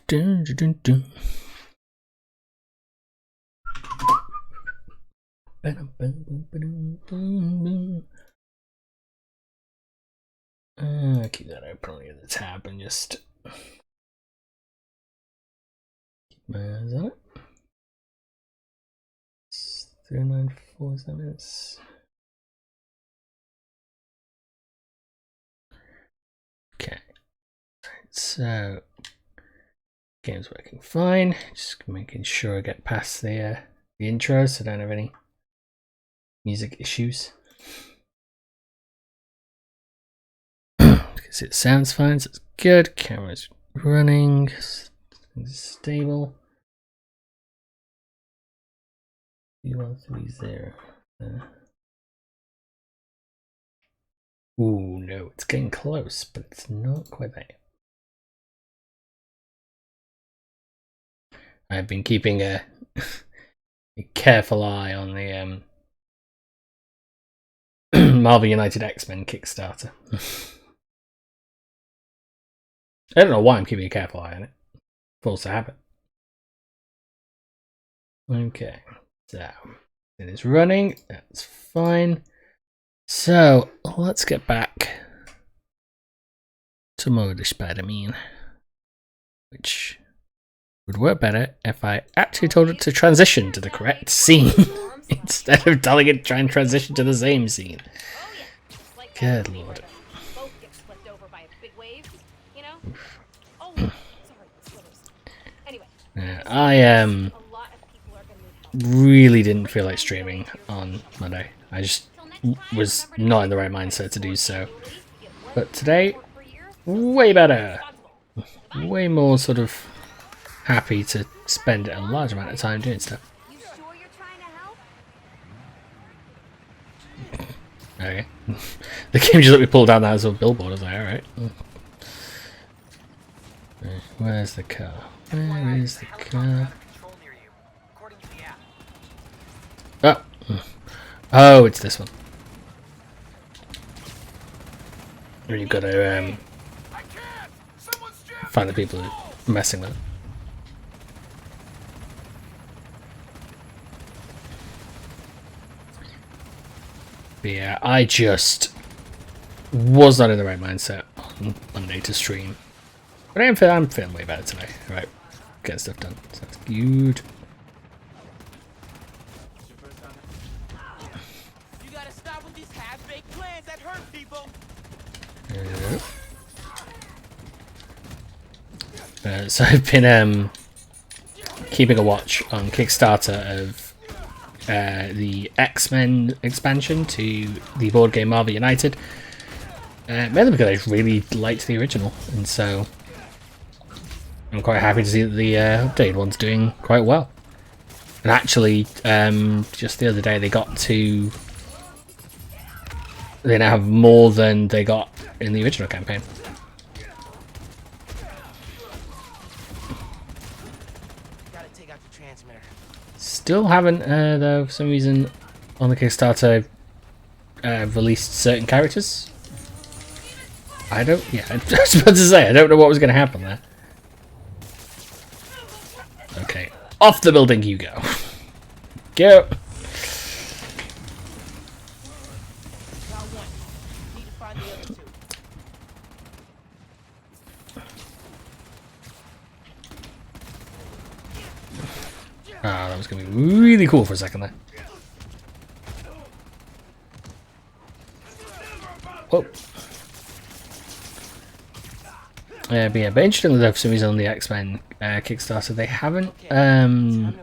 Dun, dun, dun, dun. Keep that open on the tab and just keep my eyes on it. 394 minutes. Okay, so game's working fine. Just making sure I get past the intro so I don't have any music issues. Because it sounds fine, so it's good. Camera's running, stable. 3130. Ooh, no, it's getting close, but it's not quite there. I've been keeping a careful eye on the Marvel United X-Men Kickstarter. I don't know why I'm keeping a careful eye on it. Force a habit. Okay, so it is running. That's fine. So let's get back to Mode Spider-Man, which would work better if I actually told it to transition to the correct scene instead of telling it to try and transition to the same scene. Good lord. I really didn't feel like streaming on Monday. I just was not in the right mindset to do so. But today, way better. Way more sort of happy to spend a large amount of time doing stuff. Okay. The game just let me pull down that sort of billboard. I was like, alright. Where's the car? Where is the car? Oh! Oh, it's this one. You've got to find the people who are messing with it. But yeah, I just was not in the right mindset on Monday to stream. But I'm feeling way better today. Right, get stuff done. So that's good. You gotta stop with these half-baked plans that hurt people. So I've been keeping a watch on Kickstarter of the X-Men expansion to the board game Marvel United. Mainly because I really liked the original, and so I'm quite happy to see that the updated one's doing quite well. And actually, just the other day they now have more than they got in the original campaign. Still haven't, though, for some reason, on the Kickstarter, released certain characters. I was about to say, I don't know what was going to happen there. Okay, off the building you go. Go! Ah, that was going to be really cool for a second there. Whoa. But yeah, but interestingly though, for some reason on the X-Men Kickstarter, they haven't... there's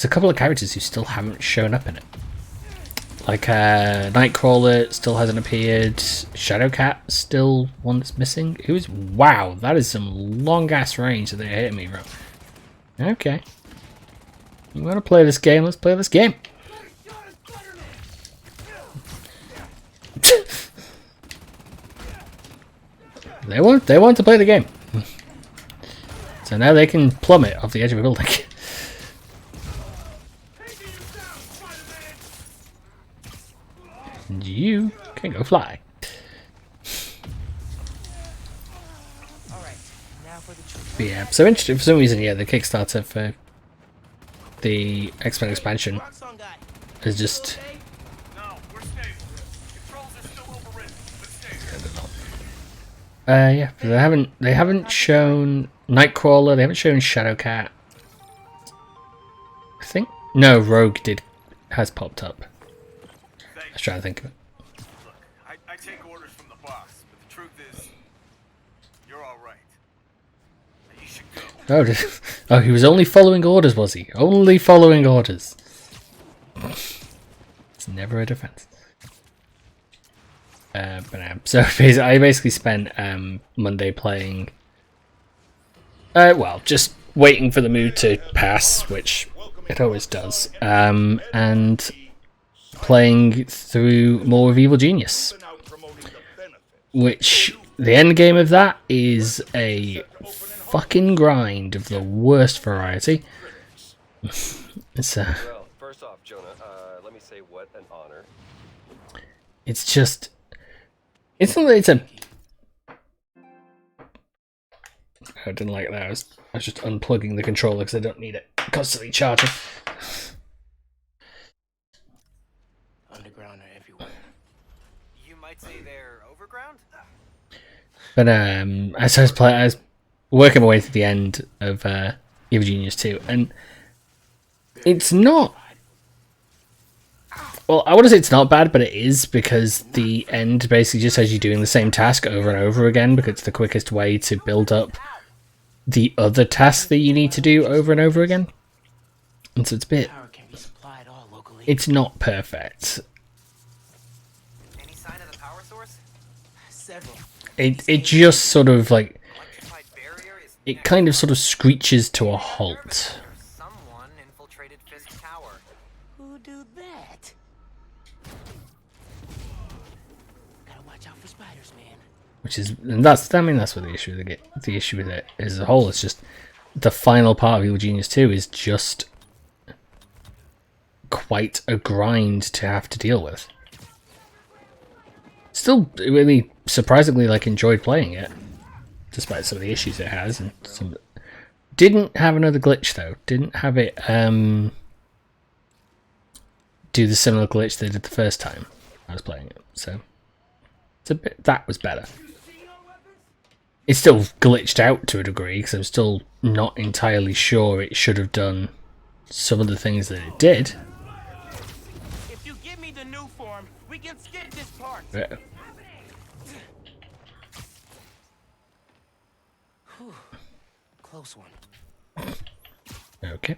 a couple of characters who still haven't shown up in it. Like Nightcrawler still hasn't appeared, Shadowcat still one that's missing. Wow, that is some long-ass range that they're hitting me, bro. Okay. You want to play this game? Let's play this game. They want to play the game. So now they can plummet off the edge of a building. And you can go fly. Alright, now But yeah, so interesting for some reason. Yeah, the Kickstarter for the X-Men expansion is just. Yeah, they haven't shown Nightcrawler, they haven't shown Shadowcat. I think no, Rogue has popped up. I was trying to think of it. Look, I take orders from the boss, but the truth is, you're all right. You should go. Oh, he was only following orders, was he? Only following orders. It's never a defense. So I basically spent Monday playing. Well, just waiting for the mood to pass, which it always does, and playing through more of Evil Genius, which the end game of that is a fucking grind of the worst variety. It's Well, first off, Jonah, let me say what an honor. It's just. It's not that it's a. I didn't like that. I was just unplugging the controller because I don't need it constantly charging. Underground are everywhere. You might say they're overground? But as I was working my way to the end of Evil Genius 2, and it's not. Well, I want to say it's not bad, but it is, because the end basically just has you doing the same task over and over again, because it's the quickest way to build up the other task that you need to do over and over again. And so it's a bit. It's not perfect. Any sign of the power source? Several. It just sort of like. It kind of sort of screeches to a halt. Someone infiltrated Fisk Tower. Who do that? Gotta watch out for spiders, man. Which is, and that's what the issue with it as a whole. It's just the final part of Evil Genius 2 is just quite a grind to have to deal with. Still really surprisingly enjoyed playing it, despite some of the issues it has, and some didn't have another glitch though. Didn't have it do the similar glitch they did the first time I was playing it. So it's a bit, that was better. It's still glitched out to a degree because I'm still not entirely sure it should have done some of the things that it did. If you give me the new form, we can skip this part. Yeah. Close one. Okay.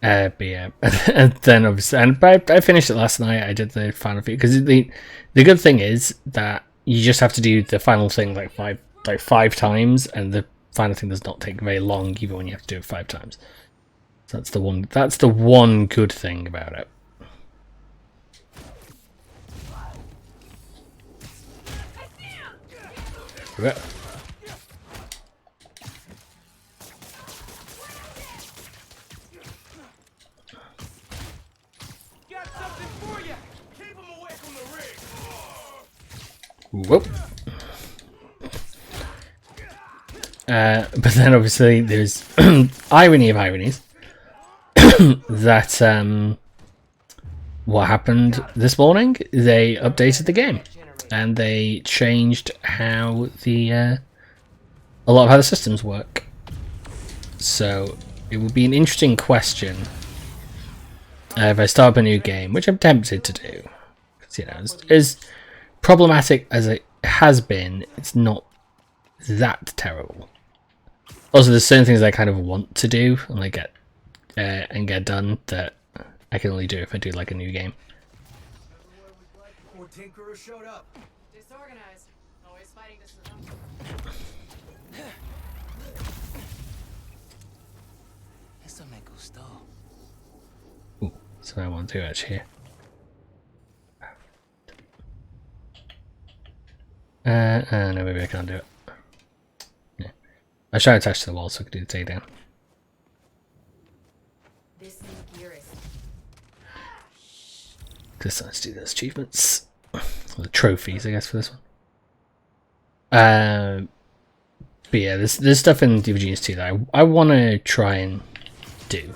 But yeah, and then obviously, I finished it last night. I did the final thing because the good thing is that you just have to do the final thing like five times, and the final thing does not take very long, even when you have to do it 5 times. So that's the one good thing about it. Yeah. Whoop. But then obviously there's irony of ironies that what happened this morning, they updated the game and they changed how a lot of how the systems work. So it would be an interesting question if I start up a new game, which I'm tempted to do, because as problematic as it has been, it's not that terrible. Also, there's certain things I kind of want to do and get done that I can only do if I do like a new game. Tinkerer showed up. Disorganized. Always fighting this. Eso me gustó. Ooh, so I want to do actually here. No, maybe I can't do it. Yeah. I was trying to attach to the wall so I could do the takedown. This is Gearus. Just let's do those achievements. Or the trophies, I guess, for this one. But yeah, there's stuff in Evil Genius 2 that I want to try and do.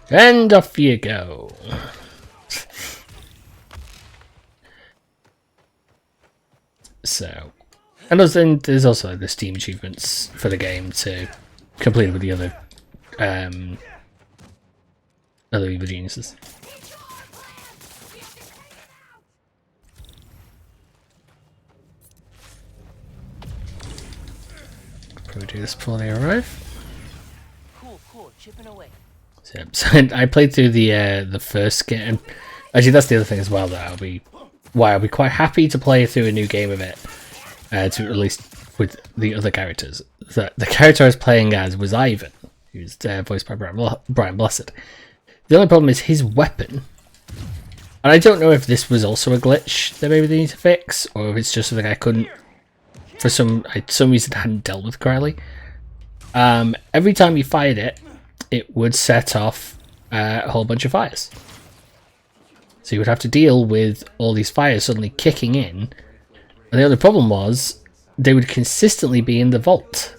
And off you go. So, and then there's also the Steam achievements for the game to complete with the other Evil Geniuses. Probably do this before they arrive. Cool, chipping away. So I played through the first game. Actually, that's the other thing as well. That I'll be quite happy to play through a new game of it, to at least with the other characters. The character I was playing as was Ivan, who's voiced by Brian Blessed. The only problem is his weapon, and I don't know if this was also a glitch that maybe they need to fix, or if it's just something I couldn't, for some reason, hadn't dealt with correctly. Every time you fired it, it would set off a whole bunch of fires. So you would have to deal with all these fires suddenly kicking in. And the only problem was they would consistently be in the vault.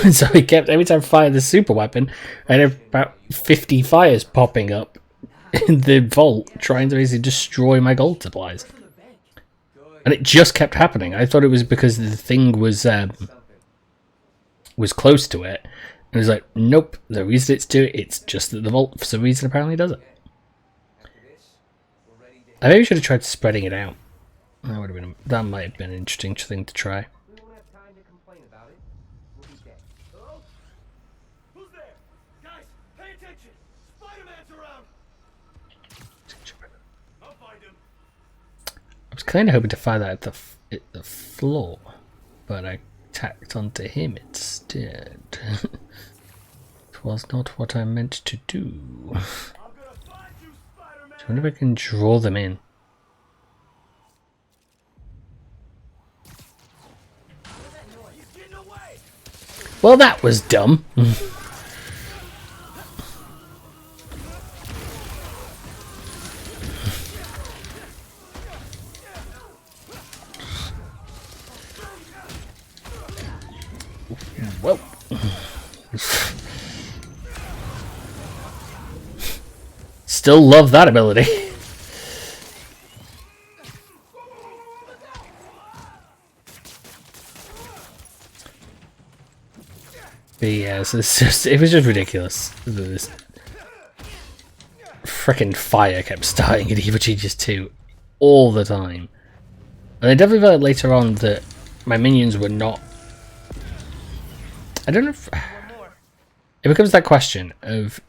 So he kept, every time I fired the super weapon, I had about 50 fires popping up in the vault trying to basically destroy my gold supplies. And it just kept happening. I thought it was because the thing was close to it. And it was like, nope, the reason it's doing it, it's just that the vault for some reason apparently does it. I maybe should have tried spreading it out. That might have been an interesting thing to try. We won't have time to complain about it. We'll be dead. Hello? Who's there? Guys, pay attention! Spider-Man's around! I'll find him. I was kind of hoping to fire that at the floor, but I tacked onto him instead. It was not what I meant to do. I'm gonna find you, Spider-Man! I wonder if I can draw them in. He's getting away! Well, that was dumb. Whoa. Still love that ability. But yeah, so it was just ridiculous. This frickin' fire kept starting in Evil Genius 2 all the time. And I definitely felt later on that my minions were not... I don't know if... It becomes that question of...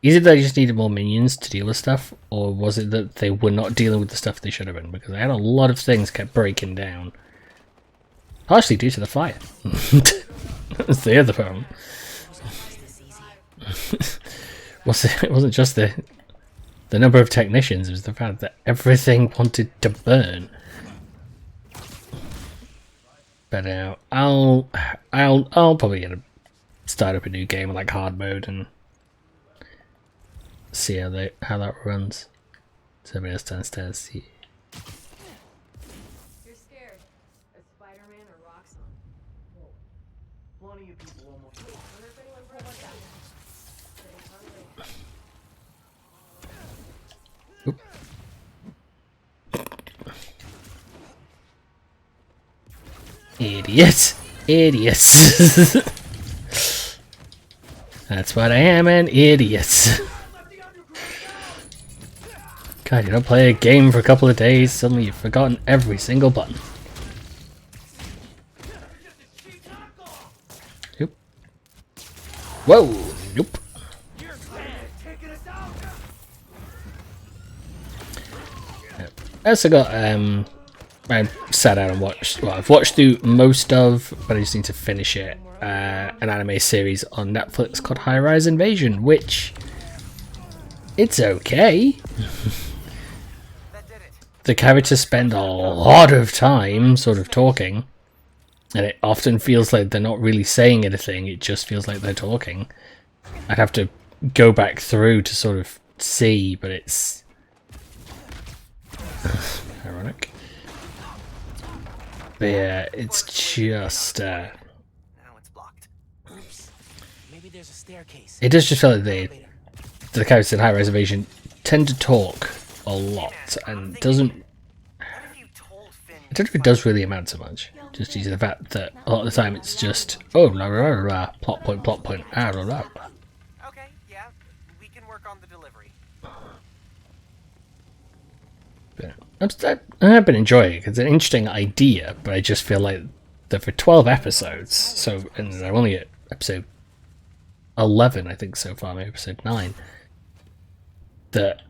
Is it that I just needed more minions to deal with stuff? Or was it that they were not dealing with the stuff they should have been? Because I had a lot of things kept breaking down. Partially due to the fire. That's the other problem. It wasn't just the number of technicians, it was the fact that everything wanted to burn. But I'll probably start up a new game like hard mode and see how that runs. Somebody else downstairs. Yeah. You're scared. A Spider-Man or Roxxon? Plenty of people almost... Wonder if anyone brought that. Idiot! Idiots! That's what I am, an idiot. God, you don't play a game for a couple of days, suddenly you've forgotten every single button. Nope. Whoa! Nope. I also got, I sat down and watched, well, I've watched through most of, but I just need to finish it, an anime series on Netflix called High Rise Invasion, which, it's okay. The characters spend a lot of time sort of talking, and it often feels like they're not really saying anything, it just feels like they're talking. I'd have to go back through to sort of see, but it's ironic. But yeah, it's just Now it's blocked. Oops. Maybe there's a staircase. it does just feel like the characters in High Reservation tend to talk a lot and doesn't. What if you told Finn? I don't know if it does really amount to much. Just due to the fact that a lot of the time it's just oh blah blah blah, blah plot point blah blah blah. Okay, yeah, we can work on the delivery. But I've been enjoying it. It's an interesting idea, but I just feel like that for 12 episodes, so and I'm only at episode 11, I think so far, maybe episode 9, that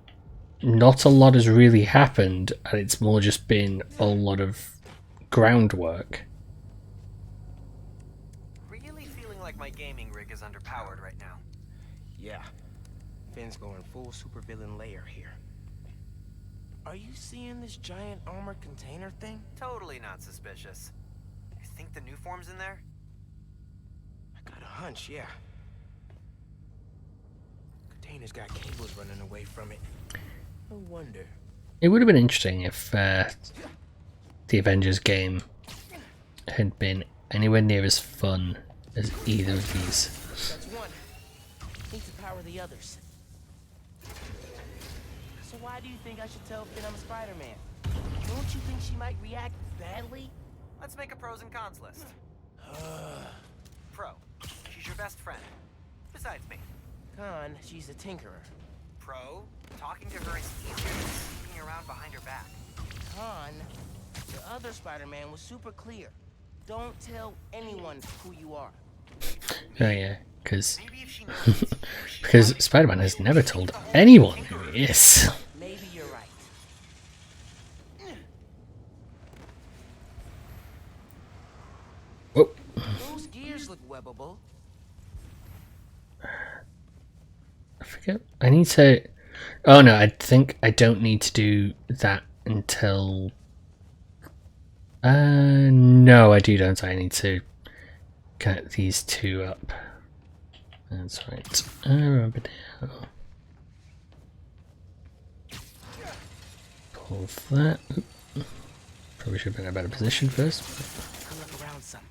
not a lot has really happened, and it's more just been a lot of groundwork. Really feeling like my gaming rig is underpowered right now. Yeah. Finn's going full supervillain layer here. Are you seeing this giant armored container thing? Totally not suspicious. You think the new form's in there? I got a hunch, yeah. Container's got cables running away from it. No wonder. It would have been interesting if the Avengers game had been anywhere near as fun as either of these. That's one. Need to power the others. So why do you think I should tell Finn I'm a Spider-Man? Don't you think she might react badly? Let's make a pros and cons list. Pro, she's your best friend. Besides me. Con, she's a tinkerer. Pro, talking to her is easier than sneaking around behind her back. Con, the other Spider-Man was super clear. Don't tell anyone who you are. Oh yeah, because Maybe if she knows it's you, she because might- Spider-Man has never told anyone who he is. Maybe you're right. Oh, Those gears look webbable. I forget. I need to. Oh no, I think I don't need to do that until. No, I do, don't I? I need to connect these two up. That's right. I remember now. Pull that. Oop. Probably should have been in a better position first. I'll look around some.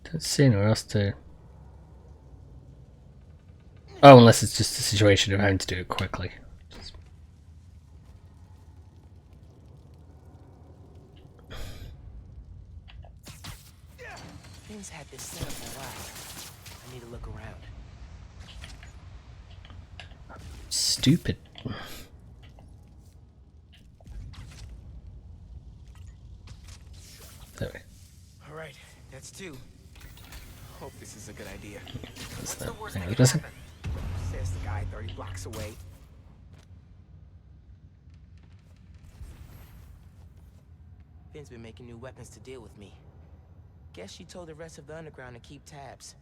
Don't see anywhere else to. Oh, unless it's just a situation of having to do it quickly. Finn's had this set up a while. I need to look around. Stupid. There we All right, that's two. Hope this is a good idea. That's What's the worst thing that I was could missing. happen? Says the guy 30 blocks away. Finn's been making new weapons to deal with me. Guess she told the rest of the underground to keep tabs.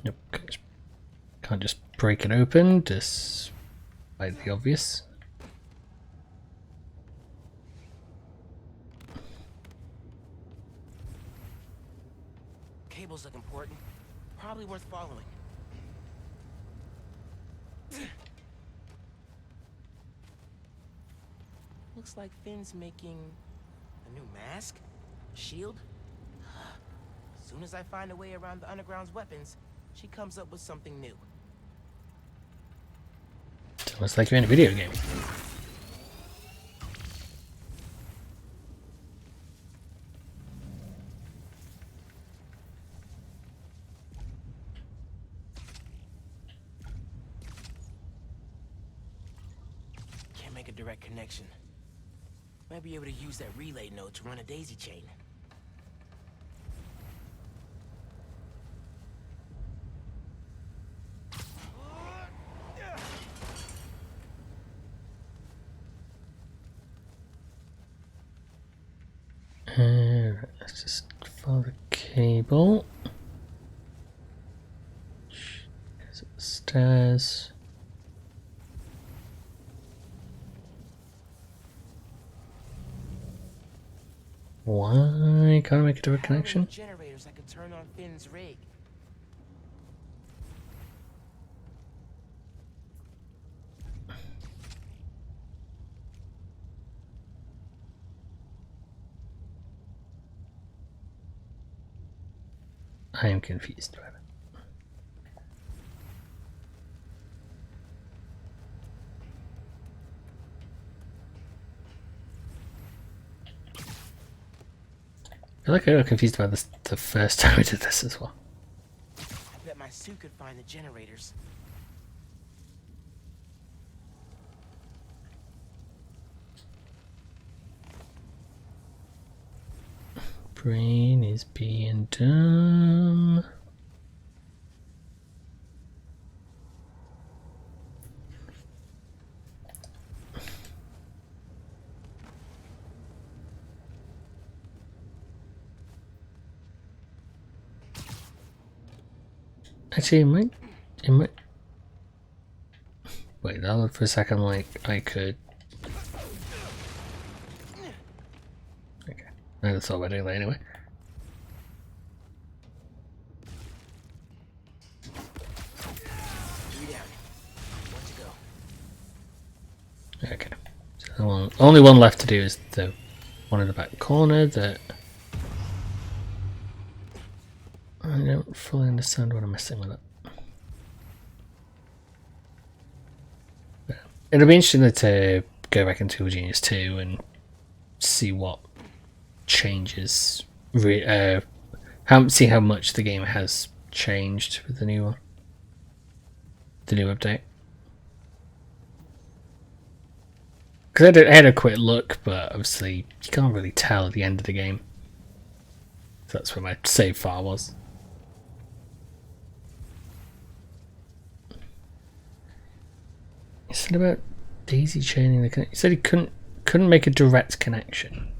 Nope. Can't just break it open, despite the obvious. Cables look important. Probably worth following. Looks like Finn's making a new mask? Shield? As soon as I find a way around the underground's weapons, she comes up with something new. It's almost like you're in a video game. Can't make a direct connection. Might be able to use that relay node to run a daisy chain. Let's just follow the cable. There's the stairs. Why can't I make a direct connection? Generators that could turn on Finn's rig. I am confused by it. I feel like I got confused about this the first time I did this as well. I bet my suit could find the generators. Brain is being dumb. Actually, it might. Wait, that looked for a second like I could. Okay, I just thought about it anyway. Okay, so only one left to do is the one in the back corner that I don't fully understand what I'm missing with it. But it'll be interesting to go back into Tool Genius 2 and see what changes, see how much the game has changed with the new one, the new update. Because I had a quick look, but obviously you can't really tell at the end of the game. So that's where my save file was. He said about daisy chaining the connection. He said he couldn't make a direct connection.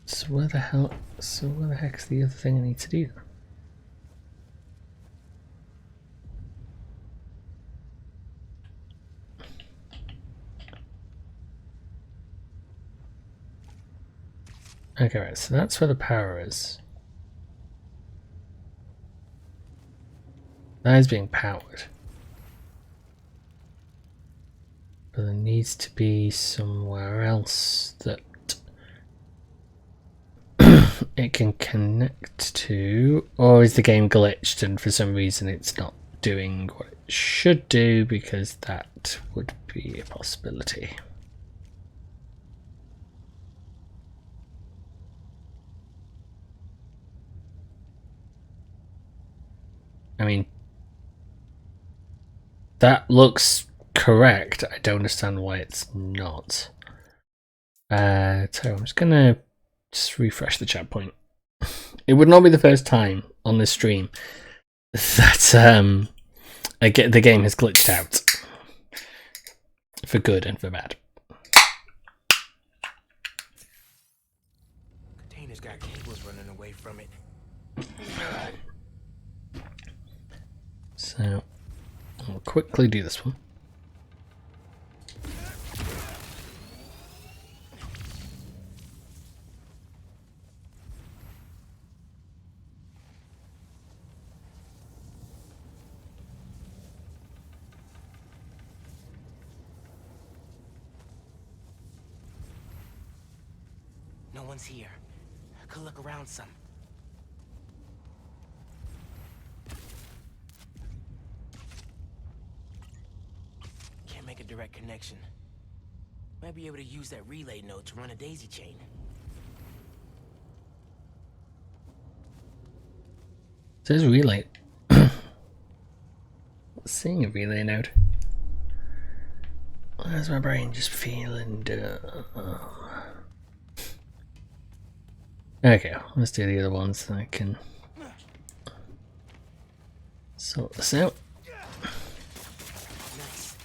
So where the heck's the other thing I need to do then? Okay, right, so that's where the power is. That is being powered. But there needs to be somewhere else that it can connect to. Or is the game glitched and for some reason it's not doing what it should do, because that would be a possibility. I mean, that looks correct. I don't understand why it's not. So I'm just gonna refresh the chat point. It would not be the first time on this stream that the game has glitched out, for good and for bad. Container's got cables running away from it. So I'll quickly do this one. No one's here. I could look around some. Can't make a direct connection. Might be able to use that relay node to run a daisy chain. There's a relay. Seeing a relay node. Where's my brain just feeling dumb? Okay, let's do the other ones so I can sort this out. Nice.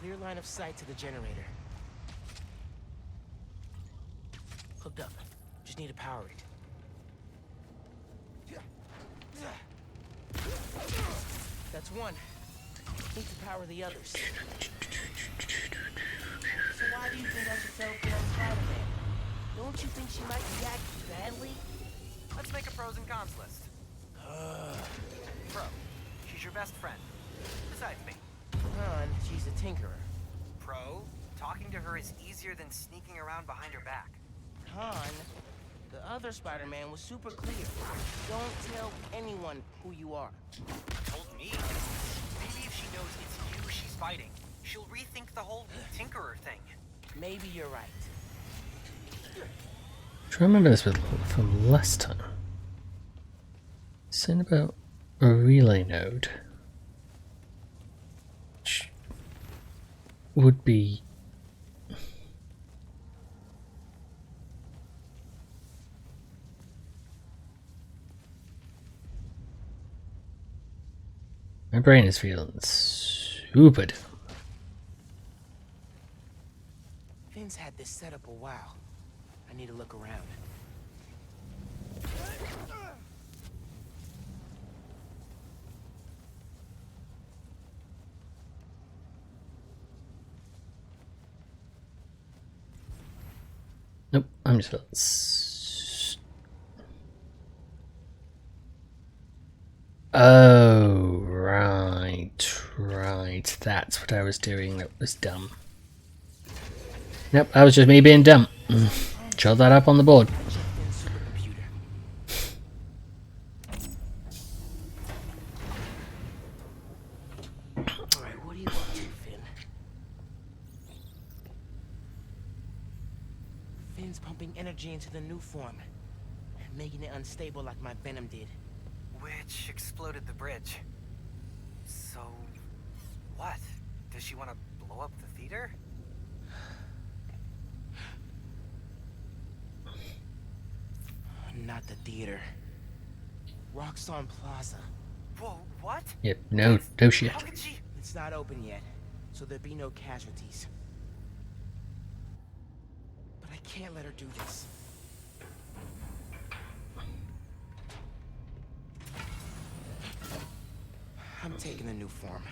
Clear line of sight to the generator. Hooked up. Just need to power it. That's one. Need to power the others. So why do you think I should settle for Spider-Man? Don't you think she might react badly? Let's make a pros and cons list. Pro, she's your best friend. Besides me. Con, she's a tinkerer. Pro, talking to her is easier than sneaking around behind her back. Con, the other Spider-Man was super clear. Don't tell anyone who you are. Told me. Maybe if she knows it's you she's fighting, she'll rethink the whole tinkerer thing. Maybe you're right. Do you remember this from last time? Something about a relay node. Which would be... My brain is feeling super dumb. Finn's had this set up a while. I need to look around. Nope, I'm just oh, right. That's what I was doing that was dumb. Nope, that was just me being dumb. Show that up on the board. Finn's supercomputer. Alright, what are you up to, Finn? Finn's pumping energy into the new form, making it unstable like my venom did. Which exploded the bridge. So, what? Does she want to blow up the theater? Not the theater. Roxxon Plaza. Whoa, what? Yep, no shit. How could she? It's not open yet, so there'll be no casualties. But I can't let her do this. I'm taking the new form.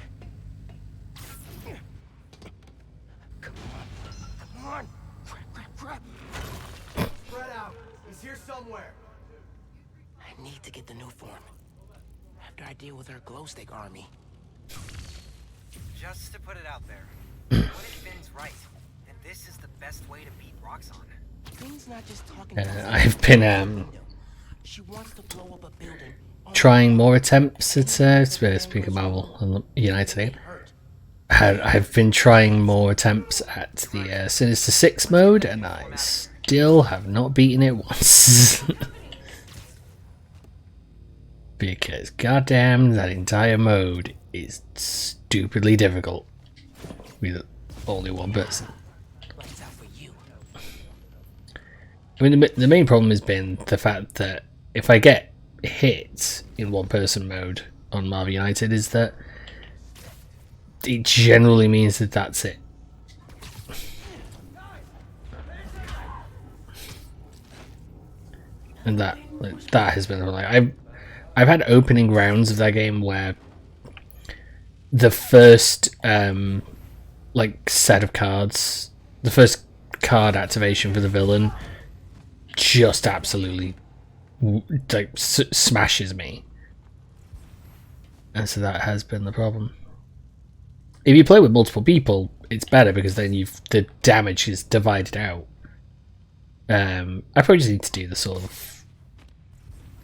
Come on. Crap. Spread out. He's here somewhere. I need to get the new form. After I deal with her glow stick army. Just to put it out there, what if Finn's right, and this is the best way to beat Roxxon? Finn's not just talking I've been She wants to blow up a building. trying more attempts at speak of Marvel and United. I've been trying more attempts at the Sinister 6 mode, and I still have not beaten it once. Because goddamn, that entire mode is stupidly difficult with only one person. Lights out for you. I mean, the main problem has been the fact that if I get hit in one person mode on Marvel United, is that it generally means that that's it. And that has been like I've had opening rounds of that game where the first like set of cards, the first card activation for the villain just absolutely like smashes me, and so that has been the problem. If you play with multiple people, it's better because then the damage is divided out. I probably just need to do the sort of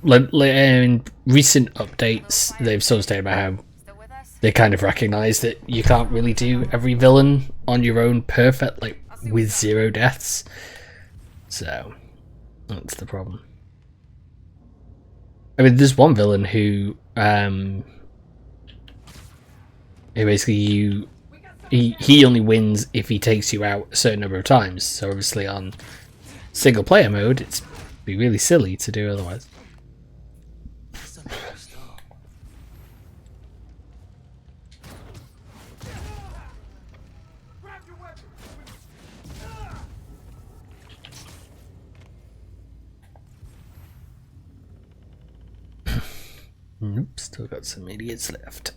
in recent updates, they've sort of stated about how they kind of recognise that you can't really do every villain on your own perfect, like with 0 deaths. So that's the problem. I mean, there's one villain who basically he only wins if he takes you out a certain number of times. So obviously on single player mode, it's be really silly to do otherwise. Nope, still got some idiots left.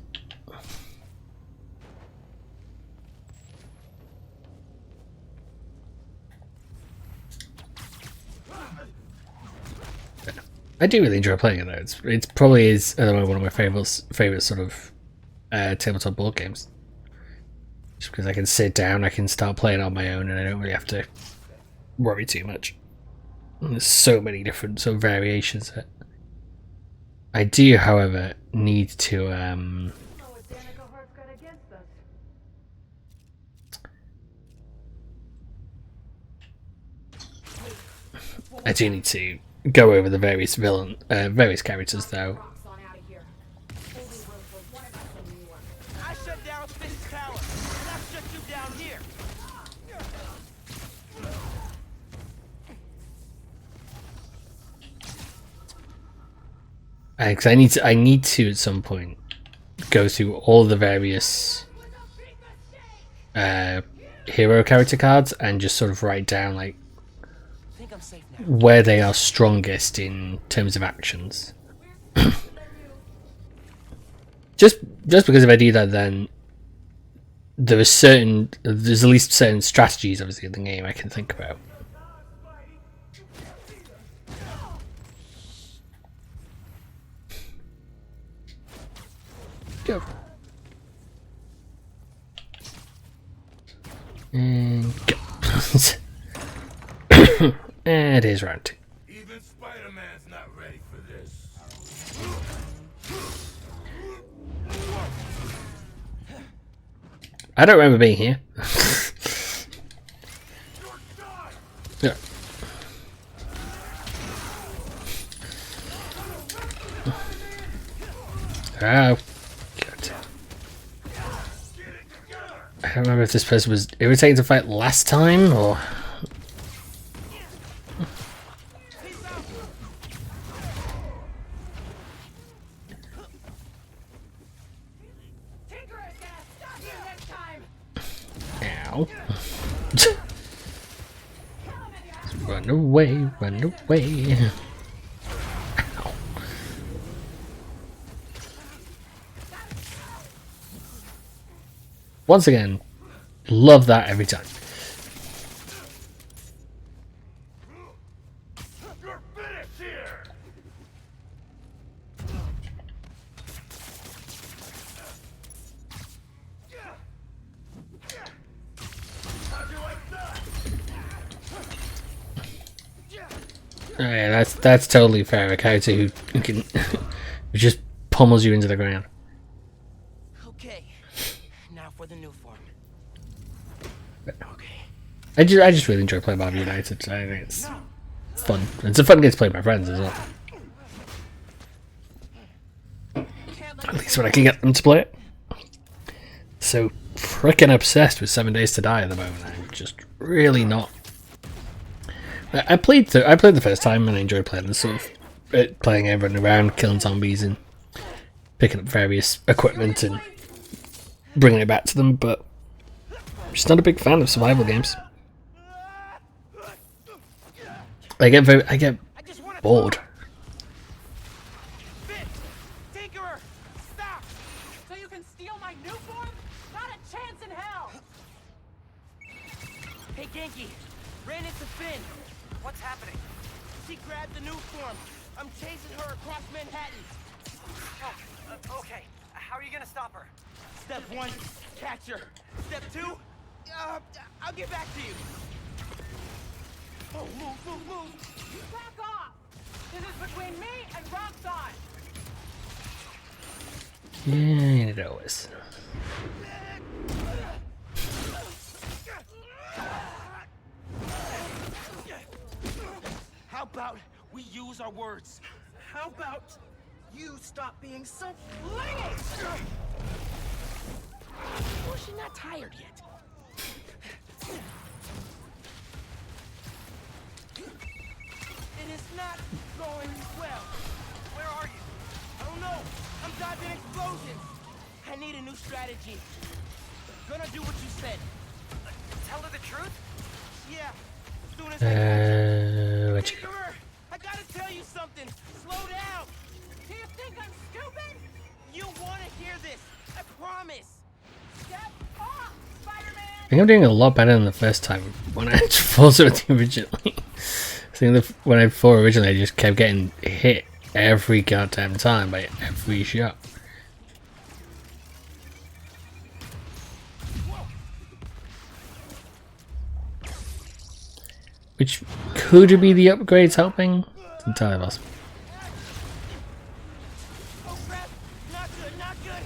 I do really enjoy playing it though. It's probably is one of my favorite sort of tabletop board games. Just because I can sit down, I can start playing on my own, and I don't really have to worry too much. And there's so many different sort of variations of it. I do, however, need to Oh, what Danica Hart's got against us. I do need to go over the various various characters though. Rocks on out of here. Only room for one of us anymore. I shut down Finn's tower, and I shut you down here. Because I need to at some point go through all the various hero character cards and just sort of write down like I think I'm safe now. where they are strongest in terms of actions. just because if I do that, then there's at least certain strategies obviously in the game I can think about. Go. And go. And it is round 2. Even Spider-Man's not ready for this. I don't remember being here. Yeah. Oh, God. I don't remember if this person was irritating to fight last time or. Tinker's gonna stop you next time. Ow. Run away, run away. Ow. Once again, love that every time. You're finished here. Oh, yeah, that's totally fair. A character who can who just pummels you into the ground. Okay, now for the new form. Okay. I just really enjoy playing Marvel United. I think it's fun. It's a fun game to play with my friends as well. At least when I can get them to play it. So freaking obsessed with 7 Days to Die at the moment. I'm just really not. I played the first time and I enjoyed playing the sort of playing it, running around, killing zombies and picking up various equipment and bringing it back to them. But I'm just not a big fan of survival games. I get bored. Finn! Tinkerer! Stop! So you can steal my new form? Not a chance in hell. Hey, Genki! Ran into Finn! What's happening? She grabbed the new form. I'm chasing her across Manhattan. Oh, okay. How are you gonna stop her? Step 1, catch her. Step 2, I'll get back to you. Oh, move. Back off. This is between me and Roxxon. Yeah, it always. How about we use our words? How about you stop being so flingy? Or is she not tired yet? It is not going well. Where are you? I don't know. I'm dodging explosions. I need a new strategy. Gonna do what you said. Tell her the truth? Yeah. As soon as I What you Tinkerer, I gotta tell you something. Slow down. Do you think I'm stupid? You want to hear this? I promise. Step off, Spider-Man! I think I'm doing a lot better than the first time when I fought with you originally. I think when I fought originally, I just kept getting hit every goddamn time by every shot. Which could be the upgrades helping? It's entirely possible. Oh crap! Not good, not good.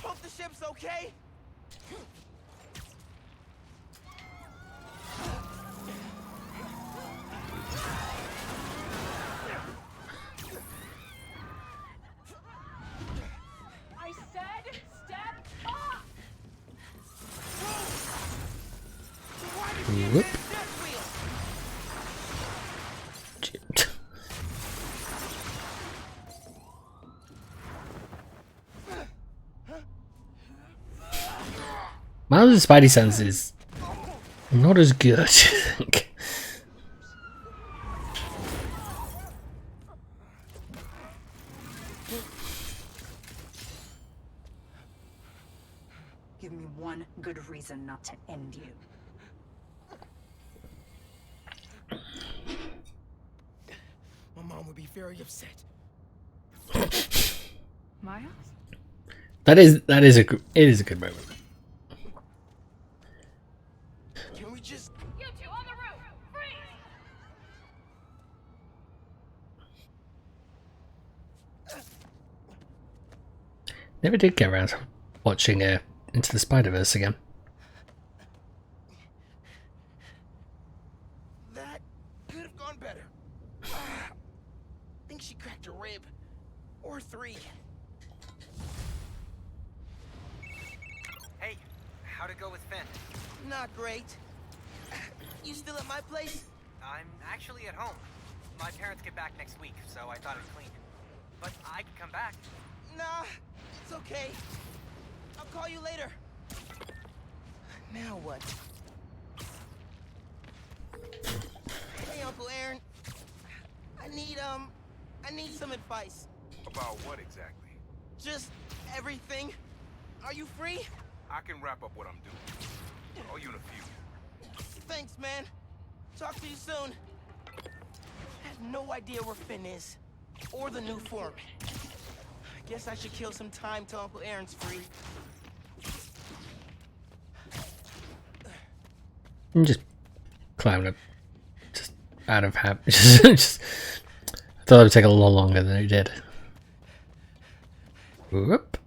Hope the ship's okay. I said step off! Why did you Whoop. get that wheel? Shit. Miles' spidey sense is not as good, I think. Give me one good reason not to end you. My mom would be very upset. Miles? It is a good moment. Can we just... You two on the roof! Freeze! Never did get around to watching Into the Spider-Verse again. That could have gone better. I think she cracked a rib. Or 3. Hey, how'd it go with Finn? Not great. You still at my place? I'm actually at home. My parents get back next week, so I thought I'd clean. But I can come back. Nah, it's okay. I'll call you later. Now what? Hey, Uncle Aaron. I need some advice. About what exactly? Just everything. Are you free? I can wrap up what I'm doing. Call you in a few. Thanks, man. Talk to you soon. I have no idea where Finn is. Or the new form. I guess I should kill some time till Uncle Aaron's free. I'm just climbing up, just out of habit. Just, I thought it would take a lot longer than it did. Whoop.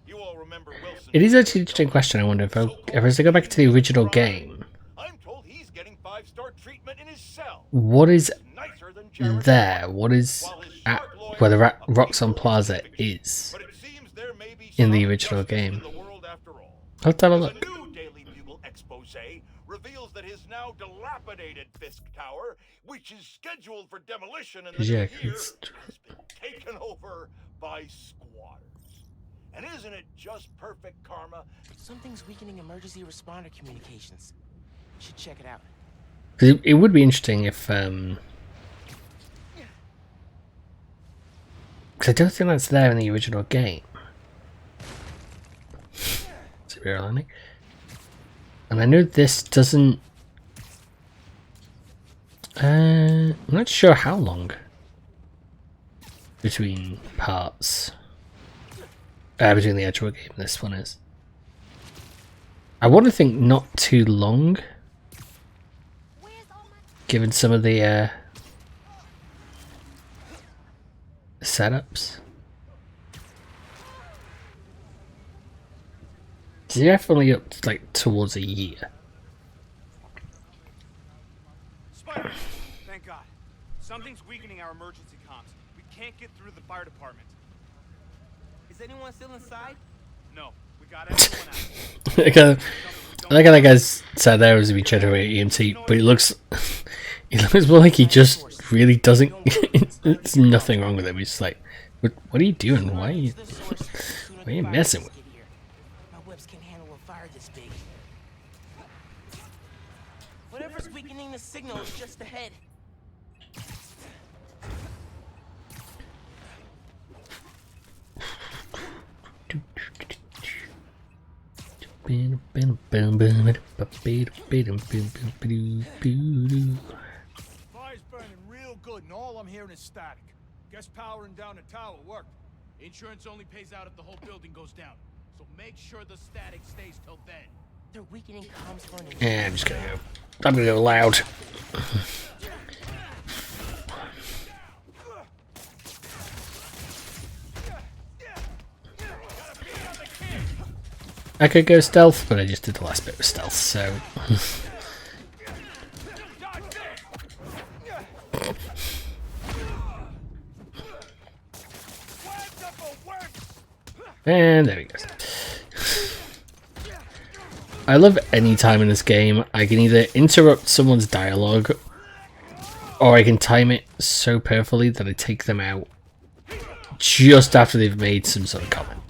You all remember Wilson? It is actually an interesting question. I wonder if I was to go back to the original game, I'm told he's getting 5-star treatment in his cell. what is Nicer than Jared. there? What is at where the Roxxon Plaza is But it seems there may be in the some original justice game? in the world after all. Let's have a The look. new Daily Bugle expose reveals that his now dilapidated Fisk Tower, which is scheduled for demolition in the Yeah, new year, it's- has been taken over by squatters. And isn't it just perfect karma? Something's weakening emergency responder communications. Should check it out. 'Cause it would be interesting if because I don't think that's there in the original game. It's very ironic. And I know this doesn't. I'm not sure how long between parts. Between the actual game and this one is. I want to think not too long, given some of the setups. It's definitely up to, like towards a year. Spider, thank God. Something's weakening our emergency comms. We can't get through the fire department. Is anyone still inside? No, we got everyone out. I like how that guy's sat there as if he tried to EMT, but it looks more like he just really doesn't. It's nothing wrong with him. He's just like, what are you doing? Why are you messing with? My webs can handle a fire this big. signal is just ahead. Fire's burning real good, and all I'm hearing is static. Guess powering down the tower worked. Insurance only pays out if the whole building goes down, so make sure the static stays till then. They're weakening comms for an Yeah, I'm gonna go loud. I could go stealth, but I just did the last bit with stealth, so. And there we go. I love any time in this game I can either interrupt someone's dialogue, or I can time it so perfectly that I take them out just after they've made some sort of comment.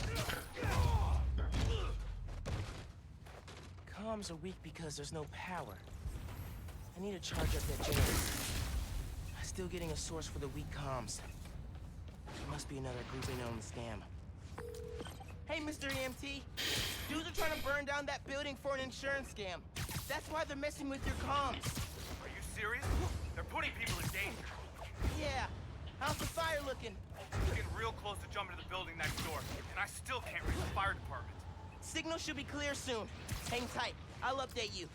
comms are weak because there's no power. I need to charge up that generator. I'm still getting a source for the weak comms. There must be another group in on the scam. Hey, Mr. EMT. Dudes are trying to burn down that building for an insurance scam. That's why they're messing with your comms. Are you serious? They're putting people in danger. Yeah. How's the fire looking? We're getting real close to jumping to the building next door, and I still can't reach the fire department. Signal should be clear soon. Hang tight. I'll update you.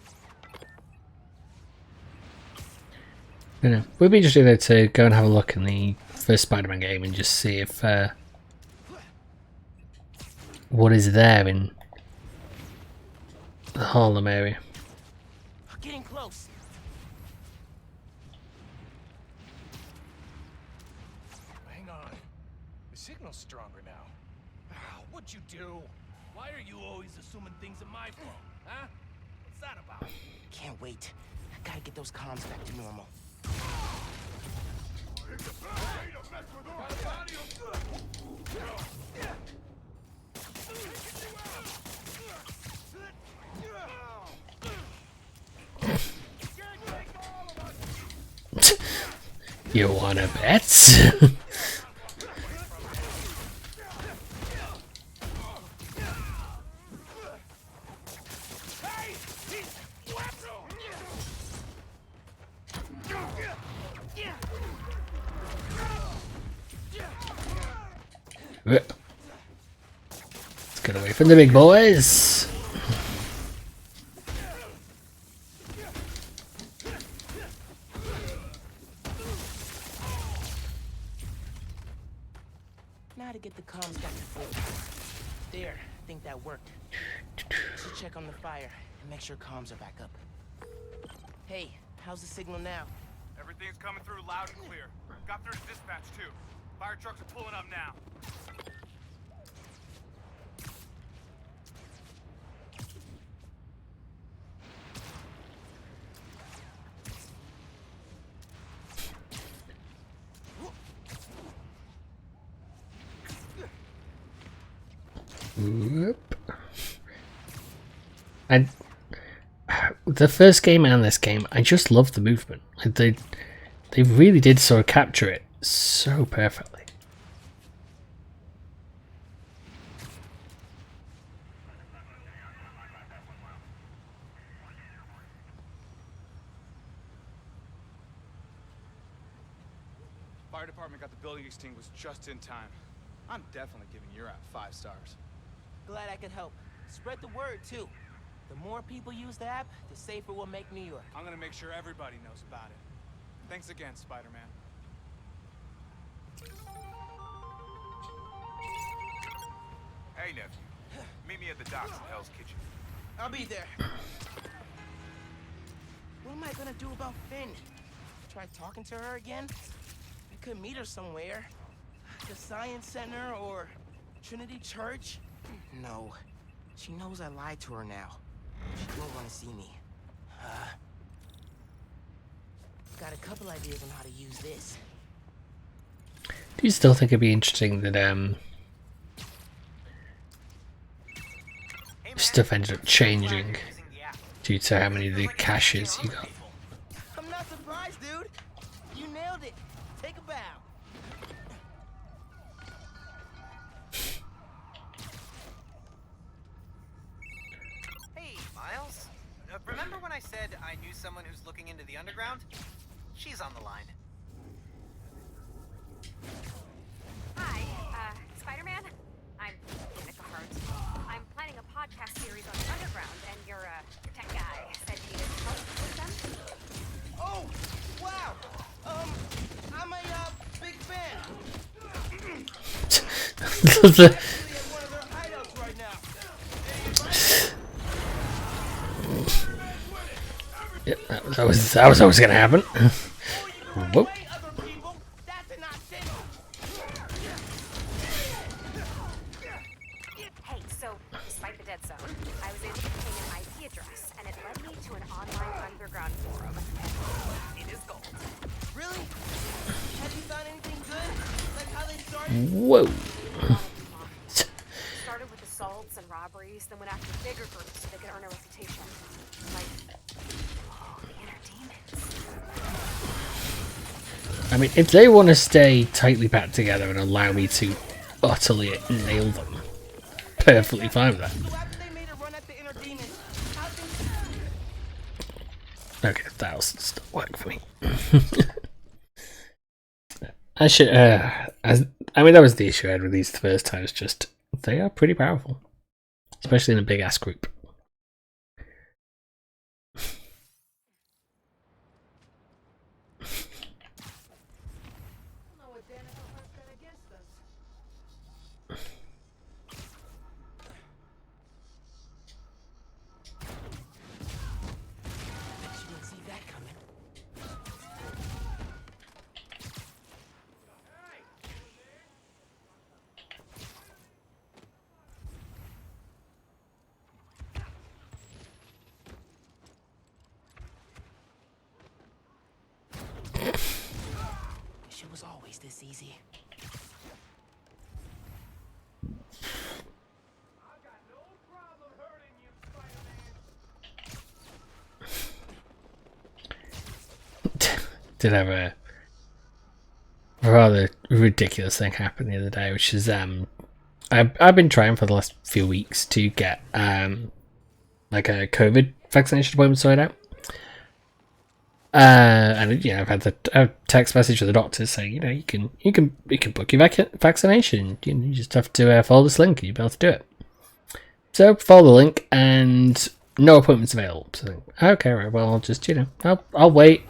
We'd be interested though to go and have a look in the first Spider-Man game and just see if what is there in the Harlem area. Getting close. Hang on. The signal's stronger now. What'd you do? Why are you always assuming things in my phone? Huh? What's that about? Can't wait. I gotta get those comms back to normal. You wanna bet? Let's get away from the big boys. Now to get the comms back to full power. There, I think that worked. Should check on the fire and make sure comms are back up. Hey, how's the signal now? Everything's coming through loud and clear. Got through to dispatch, too. Fire trucks are pulling up now. Whoop. And the first game and this game, I just love the movement. Like they really did sort of capture it so perfectly. Fire department got the building extinguished just in time. I'm definitely giving your app 5 stars. Glad I could help. Spread the word, too. The more people use the app, the safer we'll make New York. I'm gonna make sure everybody knows about it. Thanks again, Spider-Man. Hey, nephew. Meet me at the docks in Hell's Kitchen. I'll be there. What am I gonna do about Finn? Try talking to her again? I could meet her somewhere. The Science Center or Trinity Church? No. She knows I lied to her now. She won't want to see me. Got a couple ideas on how to use this. Do you still think it'd be interesting that stuff ended up changing due to how many of the caches you got? I'm not Take a bow. Hey, Miles. Remember when I said I knew someone who's looking into the underground? She's on the line. Hi, Spider-Man? I'm Danica Hart. I'm planning a podcast series on the underground, and your tech guy said you needed help with them. Oh, wow. I'm a big fan. Actually at one of their hideouts right now. Yep, that was always gonna happen. Whoop. Hey, so, despite the dead zone, I was able to ping an IP address, and it led me to an online underground forum. It is gold. Really? Have you found anything good? Like how they started? Whoa. Started with assaults and robberies, then went after bigger groups so they could earn a reputation. Like, the inner demons. I mean, if they want to stay tightly packed together and allow me to utterly nail them, perfectly fine with that. So after they made a run at the inner demons, how things... Okay, that'll still work for me. I should, I mean, that was the issue I had with these the first times, just, they are pretty powerful. Especially in a big ass group. Bet you didn't see that coming. Wish it was always this easy. Did have a rather ridiculous thing happen the other day, which is I've been trying for the last few weeks to get like a COVID vaccination appointment sorted out. And I've had a text message from the doctor saying, you can book your vaccination. You just have to follow this link and you'll be able to do it. So follow the link and no appointments available. So I think, okay, right, well I'll just I'll wait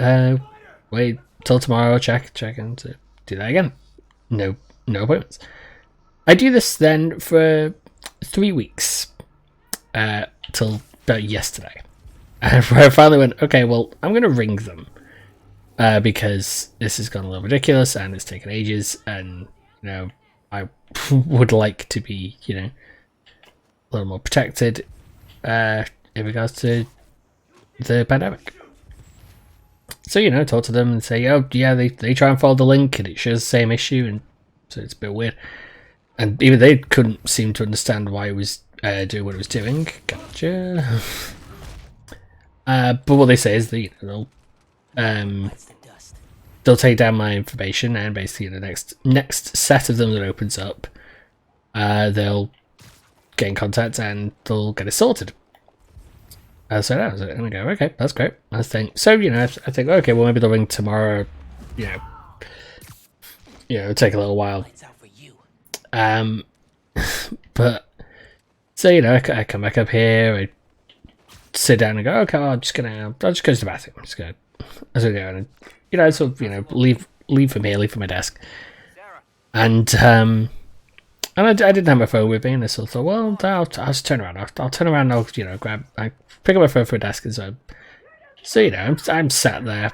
wait till tomorrow. Check and do that again. No appointments. I do this then for 3 weeks till about yesterday. And where I finally went, okay, well, I'm going to ring them because this has gone a little ridiculous and it's taken ages, and I would like to be a little more protected in regards to the pandemic. So talk to them and say, oh yeah, they try and follow the link and it shows the same issue, and so it's a bit weird. And even they couldn't seem to understand why it was doing what it was doing. Gotcha. But what they say is that they'll take down my information, and basically the next set of them that opens up, they'll get in contact and they'll get it sorted. So that was it, and I go, okay, that's great. I think so. I think, okay, well maybe they'll ring tomorrow. It'll take a little while. But so I come back up here. I sit down and go, okay, I'll just go to the bathroom. I'm just gonna go and sort of leave from here, leave from my desk. And I didn't have my phone with me, and I sort of thought, well, I'll just turn around. I'll turn around. And I pick up my phone from my desk, and so I'm sat there,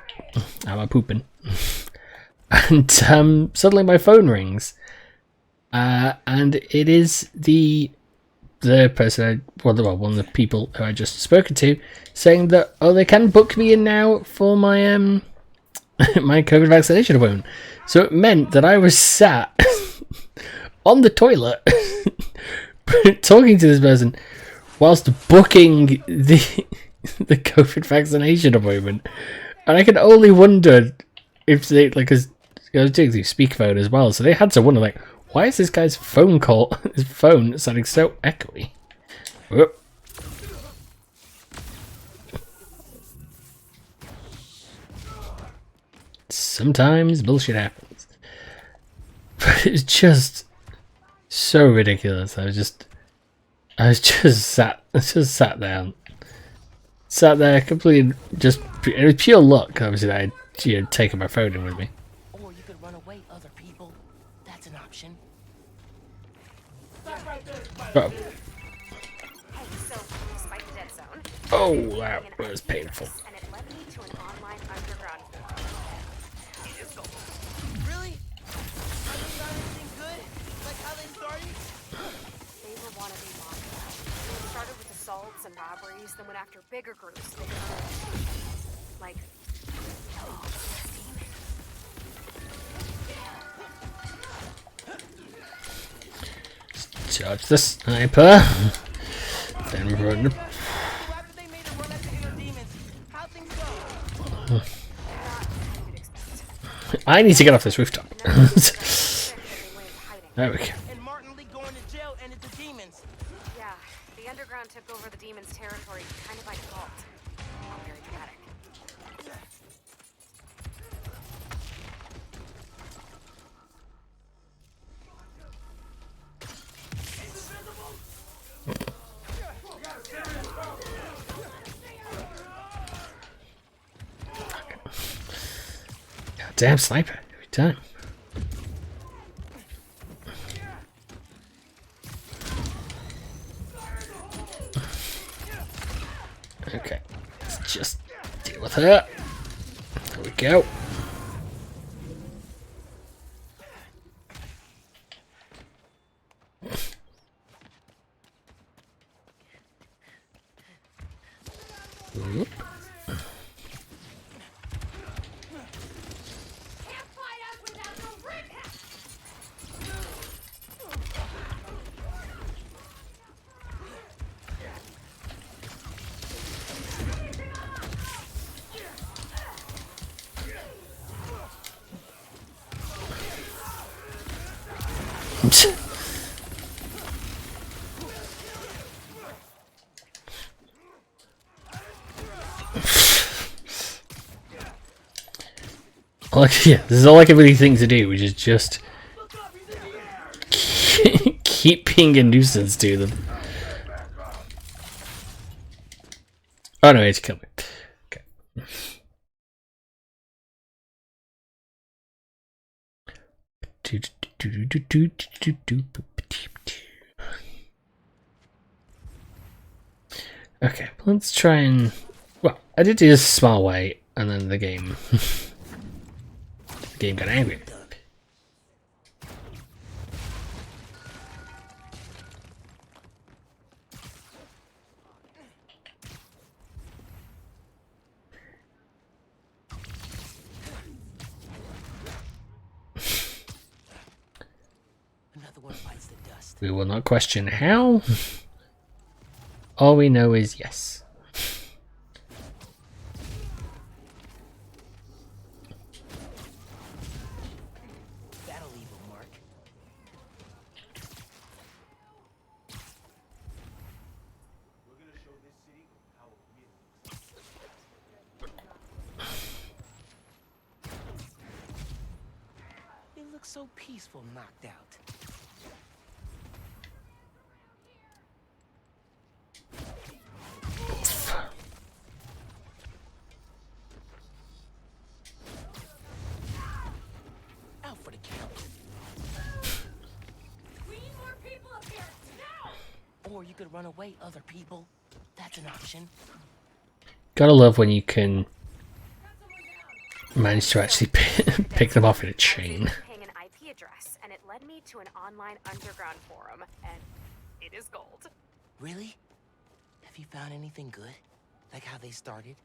I'm pooping, and suddenly my phone rings, and it is the person, one of the people who I just spoken to, saying that they can book me in now for my my COVID vaccination appointment. So it meant that I was sat on the toilet talking to this person whilst booking the COVID vaccination appointment, and I can only wonder if they, because I was doing through speakerphone as well, so they had to wonder, like, why is this guy's phone call, his phone, sounding so echoey? Whoop. Sometimes bullshit happens. But it's just so ridiculous. I was just sat down. Sat there completely just, it was pure luck, obviously, that I'd taken my phone in with me. Or you could run away, other people. That's an option. Oh, Hey, so despite the dead zone, oh, that was painful. and it led me to an online underground forum. Really? Haven't found anything good? Like how they started? They were wannabe mafia. They started with assaults and robberies, then went after bigger groups. They could earn a reputation. Like, Charge the sniper. Then run. After they made a run at the inner demons, how things go? I need to get off this rooftop. There we go. And Martin Lee going to jail and it's the demons. yeah, the underground took over the demons' territory kind of by default. Not very dramatic. Damn sniper every time. Okay, let's just deal with her. There we go. Whoop. Like, yeah, this is all I can really think to do, which is just keep being a nuisance to them. Oh no, it's kill me. Okay. Okay, let's try and... Well, I did it a small way, and then the game... the game got angry. Another one bites the dust. We will not question how. All we know is yes. That'll leave a mark. We're gonna show this city how it really It looks so peaceful knocked out. Out for the count. We need more people up here now. Or you could run away, other people. That's an option. Gotta love when you can manage to actually pick them off in a chain. Paying an IP address, and it led me to an online underground forum, and it is gold. Really? Have you found anything good? Like how they started?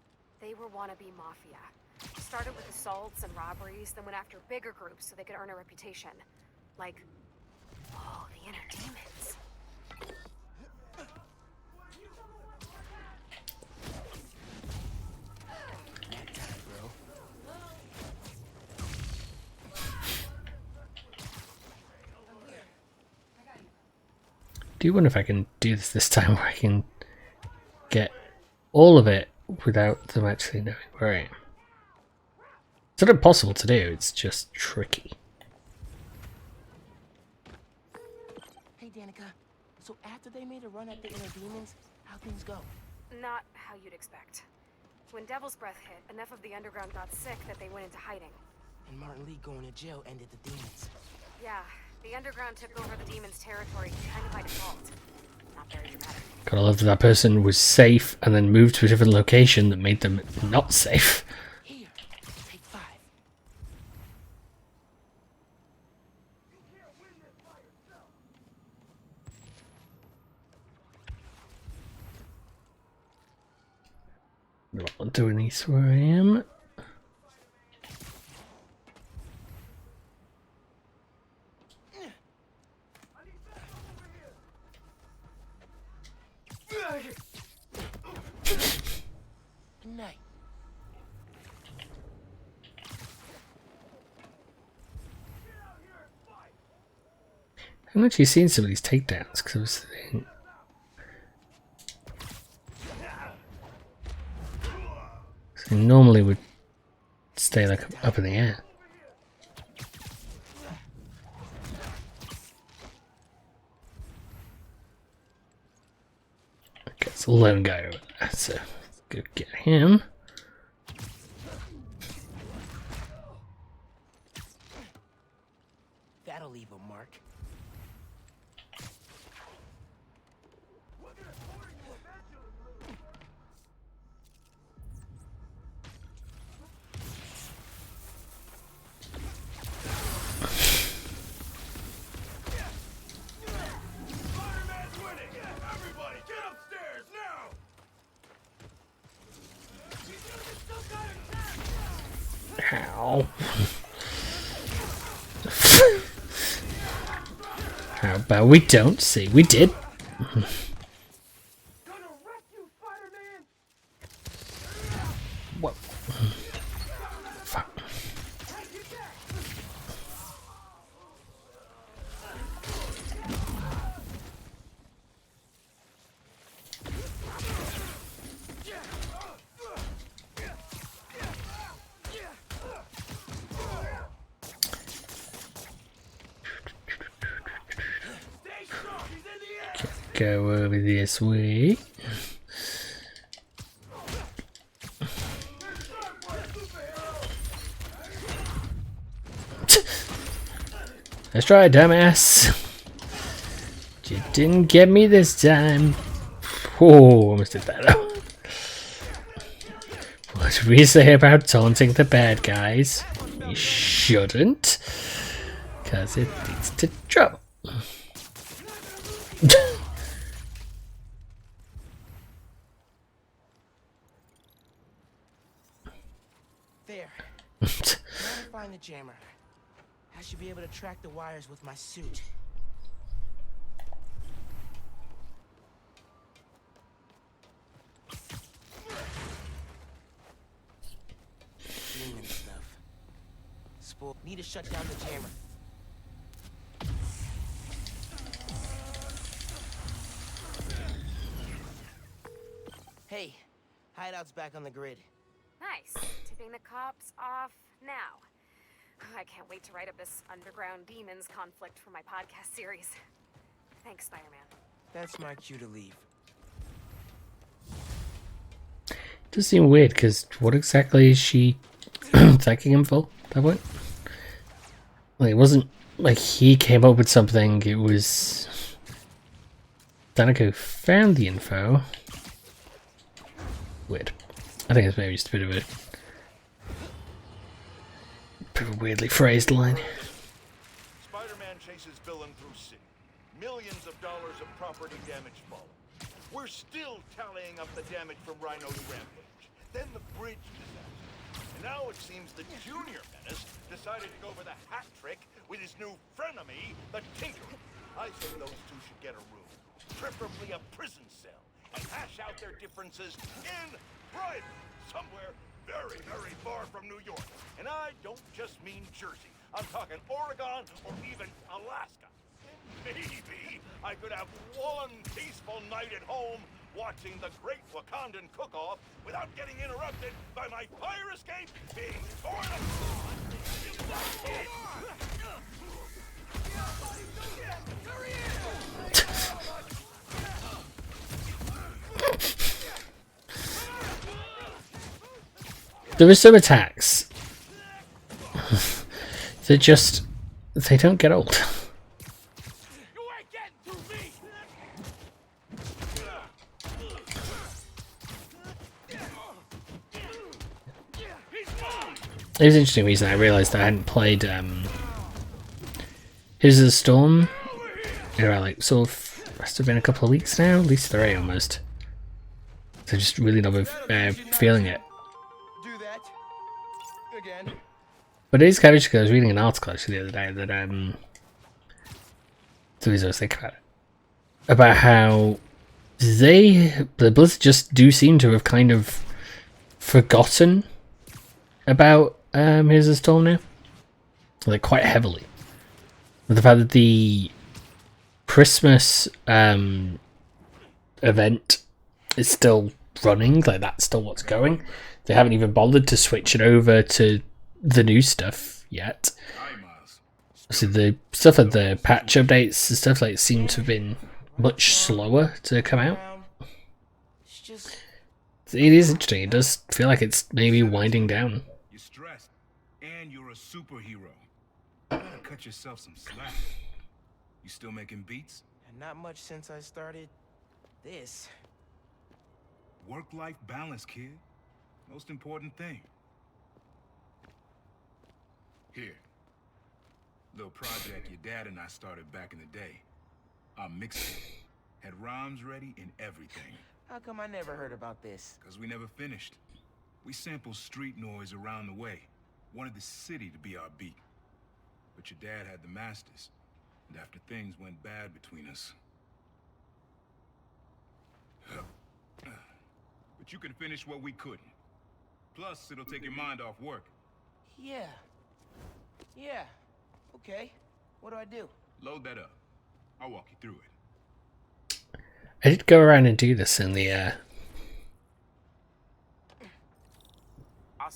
They were wannabe mafia. Started with assaults and robberies, then went after bigger groups so they could earn a reputation. Like, oh, the inner demons. That time, bro. do wonder if I can do this time where I can get all of it without them actually knowing where I am. It's not impossible to do, it's just tricky. Hey, Danica. So after they made a run at the inner demons, how'd things go? Not how you'd expect. When Devil's Breath hit, enough of the underground got sick that they went into hiding. And Martin Lee going to jail ended the demons. Yeah, the underground took over the demons' territory kind of by default. Not very dramatic. Gotta love that that person was safe and then moved to a different location that made them not safe. Here, take 5. Not doing these where I am. Good night. I haven't actually seen some of these takedowns because I was thinking. So normally would stay like up in the air. Okay, it's a lone guy over there, so let's go get him. That'll leave a mark. Spider-Man's winning! Everybody, get upstairs now! How? How about we don't see? We did. What? Fuck. Go over this way. Let's try it, dumbass. You didn't get me this time. Oh, almost did that. What do we say about taunting the bad guys? You shouldn't, because it leads to trouble. There. Now to find the jammer. I should be able to track the wires with my suit. Demon stuff. Need to shut down the jammer. Hey, hideout's back on the grid. Nice. Tipping the cops off now. I can't wait to write up this underground demons conflict for my podcast series. Thanks, Spider-Man. That's my cue to leave. It does seem weird, because what exactly is she attacking him for at that point? Like, it wasn't like he came up with something, it was Danica who found the info. Weird. I think it's maybe just a bit of a weirdly phrased line. Spider-Man chases villain through city. Millions of dollars of property damage follow. We're still tallying up the damage from Rhino's rampage. Then the bridge disaster. And now it seems the Junior Menace decided to go for the hat trick with his new frenemy, the Tinker. I say those two should get a room, preferably a prison cell, and hash out their differences in private, somewhere very, very far from New York. And I don't just mean Jersey. I'm talking Oregon or even Alaska. Maybe I could have one peaceful night at home watching the Great Wakandan Cook-Off without getting interrupted by my fire escape being torn There are some attacks. They don't get old. It was an interesting reason I realised I hadn't played Here's the Storm. Like sort of must have been a couple of weeks now, at least 3 almost. So just really not feeling it. Do that again. But it is kind of interesting. I was reading an article actually the other day that the reason I was thinking about how the Blizzard just do seem to have kind of forgotten about Here's the Storm now, like quite heavily. With the fact that the Christmas event is still running, like that's still what's going. They haven't even bothered to switch it over to the new stuff yet. So the stuff at the patch updates and stuff like seem to have been much slower to come out. It is interesting. It does feel like it's maybe winding down. You're stressed, and you're a superhero. You gotta cut yourself some slack. You still making beats? And not much since I started this. Work-life balance, kid. Most important thing. Here. Little project your dad and I started back in the day. Our mixtape. Had rhymes ready and everything. How come I never heard about this? Cause we never finished. We sampled street noise around the way. Wanted the city to be our beat. But your dad had the masters. And after things went bad between us. But you can finish what we couldn't. Plus, it'll take your mind off work. Yeah. Yeah. Okay. What do I do? Load that up. I'll walk you through it. I did go around and do this in the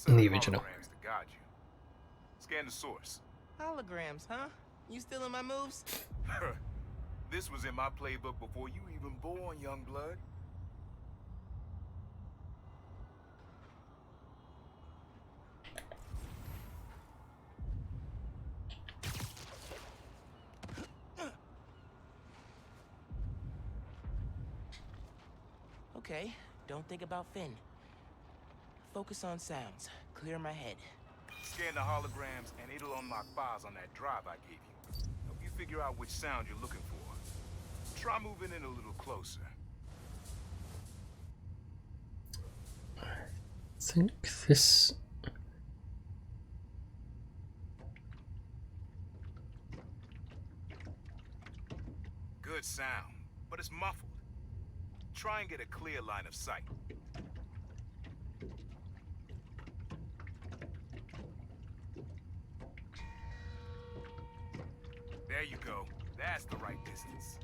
original. To guide you. Scan the source. Holograms, huh? You stealing my moves? This was in my playbook before you even born, young blood. Okay, don't think about Finn. Focus on sounds. Clear my head. Scan the holograms and it'll unlock files on that drive I gave you. Help you figure out which sound you're looking for. Try moving in a little closer. I think this... Good sound, but it's muffled. Try and get a clear line of sight. There you go. That's the right distance.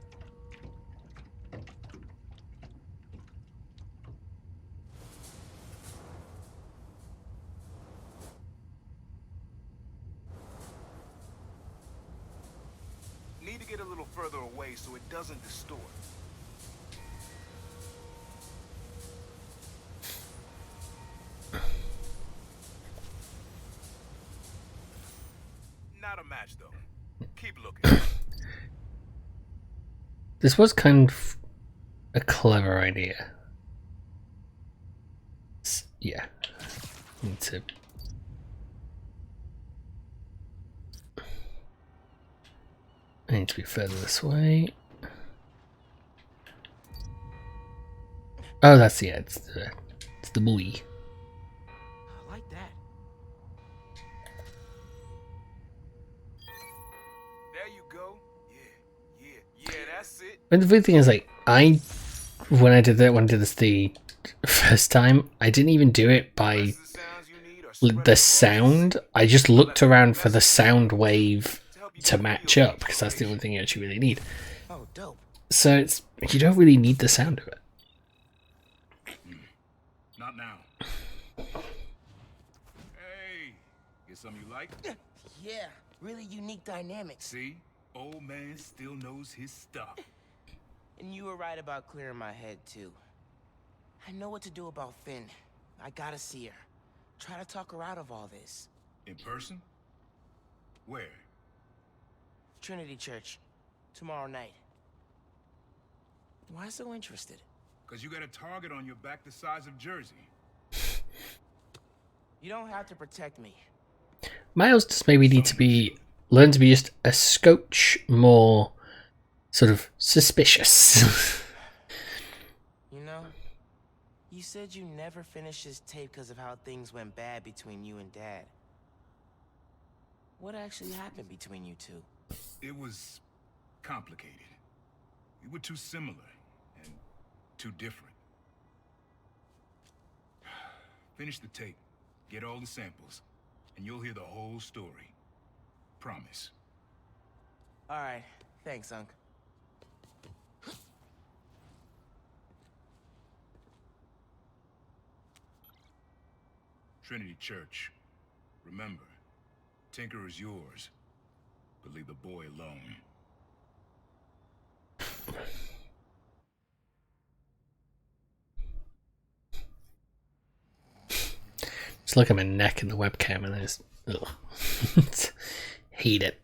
Need to get a little further away so it doesn't distort. Not a match, though. Keep looking. This was kind of a clever idea. Yeah. Need to... I need to be further this way. Oh, that's it's the buoy. I like that. There you go. Yeah, that's it. And the weird thing is, like, when I did this the first time, I didn't even do it by the sound. I just looked around for the sound wave to match up, because that's the only thing you actually really need. Oh, dope. So it's, you don't really need the sound of it. Not now. Hey, get something you like? Yeah, really unique dynamics. See? Old man still knows his stuff. And you were right about clearing my head, too. I know what to do about Finn. I gotta see her. Try to talk her out of all this. In person? Where? Trinity Church. Tomorrow night. Why so interested? Because you got a target on your back the size of Jersey. You don't have to protect me. Miles just maybe need to learn to be just a scotch more sort of suspicious. You know, you said you never finished this tape because of how things went bad between you and Dad. What actually happened between you two? It was complicated. We were too similar and too different. Finish the tape, get all the samples, and you'll hear the whole story. Promise. All right, thanks, Unc. Trinity Church. Remember, Tinker is yours, but leave the boy alone. Just look at my neck in the webcam and I just hate it.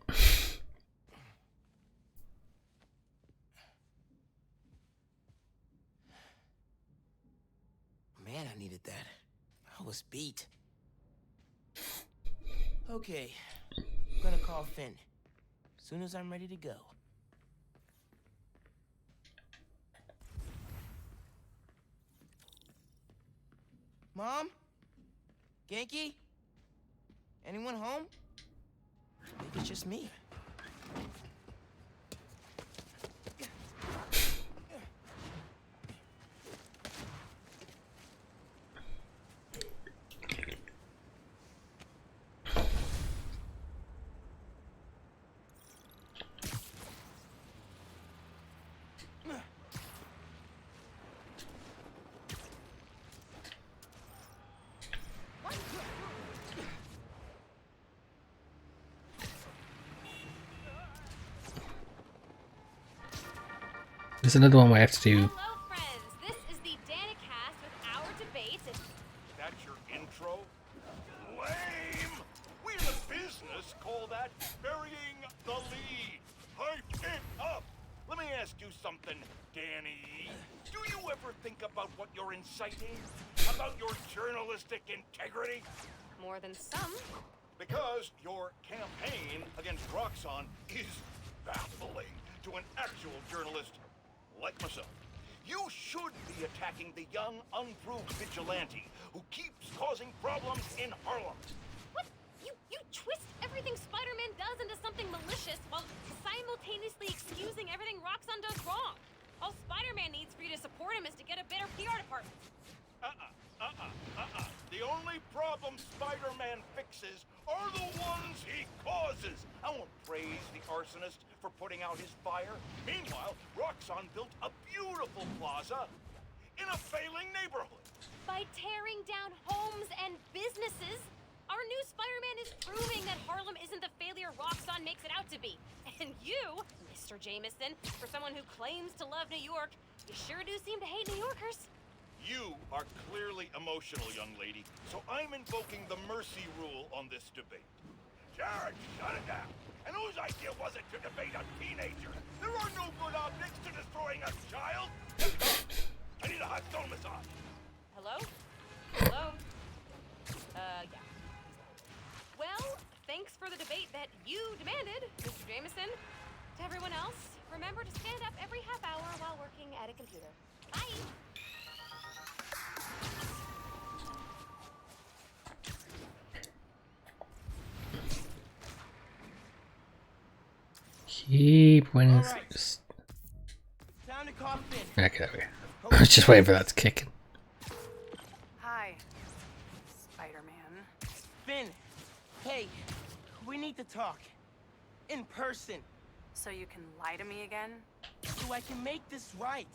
Man, I needed that. I was beat. Okay, I'm gonna call Finn. As soon as I'm ready to go. Mom? Genki? Anyone home? I think it's just me. There's another one where I have to do. Hello, friends. This is the Danicast with our debate. That's your intro? Lame! We in the business call that burying the lead. Hype it up! Let me ask you something, Danny. Do you ever think about what you're inciting? About your journalistic integrity? More than some. Because your campaign against Roxxon is baffling to an actual journalist like myself. You should be attacking the young, unproved vigilante who keeps causing problems in Harlem. What? You twist everything Spider-Man does into something malicious while simultaneously excusing everything Roxxon does wrong. All Spider-Man needs for you to support him is to get a better PR department. The only problem Spider-Man fixes are the ones he causes. I won't praise the arsonist for putting out his fire. Meanwhile, Roxxon built a beautiful plaza in a failing neighborhood. By tearing down homes and businesses, our new Spider-Man is proving that Harlem isn't the failure Roxxon makes it out to be. And you, Mr. Jameson, for someone who claims to love New York, you sure do seem to hate New Yorkers. You are clearly emotional, young lady, so I'm invoking the mercy rule on this debate. Jared, shut it down. And whose idea was it to debate a teenager? There are no good optics to destroying a child. I need a hot stone massage. Hello? Hello? Yeah. Well, thanks for the debate that you demanded, Mr. Jameson. To everyone else, remember to stand up every half hour while working at a computer. Bye! Keep winning. Right. Time to call Finn. Okay, there we go. I was just waiting for that to kick in. Hi, Spider-Man. Finn, hey, we need to talk. In person. So you can lie to me again? So I can make this right.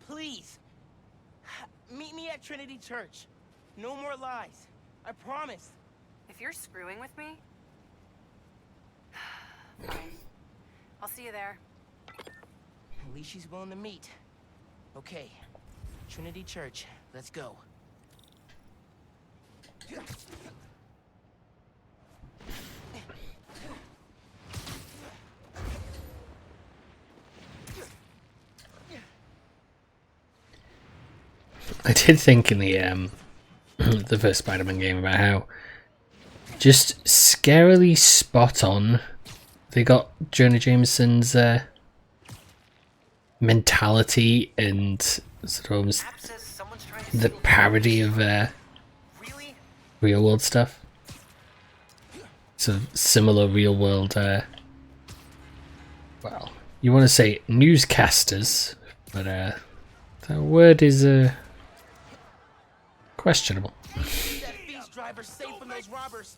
Please. Meet me at Trinity Church. No more lies. I promise. If you're screwing with me... Fine. I'll see you there. At least she's willing to meet. Okay. Trinity Church. Let's go. I did think in the the first Spider-Man game about how just scarily spot on they got Jonah Jameson's mentality and sort of almost the parody of real world stuff. Sort of similar real world well, you want to say newscasters, but that word is questionable. That feast driver safe from those robbers.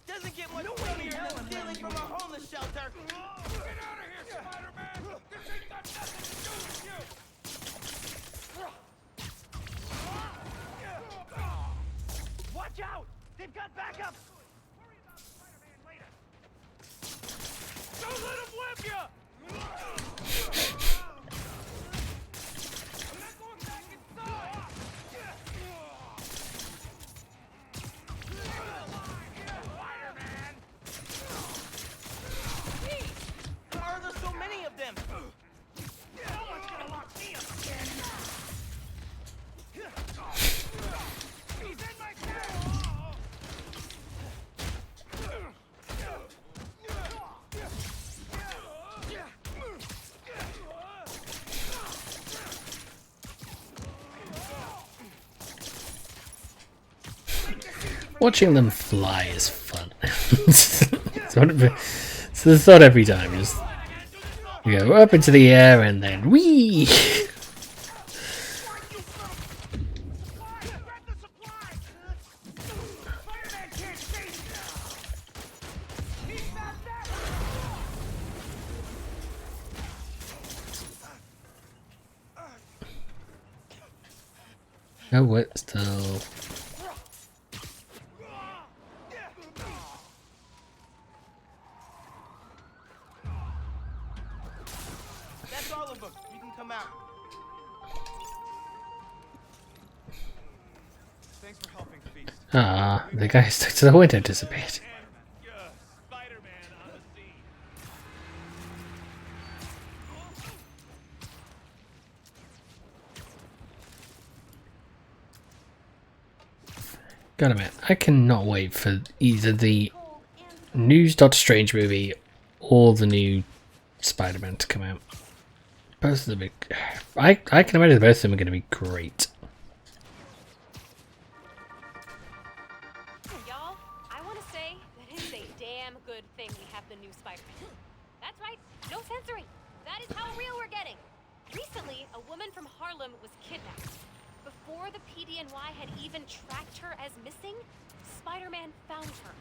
Doesn't get much funnier than stealing from a homeless shelter. Get out of here, Spider-Man! This ain't got nothing to do with you! Watch out! They've got backup! Worry about Spider-Man later. Don't let him whip you! I'm not going back inside! Why are there so many of them? No one's gonna lock me up again. He's in my car. Watching them fly is fun. It's the thought every time. Just you go up into the air and then whee. Oh, what still? That's all of them. You can come out. Thanks for helping, Feast. Ah, the guy stuck to the window disappeared. Spider-Man on the scene. Gotta admit, I cannot wait for either the new Doctor Strange movie or the new Spider-Man to come out. Both of them, I can imagine both of them are going to be great. Y'all, I want to say that it's a damn good thing we have the new Spider-Man. That's right, no censoring. That is how real we're getting. Recently, a woman from Harlem was kidnapped. Before the PDNY had even tracked her as missing, Spider-Man found her.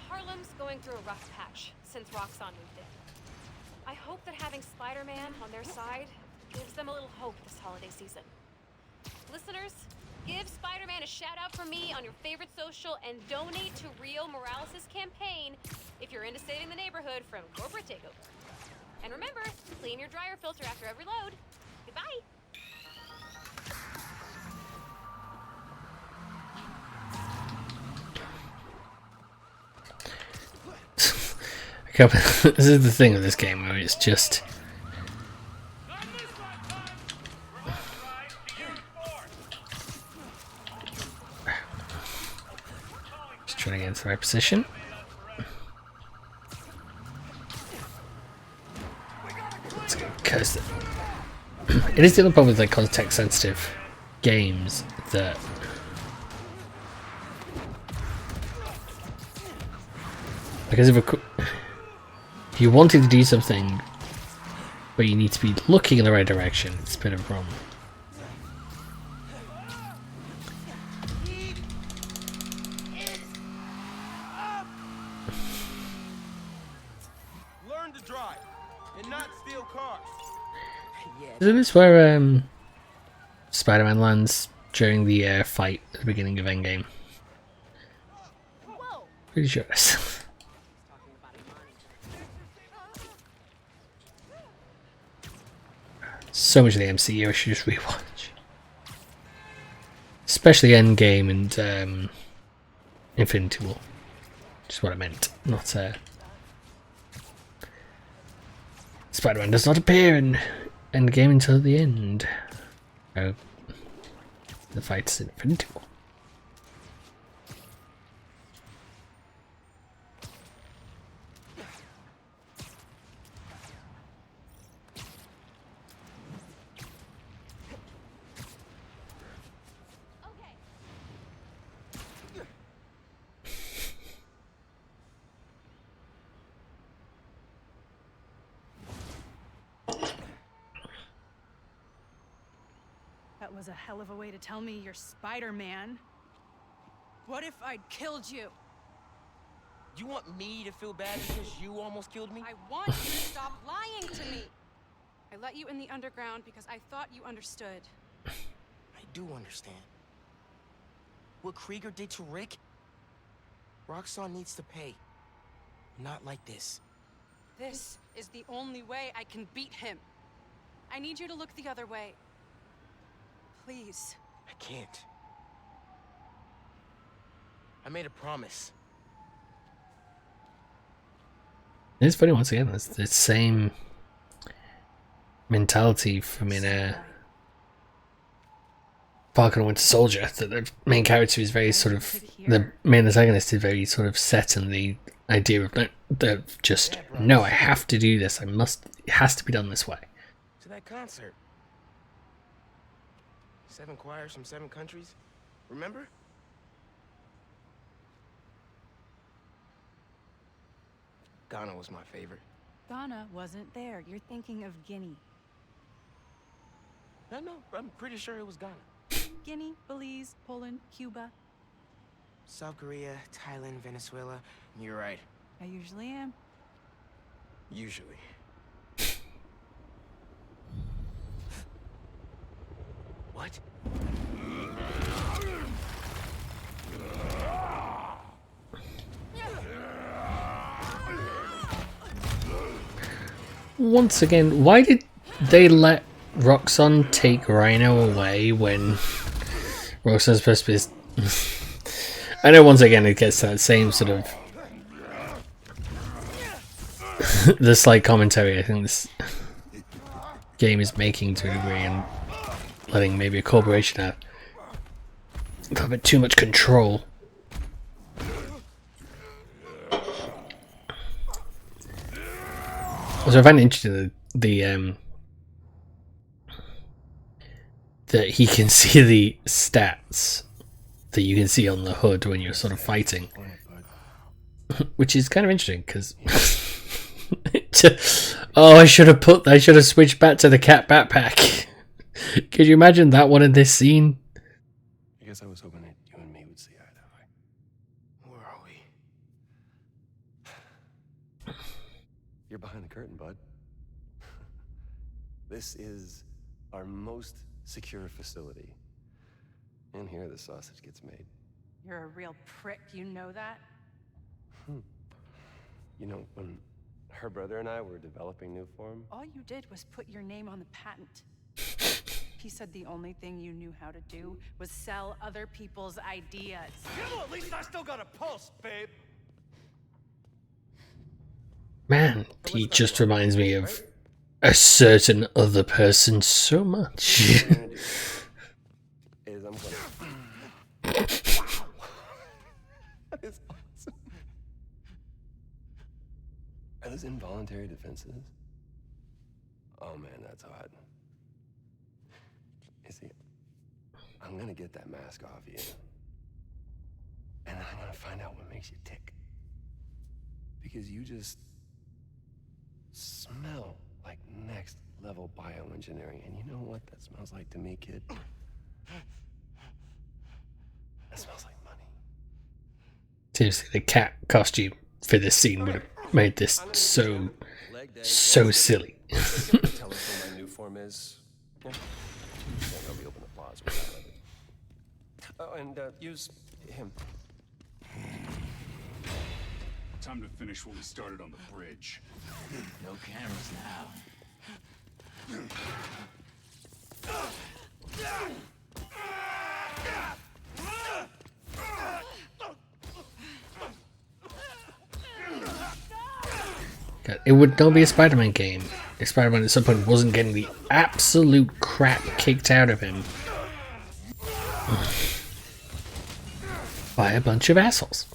Harlem's going through a rough patch since Roxxon moved in. I hope that having Spider-Man on their side gives them a little hope this holiday season. Listeners, give Spider-Man a shout-out from me on your favorite social and donate to Rio Morelas' campaign if you're into saving the neighborhood from corporate takeover. And remember, clean your dryer filter after every load. Goodbye! This is the thing with this game where it's just trying to get into the right position. Because it is the other problem with like context sensitive games that because if you wanted to do something but you need to be looking in the right direction, it's a bit of a problem. learn to drive and not steal cars. Isn't this where Spider-Man lands during the fight at the beginning of Endgame? Pretty sure it is. So much of the MCU I should just rewatch. Especially Endgame and Infinity War. Just what I meant. Not Spider-Man does not appear in Endgame until the end. Oh, the fight's in Infinity War. That was a hell of a way to tell me you're Spider-Man. What if I'd killed you? You want me to feel bad because you almost killed me? I want you to stop lying to me. I let you in the underground because I thought you understood. I do understand. What Krieger did to Rick? Roxxon needs to pay. Not like this. This is the only way I can beat him. I need you to look the other way. Please. I can't. I made a promise. It's funny once again, it's the same mentality from in Falcon and Winter Soldier, that the main character is very sort of, the main antagonist is very sort of set in the idea of just, no, I have to do this, it has to be done this way. To that concert. 7 choirs from 7 countries. Remember? Ghana was my favorite. Ghana wasn't there. You're thinking of Guinea. No, I'm pretty sure it was Ghana. Guinea, Belize, Poland, Cuba. South Korea, Thailand, Venezuela. You're right. I usually am. Usually. What? Once again, why did they let Roxxon take Rhino away when Roxxon's supposed to be... I know once again it gets that same sort of... the slight commentary I think this game is making to a degree, and letting maybe a corporation have a little bit too much control. So I find it interesting that he can see the stats that you can see on the hood when you're sort of fighting, which is kind of interesting because oh, I should have switched back to the cat backpack. Could you imagine that one in this scene? I guess I was hoping that you and me would see eye to eye. Where are we? You're behind the curtain, bud. This is our most secure facility. And here the sausage gets made. You're a real prick, you know that? You know, when her brother and I were developing new form, All you did was put your name on the patent. He said the only thing you knew how to do was sell other people's ideas. At least I still got a pulse, babe. Man, he just reminds me of a certain other person so much. is I'm gonna... That is awesome. Are those involuntary defenses? Oh man, that's hot. You see, I'm gonna get that mask off you. And I'm gonna find out what makes you tick. Because you just smell like next level bioengineering. And you know what that smells like to me, kid? That smells like money. Seriously, the cat costume for this scene would have made this so so silly. Tell us what my new form is. Yeah. Then I'll be open applause without it. Oh, and use him. Time to finish what we started on the bridge. No cameras now. God, it would not be a Spider-Man game if Spider-Man at some point wasn't getting the absolute crap kicked out of him by a bunch of assholes.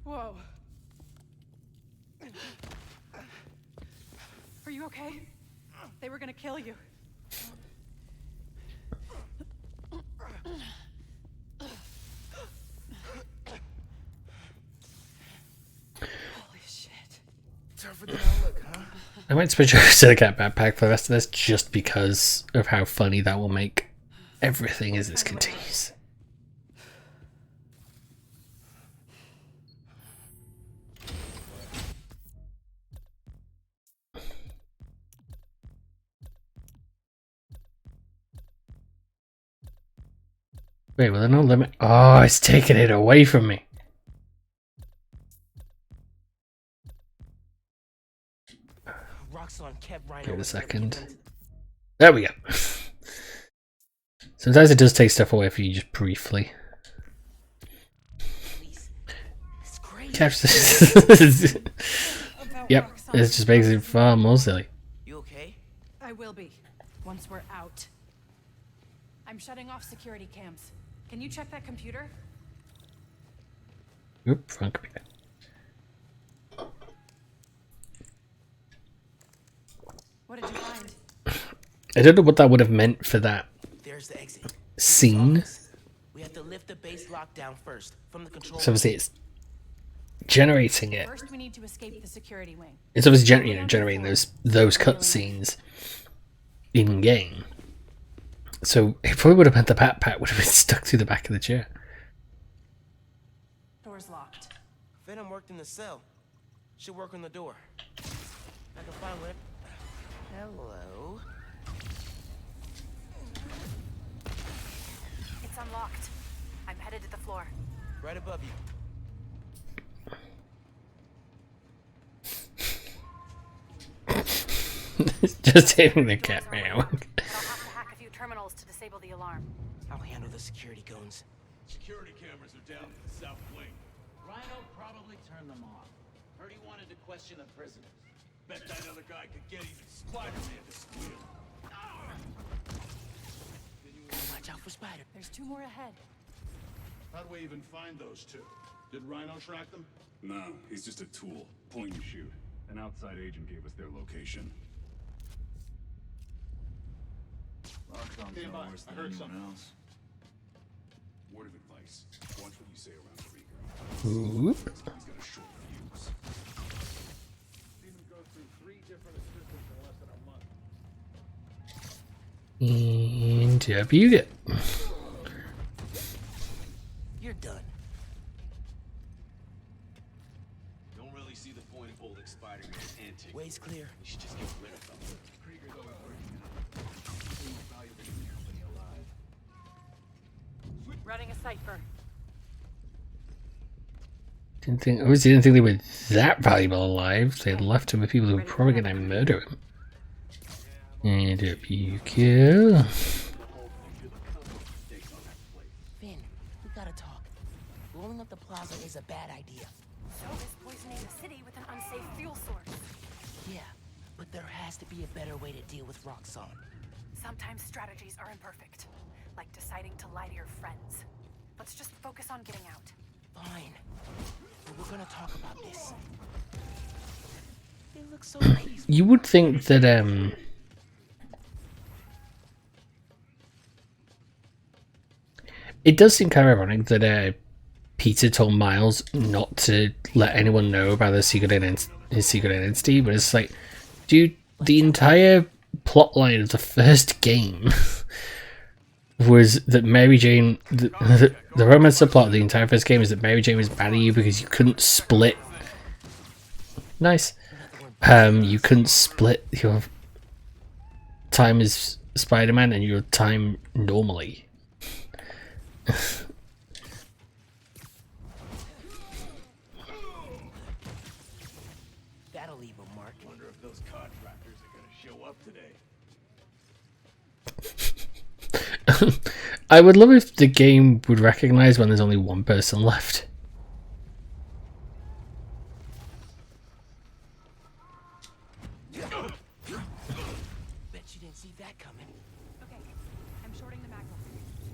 Whoa. Are you okay? They were gonna kill you. Holy shit. Tougher than I look, huh? I might switch over to the cat backpack for the rest of this just because of how funny that will make everything as this continues. Wait, well, there's no limit. Oh, it's taking it away from me. Wait a second. There we go. Sometimes it does take stuff away for you just briefly. Catch this. Yep, it just makes it far more silly. You okay? I will be, once we're out. I'm shutting off security cams. Can you check that computer? Oop, front computer. What did you find? I don't know what that would have meant for that There's the exit. scene. We have to lift the base lockdown first from the control. So obviously it's generating it. First, we need to escape the security wing. It's obviously generating those cutscenes in game. So it probably would have meant the backpack would have been stuck to the back of the chair. Door's locked. Venom worked in the cell. Should work on the door. I can find what. Hello. It's unlocked. I'm headed to the floor. Right above you. Just hitting the cat meow. I'll have to hack a few terminals to disable the alarm. I'll handle the security goons. Security cameras are down in the south wing. Rhino probably turned them off. Heard he wanted to question the prisoners. Bet that other guy could get even Spider-Man to squeal. Watch out for Spider. There's 2 more ahead. How do we even find those two? Did Rhino track them? No, he's just a tool. Point and shoot. An outside agent gave us their location. Roxxon's Stand no by. worse I than heard anyone something. else. Word of advice. Watch what you say around the Reaper. Oop. He's got a short fuse. Seen him go through 3 different assistants in less than a month. Interview it. You're done. Don't really see the point of holding Spider-Man's antics. Way's clear. We should just get rid of them. Krieger's always working on the most valuable company alive. Running a cipher. Obviously didn't think they were that valuable alive. They left him with people who were probably gonna murder him. And up you go. Finn, we gotta talk. Blowing up the plaza is a bad idea. So is poisoning the city with an unsafe fuel source. Yeah, but there has to be a better way to deal with Roxxon. Sometimes strategies are imperfect, like deciding to lie to your friends. Let's just focus on getting out. Fine. But we're gonna talk about this. They look so peaceful. You would think that it does seem kind of ironic that Peter told Miles not to let anyone know about his secret identity, but it's like, dude, the entire plotline of the first game was that Mary Jane, the romance subplot of the entire first game is that Mary Jane was mad at you because you couldn't split Nice. You couldn't split your time as Spider-Man and your time normally. That'll leave a mark. Wonder if those contractors are gonna show up today. I would love if the game would recognize when there's only one person left. Bet you didn't see that coming. Okay, I'm shorting the magnet.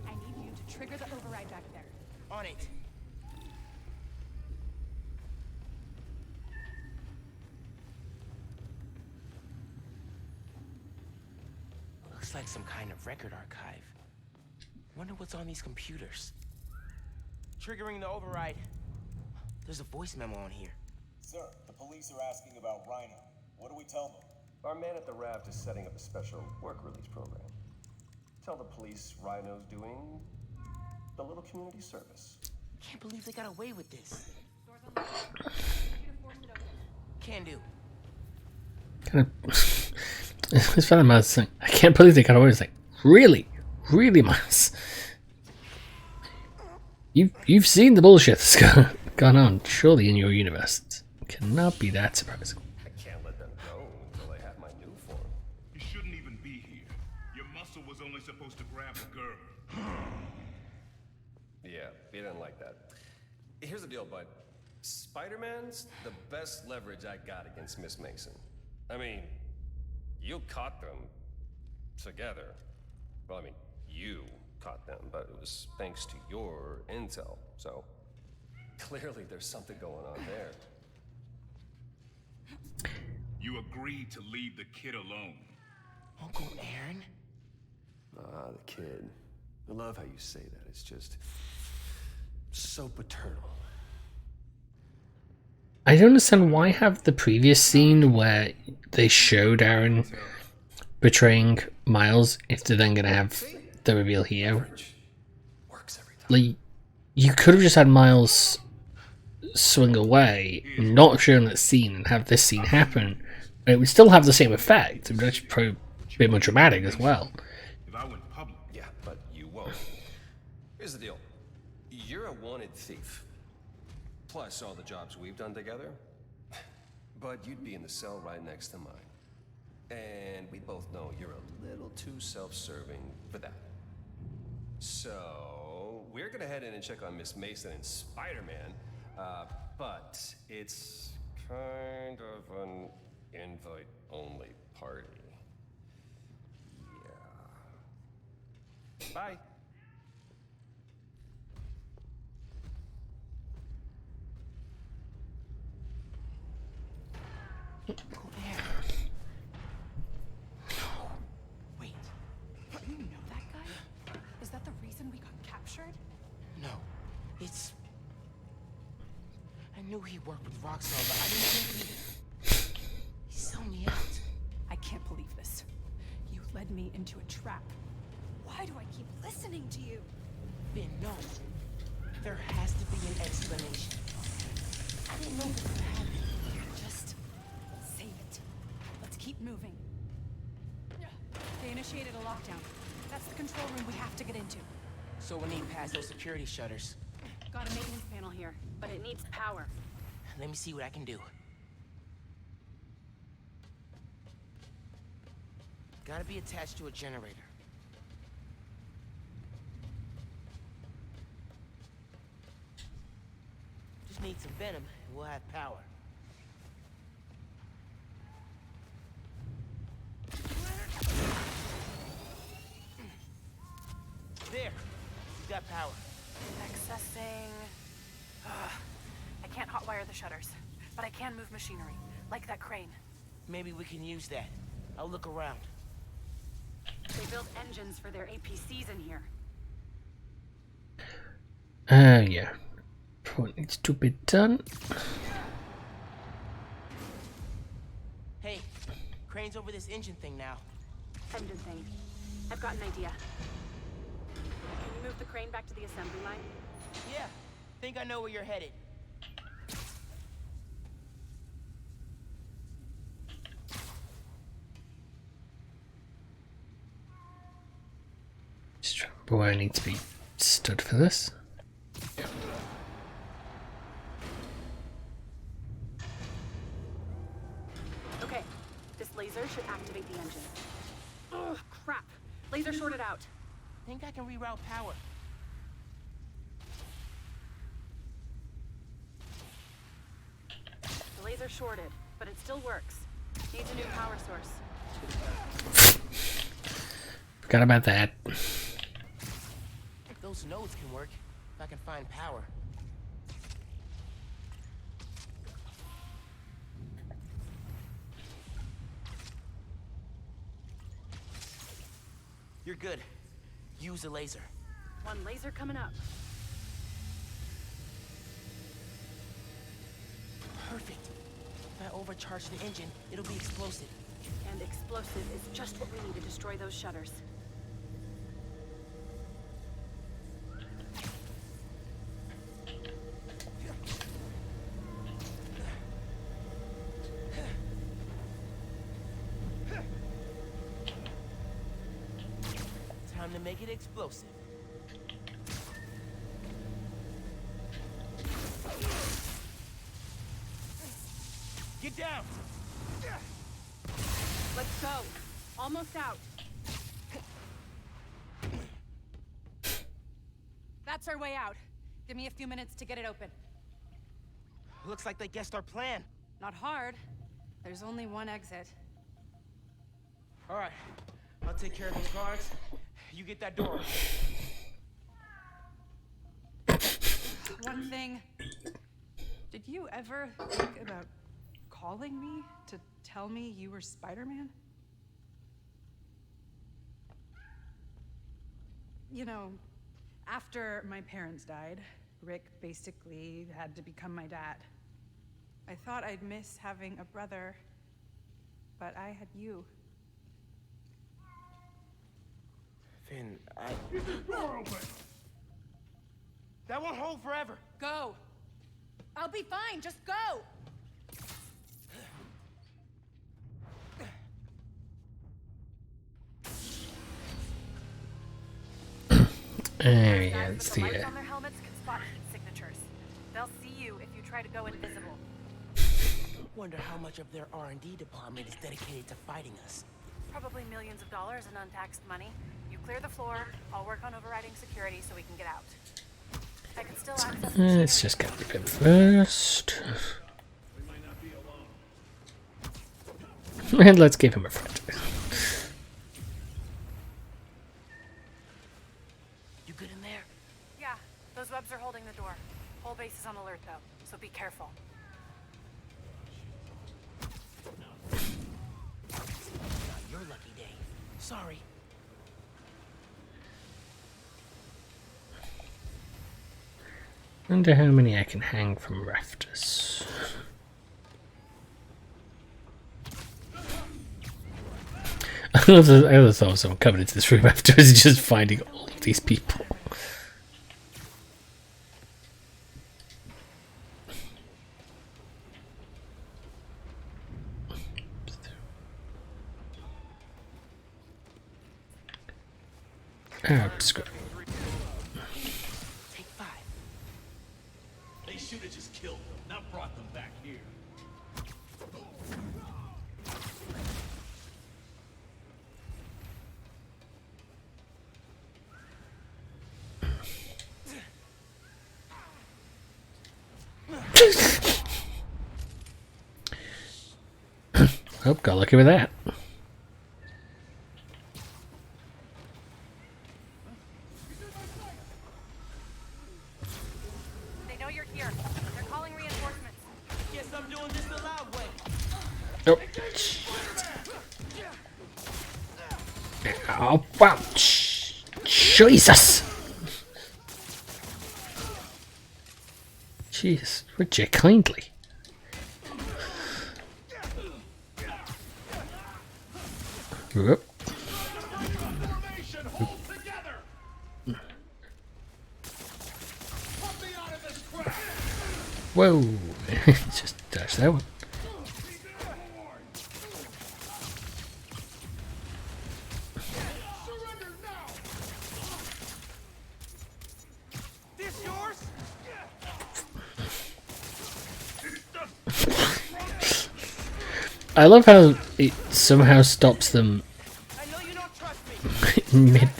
I need you to trigger the override back there. On it. Looks like some kind of record archive. Wonder what's on these computers. Triggering the override. There's a voice memo on here. Sir, the police are asking about Rhino. What do we tell them? Our man at the raft is setting up a special work release program. Tell the police Rhino's doing a little community service. Can't believe they got away with this. Can do. Kind of. It's funny, Miles saying, I can't believe they got away with it. Really? Really, Miles? You've seen the bullshit that's gone on, surely, in your universe. It cannot be that surprising. I can't let them go until they have my new form. You shouldn't even be here. Your muscle was only supposed to grab a girl. Yeah, he didn't like that. Here's the deal, bud. Spider-Man's the best leverage I got against Miss Mason. I mean, you caught them together. Well, I mean, you caught them, but it was thanks to your intel. So, clearly there's something going on there. You agreed to leave the kid alone. Uncle Aaron? Ah, the kid. I love how you say that. It's just so paternal. I don't understand why have the previous scene where they showed Aaron betraying Miles if they're then going to have the reveal here. Like, you could have just had Miles swing away, not shown that scene, and have this scene happen. And it would still have the same effect. It would actually probably be a bit more dramatic as well. If I went public. Yeah, but you won't. Here's the deal. You're a wanted thief. Plus all the jobs we've done together. But you'd be in the cell right next to mine. And we both know you're a little too self-serving for that. So, we're gonna head in and check on Miss Mason and Spider-Man. But it's kind of an invite-only party. Yeah. Bye. Uncle Aaron. Wait. You know that guy? Is that the reason we got captured? No. It's... I knew he worked with Roxxon, but I didn't think he sold me out. I can't believe this. You led me into a trap. Why do I keep listening to you? Ben, no. There has to be an explanation. I didn't know this would happen. Just save it. Let's keep moving. They initiated a lockdown. That's the control room we have to get into. So we need past those security shutters. Got a maintenance panel here, but it needs power. Let me see what I can do. Gotta be attached to a generator. Just need some venom and we'll have power. There! We got power. Accessing... I can't hotwire the shutters, but I can move machinery, like that crane. Maybe we can use that. I'll look around. They built engines for their APCs in here. Yeah. What needs to be done? Hey, crane's over this engine thing now. Engine thing. I've got an idea. Can you move the crane back to the assembly line? Yeah, think I know where you're headed. But I need to be stood for this. Okay, this laser should activate the engine. Ugh, crap. Laser shorted out. Think I can reroute power. The laser shorted, but it still works. Needs a new power source. Forgot about that. If those nodes can work, if I can find power. You're good. Use the laser. One laser coming up. Perfect. If I overcharge the engine, it'll be explosive. And explosive is just what we need to destroy those shutters. Time to make it explosive. Get down! Let's go. Almost out. That's our way out. Give me a few minutes to get it open. Looks like they guessed our plan. Not hard. There's only one exit. All right, I'll take care of those guards. You get that door. One thing. Did you ever think about calling me to tell me you were Spider-Man? You know, after my parents died, Rick basically had to become my dad. I thought I'd miss having a brother, but I had you. Finn, Keep this door open! That won't hold forever. Go! I'll be fine, just go! There we go, let's The see lights it. on their helmets can spot heat signatures. They'll see you if you try to go invisible. Wonder how much of their R&D department is dedicated to fighting us. Probably millions of dollars in untaxed money. You clear the floor, I'll work on overriding security so we can get out. I can still access the Let's just get rid of him first. And let's give him a friend. You good in there? Yeah, those webs are holding the door. Whole base is on alert though, so be careful. Not your lucky day. Sorry. Wonder how many I can hang from rafters. I also thought someone coming into this room afterwards and just finding all of these people. Oh, screw it. Take 5. They should have just killed them, not brought them back here. Oh, got lucky with that. They know you're here. They're calling reinforcements. Guess I'm doing this the loud way. Nope. Oh, wow. Jesus. Jeez, would you kindly? Whoop. Whoa. Just dash that one. I love how it somehow stops them mid,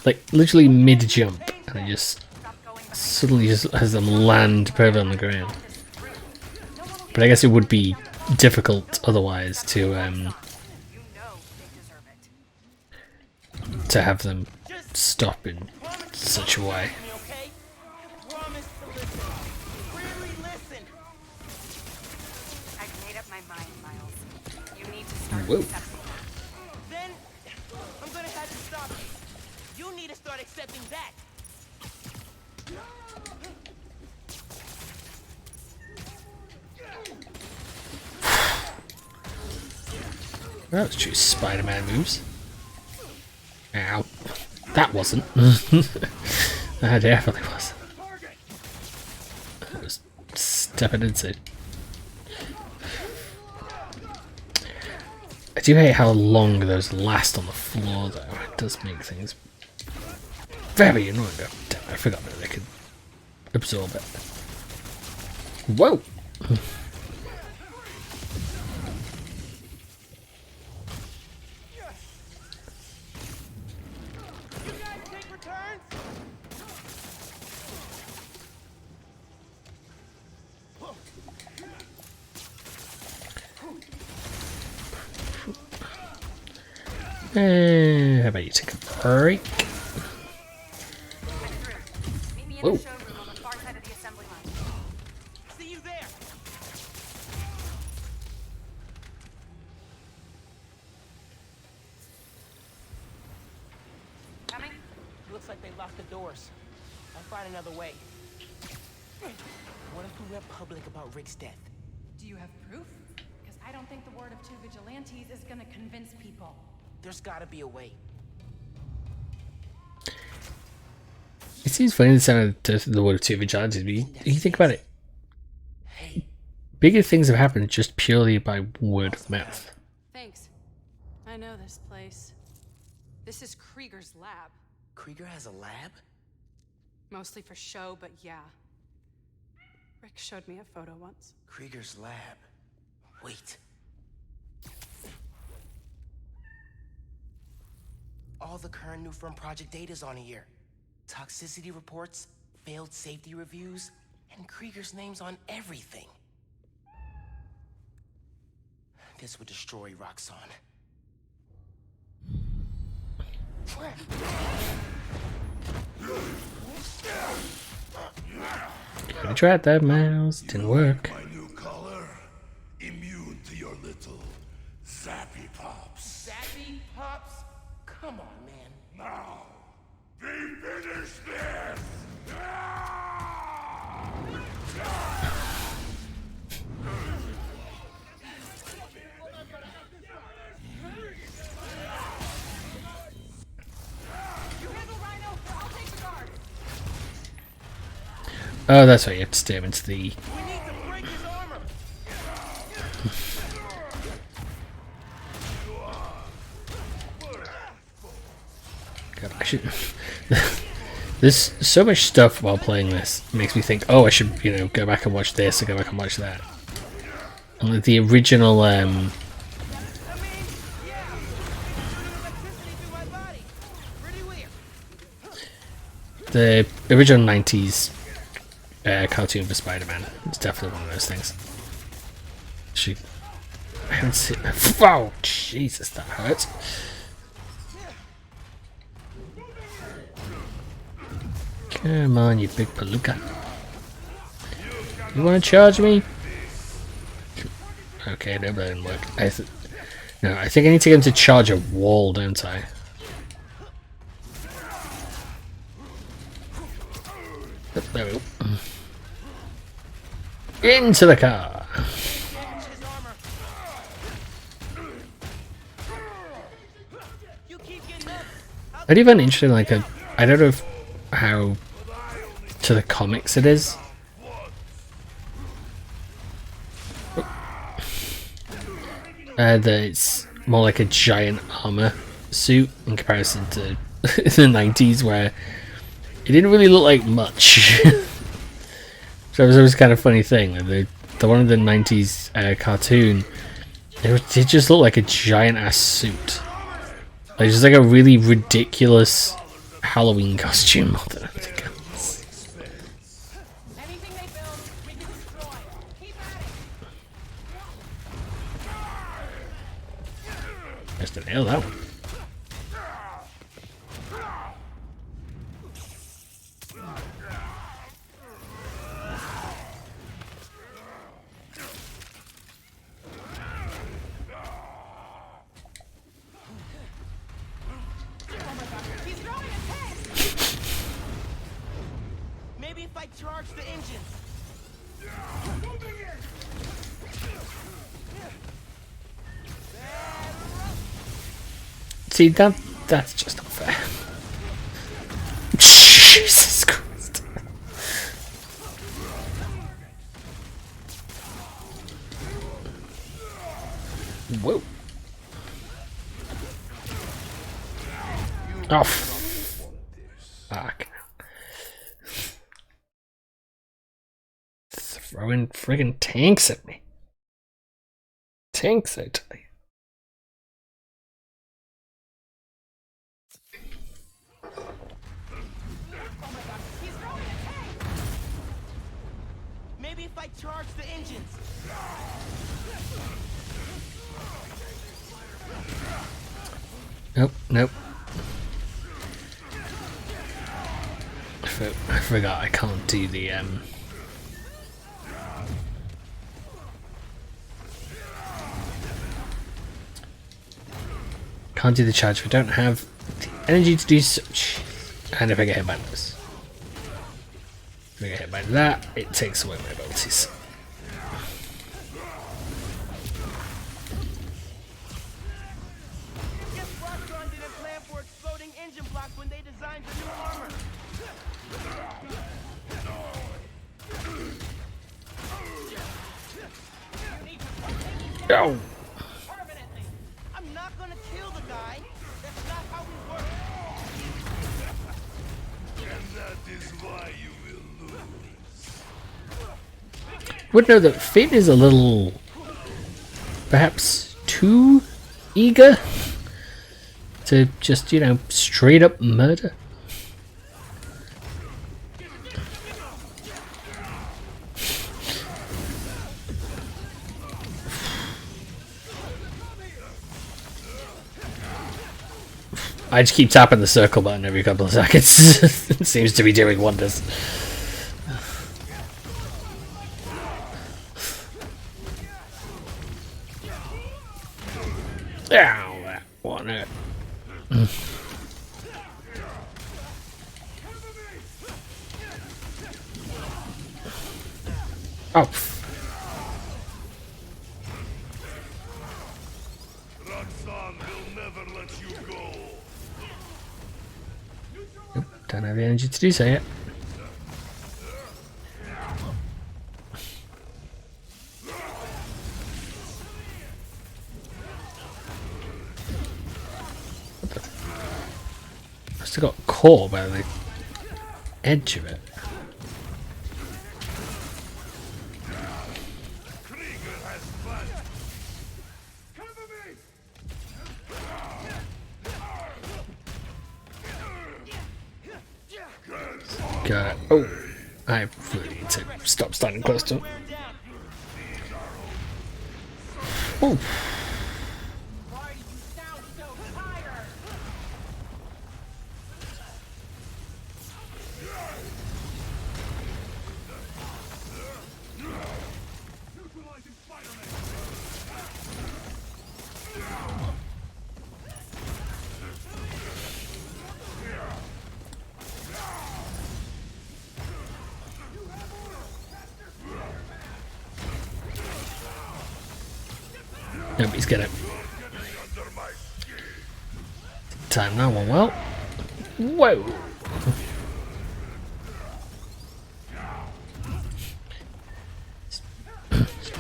like literally mid jump, and it just suddenly just has them land perfectly on the ground. But I guess it would be difficult otherwise to have them stop in such a way. Whoa. Then I'm gonna have to stop you. You need to start accepting that. Well, let's choose Spider-Man moves. Ow. That wasn't. That definitely was. I was stepping into. I do hate how long those last on the floor though. It does make things very annoying. Oh, damn, I forgot that they could absorb it. Whoa! How about you take a break? Whoa. See you there. Coming? Looks like they locked the doors. I'll find another way. What if we went public about Rick's death? Do you have proof? Because I don't think the word of two vigilantes is gonna convince people. There's gotta be a way. It seems funny to sound the word of two vigilantes, but you think about it. Bigger things have happened just purely by word of mouth. Thanks. I know this place. This is Krieger's lab. Krieger has a lab? Mostly for show, but yeah. Rick showed me a photo once. Krieger's lab. Wait. All the current new firm project data's on here. Toxicity reports, failed safety reviews, and Krieger's name's on everything. This would destroy Roxxon. We tried that, mouse. Didn't work. My new color, immune to your little zappy pops. Zappy Pops? Come on, man. Now, we finish this. Oh, that's right. You have to stare into the. We need to break his armor. God, I should. There's so much stuff while playing this. It makes me think, oh, I should, you know, go back and watch this or go back and watch that. And the original, the original 90s cartoon for Spider-Man. It's definitely one of those things. I haven't seen. Oh, Jesus, that hurts. Come on, you big palooka. You want to charge me? Okay, no, that didn't work. No, I think I need to get him to charge a wall, don't I? Oh, there we go. Into the car. I do find it interesting, like, I don't know how to the comics it is. That it's more like a giant armor suit in comparison to the 90s, where it didn't really look like much. So it was always kind of funny thing. Like the one of the 90s cartoon, It just looked like a giant ass suit. Like just like a really ridiculous Halloween costume more than anything else. Just to nail that one. Maybe if I charge the engines. See, that's just not fair. Jesus Christ. Whoa. Oh. Fuck. Throwing friggin' tanks at me. Tanks, I tell you. Maybe if I charge the engines. Nope, nope. I forgot I can't do the can't do the charge if I don't have the energy to do such. And if I get hit by this. If I get hit by that, it takes away my abilities. Guess Rockstone didn't plan for exploding engine blocks when they designed the new armor. Oh. I'm not gonna kill the guy. That's not how we work. And that is why you will lose. Would know that Finn is a little, perhaps too eager to just, you know, straight up murder. I just keep tapping the circle button every couple of seconds. It seems to be doing wonders. Ow, that one hurt. Oh. Roxanne will never let you go. Nope, don't have the energy to do so yet. I still got caught by the edge of it. God. Oh, I really need to stop standing close to him. Oh. Nobody's gonna time that one well. Whoa!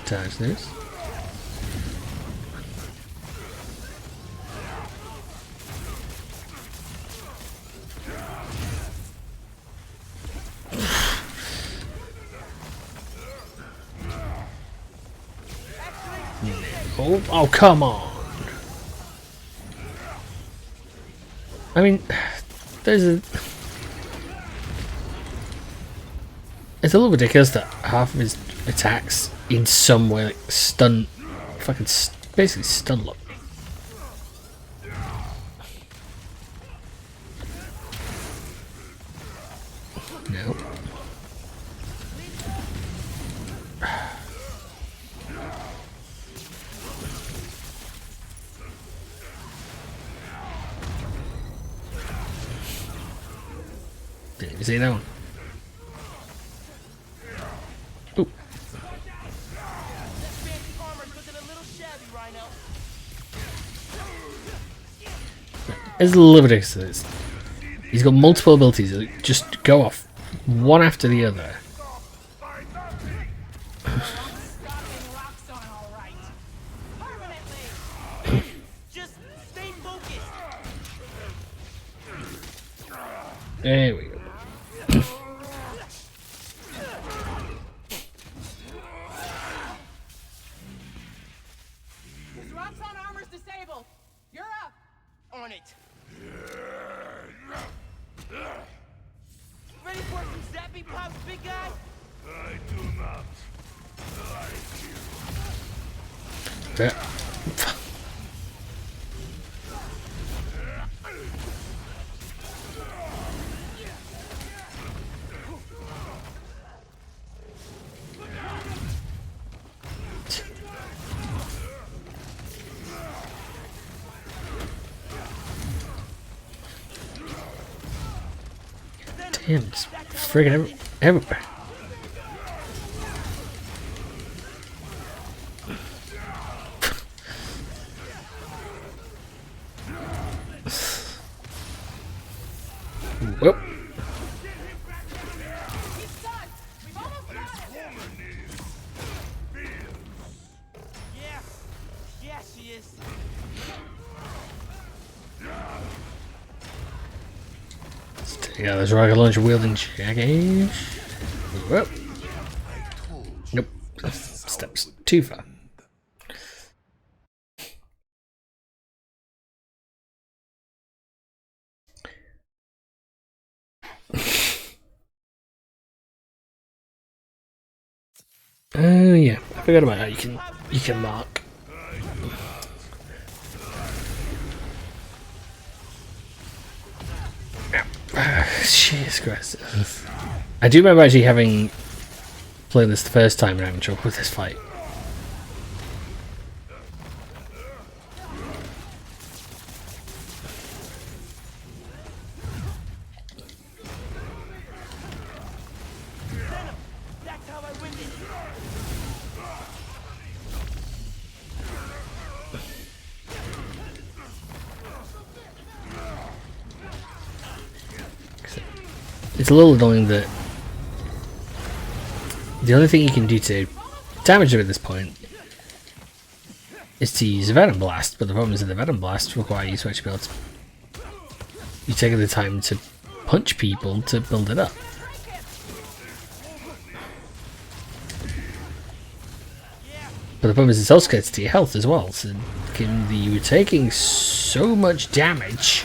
Dodge this. Oh, come on. I mean, it's a little ridiculous that half of his attacks in some way like stun, basically stun lock. No. Didn't you see that one? Ooh. It's a little ridiculous. He's got multiple abilities that just go off one after the other. There we go. His Roxxon armor's disabled. You're up. On it. Ready for some zappy pops, big guy? I do not like you. Yeah. Damn, it's friggin' everywhere. Whoop. Yeah, she is. Yeah, there's rocket launcher wielding Jackie. Whoop. Nope. Steps too far. Oh yeah, I forgot about how you can mark. Jesus Christ. I do remember actually having played this the first time and having trouble with this fight. That's how I win this. It's a little annoying that the only thing you can do to damage him at this point is to use a Venom Blast, but the problem is that the Venom Blast requires you to actually be able to... You take the time to punch people to build it up. But the problem is it also gets to your health as well, so you're taking so much damage.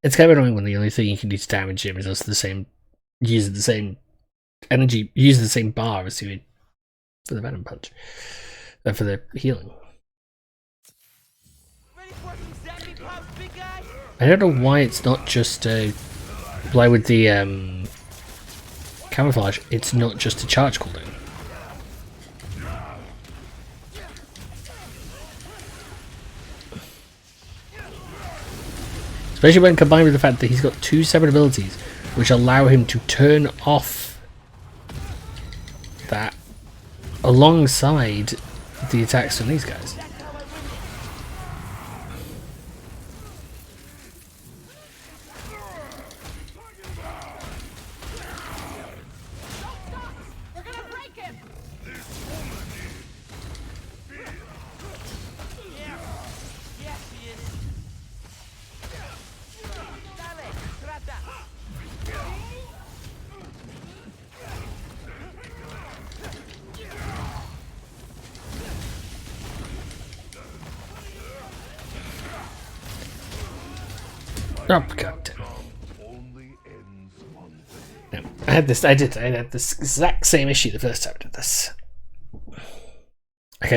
It's kind of annoying when the only thing you can do to damage him is also use the same energy, use the same bar as you would for the Venom Punch, for the healing. I don't know why it's not just like with the camouflage, it's not just a charge cooldown. Especially when combined with the fact that he's got two separate abilities which allow him to turn off that alongside the attacks from these guys. Oh god damn. No, I had this exact same issue the first time I did this. Like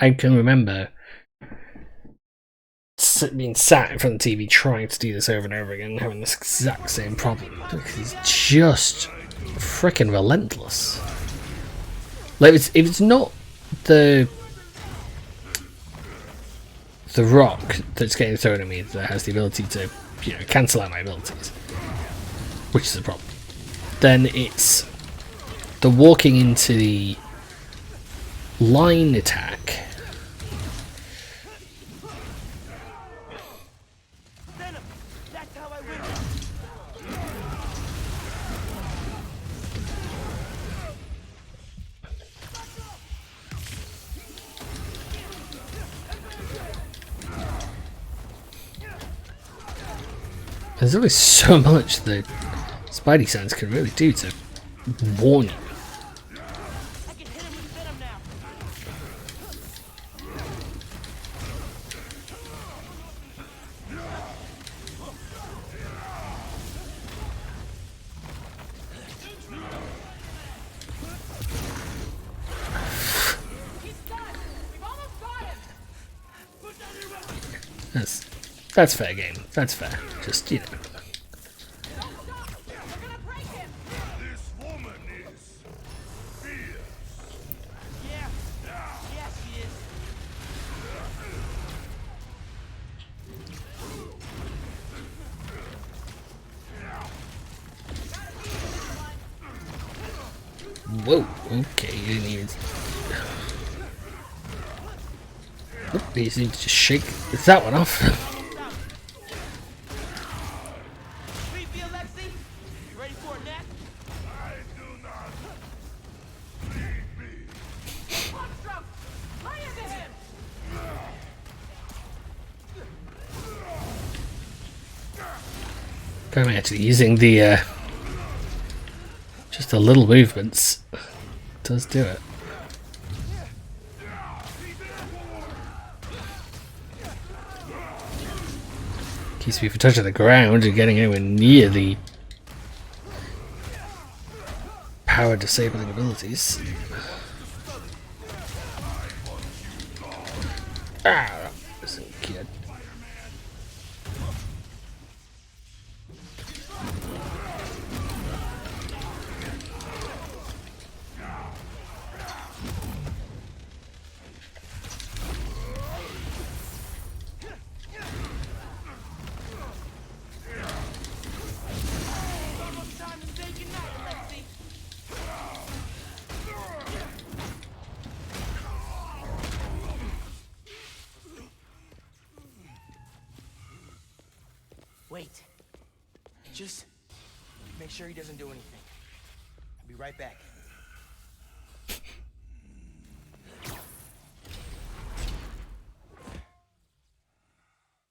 I can remember being sat in front of the TV trying to do this over and over again, having this exact same problem. Because it's just freaking relentless. Like if it's not the rock that's getting thrown at me that has the ability to, you know, cancel out my abilities, which is the problem, then it's the walking into the line attack. There's always so much that Spidey sense can really do to warn you. That's fair game. That's fair. Just, you know. Whoa, okay, you didn't even... Oop, you need to just shake that one off. I'm actually using the just the little movements does do it. Keeps me from touching the ground and getting anywhere near the power disabling abilities. Ah, that wasn't good. Wait. Just make sure he doesn't do anything. I'll be right back.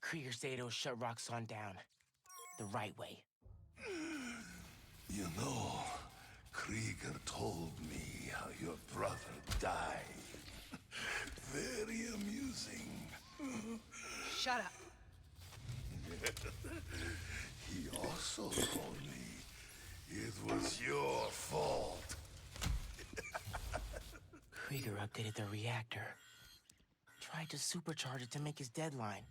Krieger Zato shut Roxxon down. The right way. You know, Krieger told me how your brother died. Very amusing. Shut up. He also told me it was your fault. Krieger updated the reactor. Tried to supercharge it to make his deadline.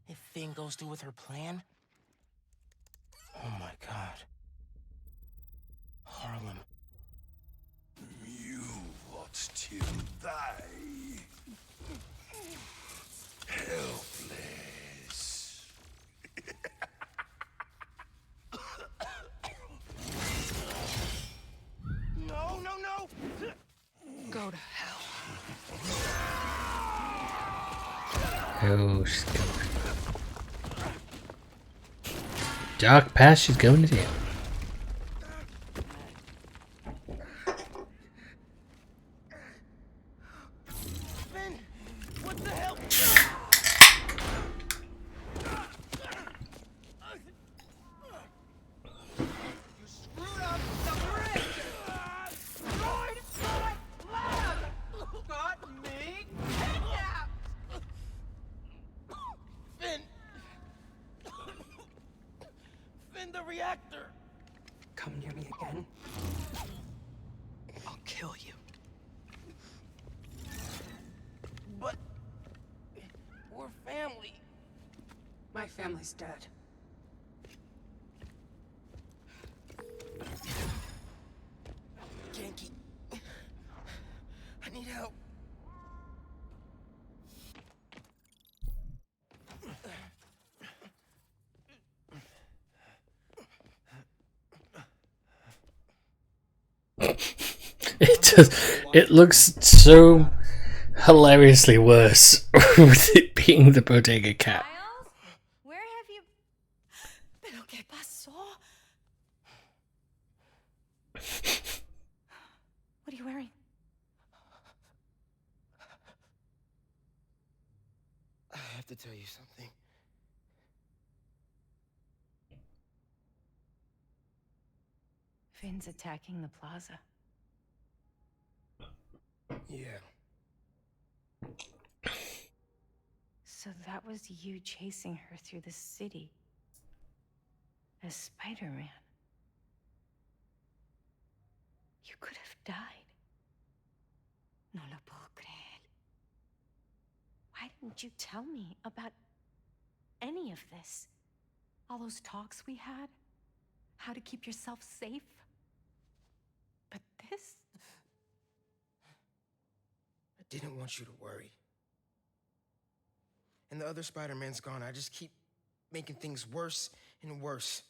If Finn goes through with her plan... Oh my god. Harlem. You what still die. Helpless. No, no, no! Go to hell. Oh, she's going. Dark path she's going to do. Finn! What the hell? You screwed up the bridge! Destroyed my lab! Got me kidnapped! Finn! reactor. Come near me again. I'll kill you. But we're family. My family's dead. Genki, I need help. It looks so hilariously worse with it being the bodega cat. Miles, where have you? ¿Pero qué pasó? What are you wearing? I have to tell you something. Finn's attacking the plaza. Yeah. So that was you chasing her through the city. As Spider-Man. You could have died. No lo puedo creer. Why didn't you tell me about any of this? All those talks we had? How to keep yourself safe? But this? I didn't want you to worry. And the other Spider-Man's gone. I just keep making things worse and worse.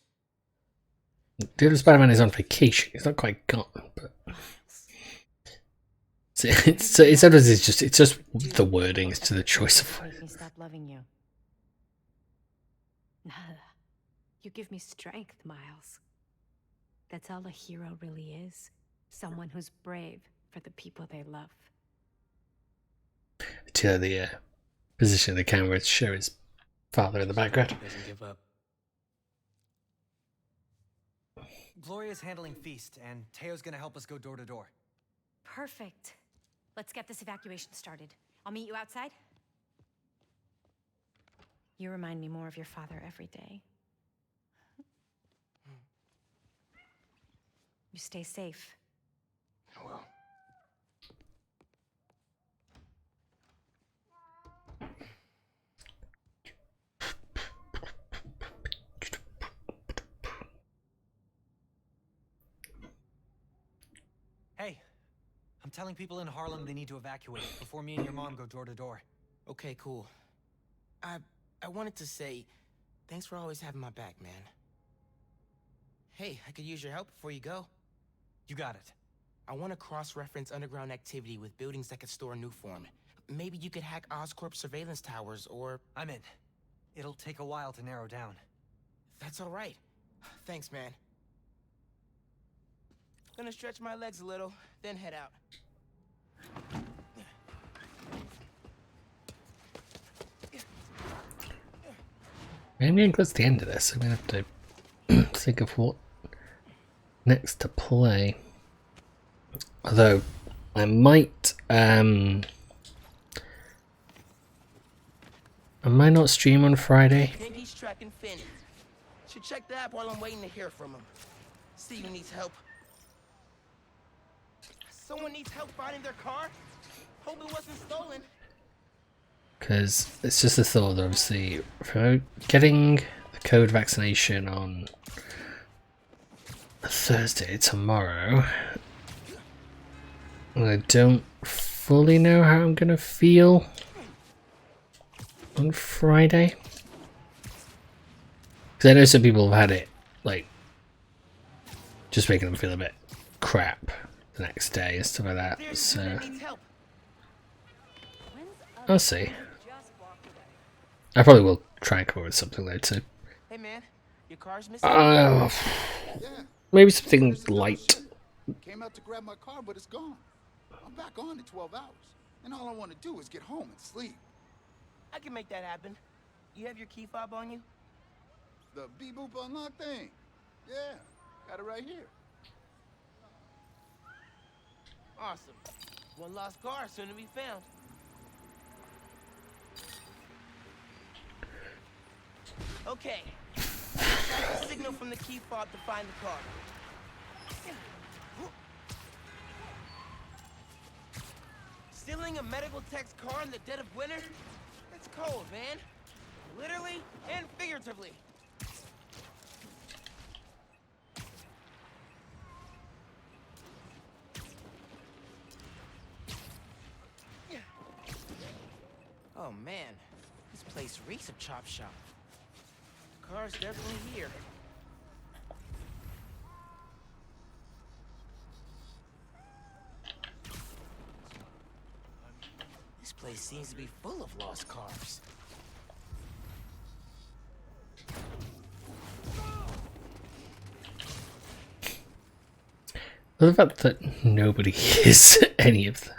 The other Spider-Man is on vacation. He's not quite gone, but it's just the wording. It's to the choice of Make me stop loving you. Nada. You give me strength, Miles. That's all a hero really is. Someone who's brave for the people they love. To the position of the camera to show his father in the background. Doesn't give up. Gloria's handling Feast, and Teo's gonna help us go door to door. Perfect. Let's get this evacuation started. I'll meet you outside. You remind me more of your father every day. You stay safe. Well. Hey, I'm telling people in Harlem they need to evacuate before me and your mom go door to door. Okay, cool. I wanted to say, thanks for always having my back, man. Hey, I could use your help before you go. You got it. I want to cross-reference underground activity with buildings that could store Nuform. Maybe you could hack Oscorp surveillance towers, or... I'm in. It'll take a while to narrow down. That's all right. Thanks, man. Gonna stretch my legs a little, then head out. I'm getting close to the end of this. I'm gonna have to think of what next to play. Although I might not stream on Friday. Think he's tracking Finn. Should check the app while I'm waiting to hear from him. See who needs help. Someone needs help finding their car? Hope it wasn't stolen. Because it's just the thought, obviously, for getting the COVID vaccination on Thursday, tomorrow, I don't fully know how I'm going to feel on Friday. Because I know some people have had it, like, just making them feel a bit crap the next day and stuff like that, so I'll see. I probably will try and come up with something later. Hey man, your car's missing. Maybe something light. Came out to grab my car, but it's gone. I'm back on in 12 hours. And all I want to do is get home and sleep. I can make that happen. You have your key fob on you? The beep-boop unlock thing. Yeah, got it right here. Awesome. One lost car soon to be found. Okay. That's a signal from the key fob to find the car. Stealing a medical tech's car in the dead of winter? That's cold, man. Literally and figuratively. Oh man, this place reeks of chop shop. The car's definitely here. This place seems to be full of lost cars. The fact that nobody hears any of that.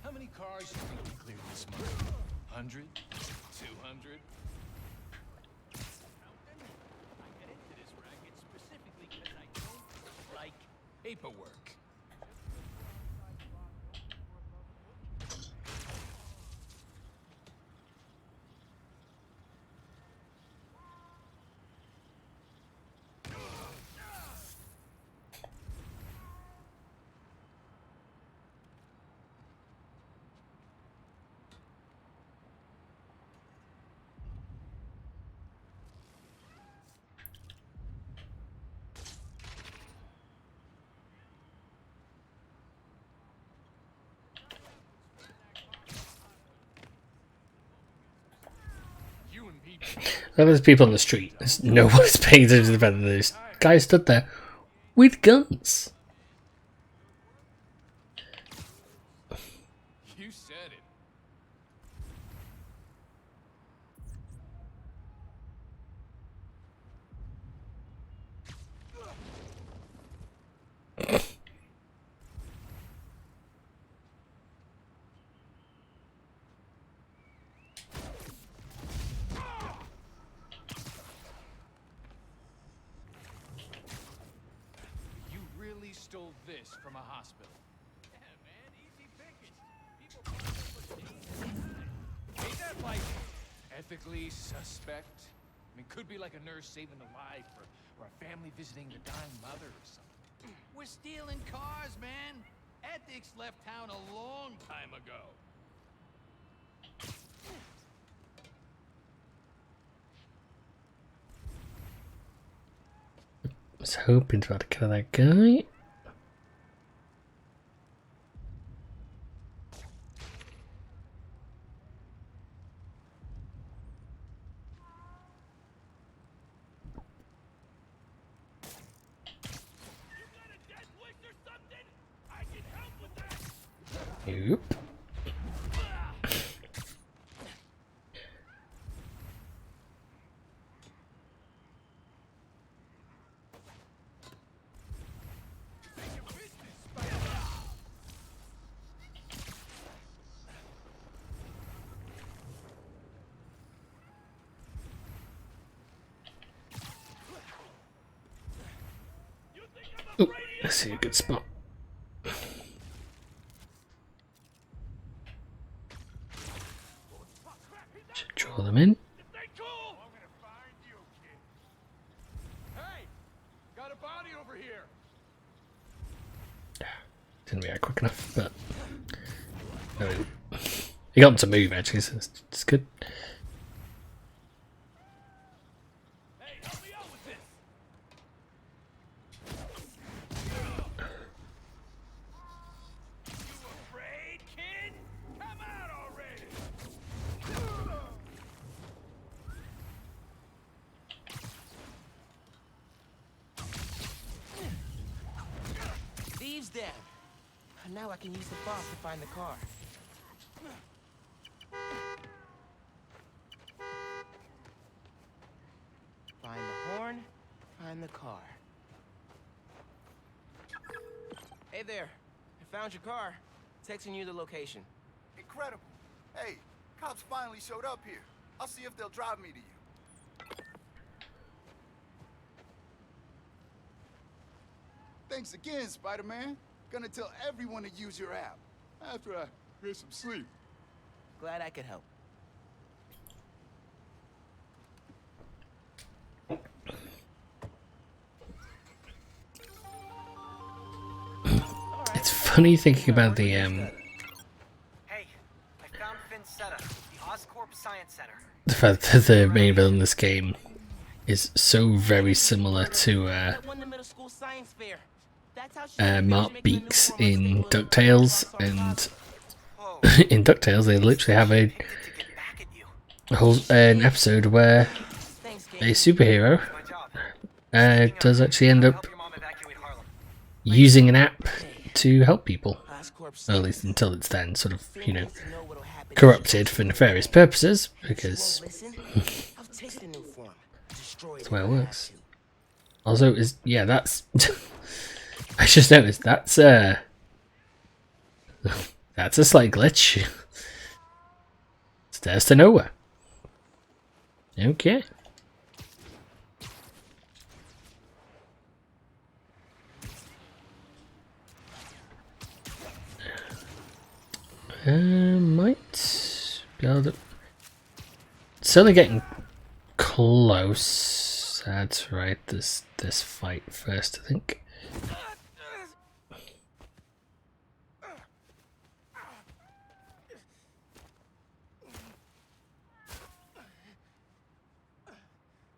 How many cars do you think we cleared this month? 100? 200? I get into this racket specifically because I don't like paperwork. There was people on the street. No one's paying attention to the fact that those guys stood there with guns. You said it. You really stole this from a hospital. Yeah, man, easy pickings. Ain't that like ethically suspect? I mean, could be like a nurse saving a life or a family visiting their dying mother or something. We're stealing cars, man. Ethics left town a long time ago. I was hoping to try to kill that guy. Nope. Ooh, I see a good spot. Should draw them in. Hey, got a body over here. Didn't react quick enough, but he got him to move actually, so it's good. Hey, help me out with this. You afraid, kid? Come out already. tree's down. Now I can use the boss to find the car. Find the horn, find the car. Hey there. I found your car. Texting you the location. Incredible. Hey, cops finally showed up here. I'll see if they'll drive me to you. Thanks again, Spider-Man. Gonna tell everyone to use your app after I get some sleep. Glad I could help. It's funny thinking about the Hey, I found Finn's setup, the Oscorp Science Center. the fact that the main villain in this game is so very similar to Mark Beaks in DuckTales, and in DuckTales they literally have a whole an episode where a superhero does actually end up using an app to help people, or at least until it's then sort of, you know, corrupted for nefarious purposes, because that's the way it works. Also, that's I just noticed that's a slight glitch. Stairs to nowhere. Okay. Might be able to. It's only getting close. That's right. This fight first, I think.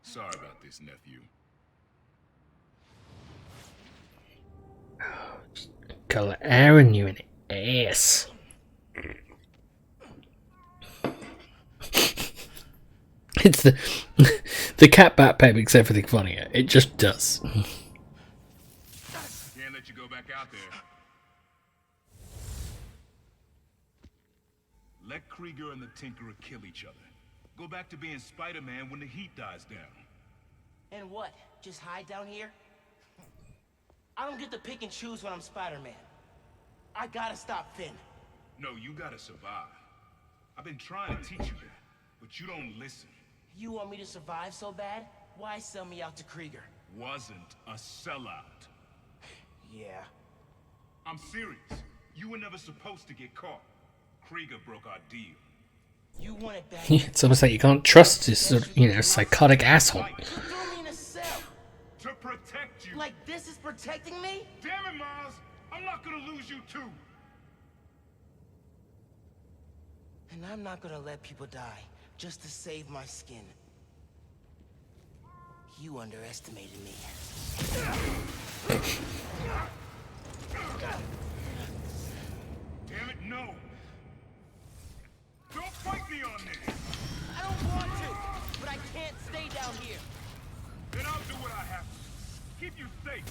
Sorry about this, nephew. Color Aaron, you an ass. It's the cat backpack makes everything funnier. It just does. Can't let you go back out there. Let Krieger and the Tinkerer kill each other. Go back to being Spider-Man when the heat dies down. And what? Just hide down here? I don't get to pick and choose when I'm Spider-Man. I gotta stop Finn. No, you gotta survive. I've been trying to teach you that, but you don't listen. You want me to survive so bad? Why sell me out to Krieger? Wasn't a sellout. Yeah. I'm serious. You were never supposed to get caught. Krieger broke our deal. You want it back? It's almost like you can't trust this sort of, you know, psychotic asshole. You threw me in a cell. To protect you. Like this is protecting me? Damn it, Miles. I'm not gonna lose you too. And I'm not gonna let people die just to save my skin. You underestimated me. Damn it, no. Don't fight me on this. I don't want to, but I can't stay down here. Then I'll do what I have to. Keep you safe.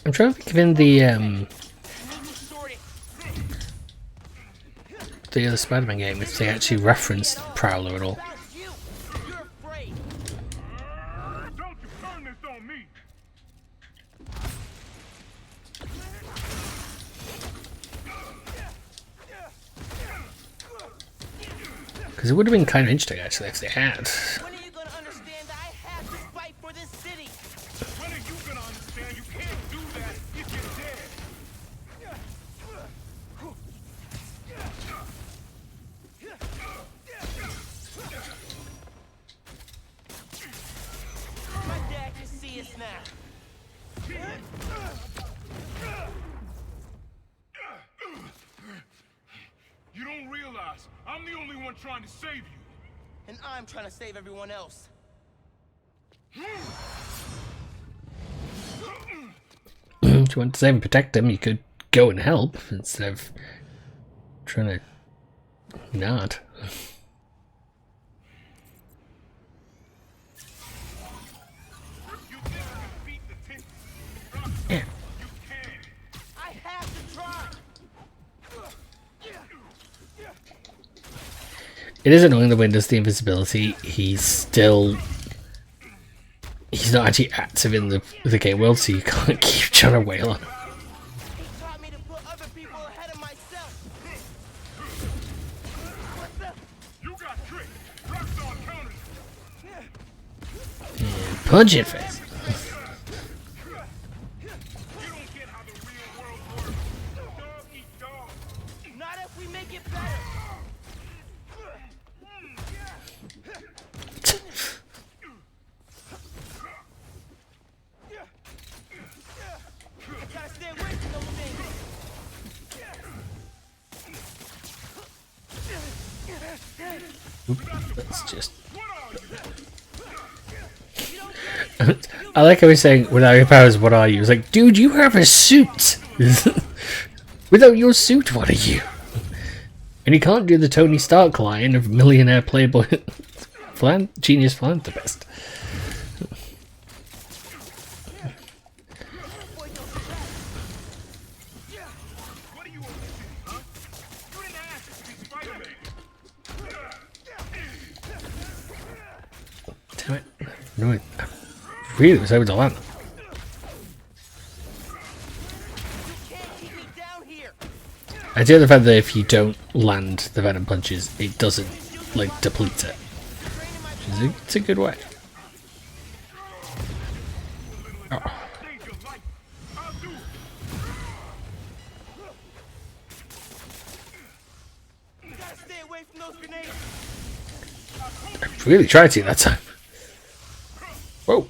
I'm trying to think of the other Spider-Man game if they actually referenced Prowler at all. Don't you turn this on me. Because it would have been kind of interesting actually if they had. When are you gonna understand that I have to fight for this city? When are you gonna understand you can't do that if you're dead? My dad can see us now. You don't realize I'm the only one trying to save you. And I'm trying to save everyone else. If you want to save and protect him, you could go and help instead of trying to not. You think it is annoying that when he does the invisibility, he's not actually active in the game world, so you can't keep trying to wail on him. Yeah, punch it face. That's just... I like how he's saying, without your powers, what are you? It's like, dude, you have a suit! Without your suit, what are you? And you can't do the Tony Stark line of millionaire playboy genius philanthropist. Damn it. No, I really was able to land. I do the fact that if you don't land the venom punches, it doesn't, like, deplete it. It's a good way. Oh. I really tried to that time. Whoa.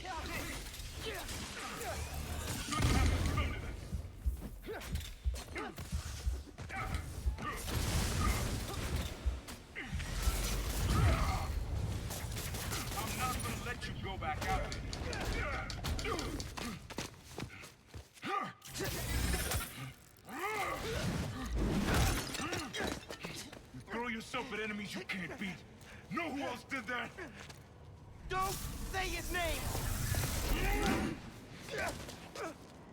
At enemies you can't beat. Know who else did that? Don't say his name.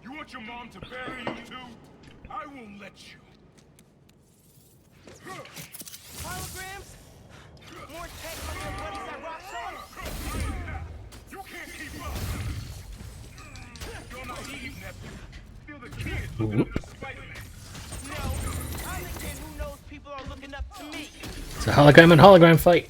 You want your mom to bury you too? I won't let you. Holograms? More tech from your buddies at Roxxon? You can't keep up. You're naive, nephew. Feel the kids looking up to Spider-Man. No, I'm the kid who knows people are looking up to me. It's a hologram and hologram fight.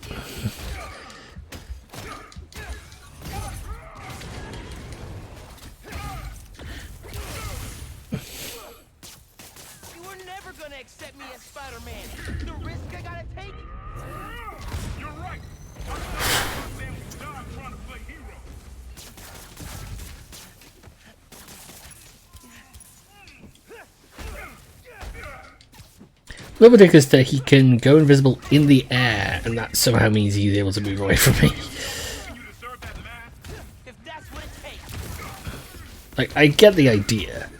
You were never gonna accept me as Spider-Man. The risk I gotta take? You're right. I'm trying to play hero. A little ridiculous that he can go invisible in the air, and that somehow means he's able to move away from me. Like, I get the idea,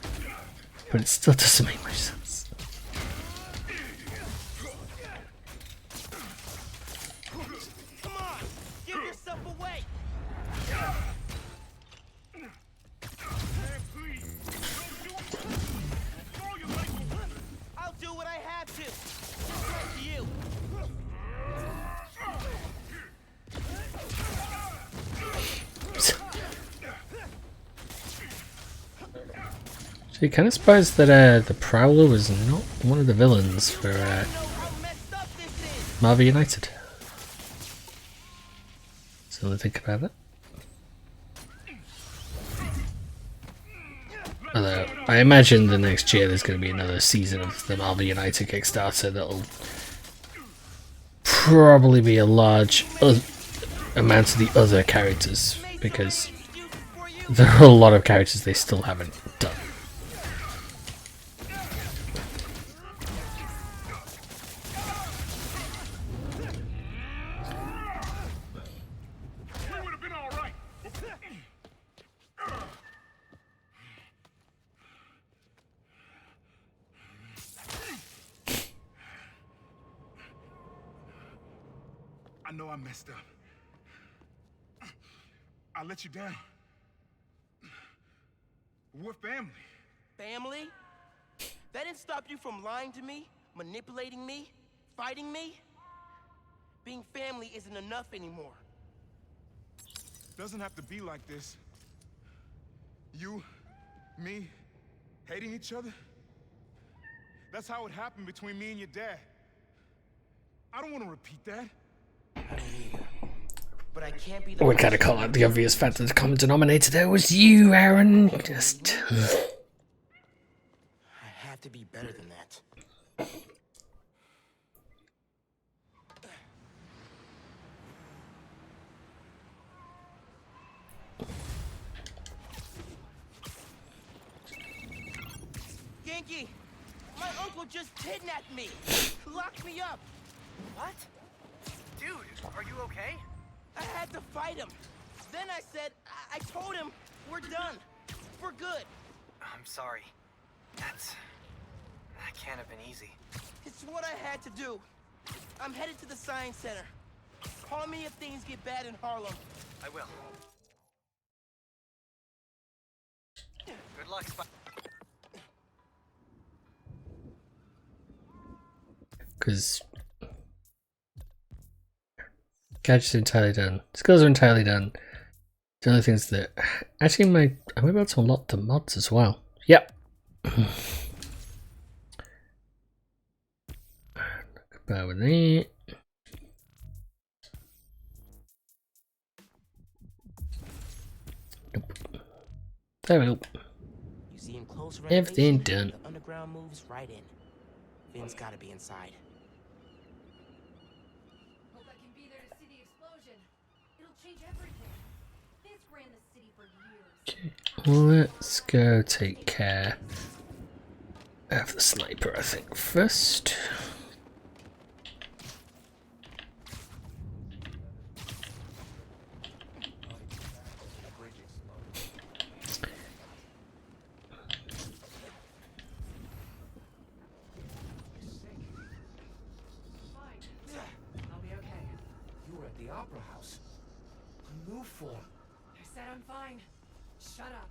but it still doesn't make much sense. Come on, give yourself away. I'll do what I have to. Just like you. So kind of surprised that the Prowler was not one of the villains for Marvel United. So I think about it. Although I imagine the next year there's going to be another season of the Marvel United Kickstarter that'll probably be a large amount of the other characters, because there are a lot of characters they still haven't done. I know I messed up. I let you down. We're family. Family? That didn't stop you from lying to me, manipulating me, fighting me? Being family isn't enough anymore. Doesn't have to be like this. You, me, hating each other? That's how it happened between me and your dad. I don't want to repeat that. I don't either. But I can't be the I would kind of call out the obvious fact that the common denominator there was you, Aaron. Just. I have to be better than that. Genki! My uncle just kidnapped me! Locked me up! What? Dude, are you okay? I had to fight him. Then I said, I told him, we're done. For good. I'm sorry. That can't have been easy. It's what I had to do. I'm headed to the Science Center. Call me if things get bad in Harlem. I will. Good luck, Spy. Because gadgets are entirely done, skills are entirely done. The only things that actually I'm able to unlock the mods as well. Yep. Bear with me. Nope. There we go. You see him close Everything done. The underground moves right in. Finn's gotta be inside. Hope I can be there to see the explosion. It'll change everything. Finn's ran the city for years. Let's go take care of the sniper, I think, first. I'll be okay. You were at the Opera House. On move form. I said I'm fine. Shut up.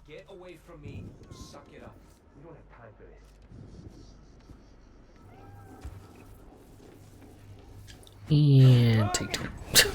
Get away from me. Suck it up. We don't have time for this. And take two.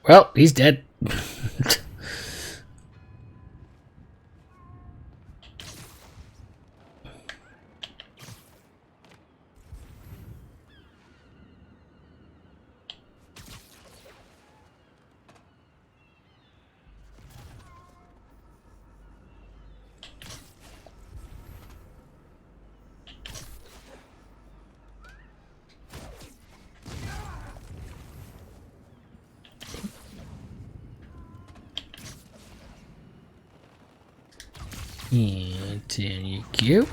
Well, he's dead. And there you go.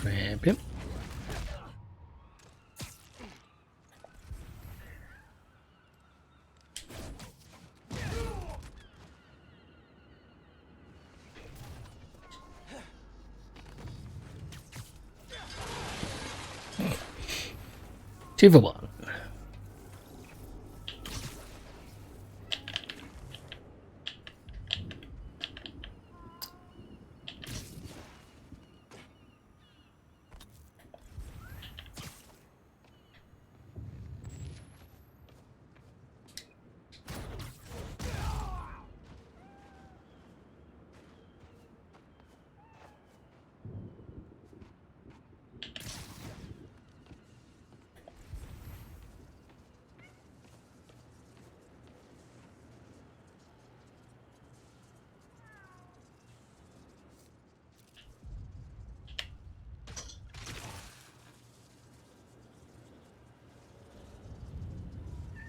Grab him. Two for one.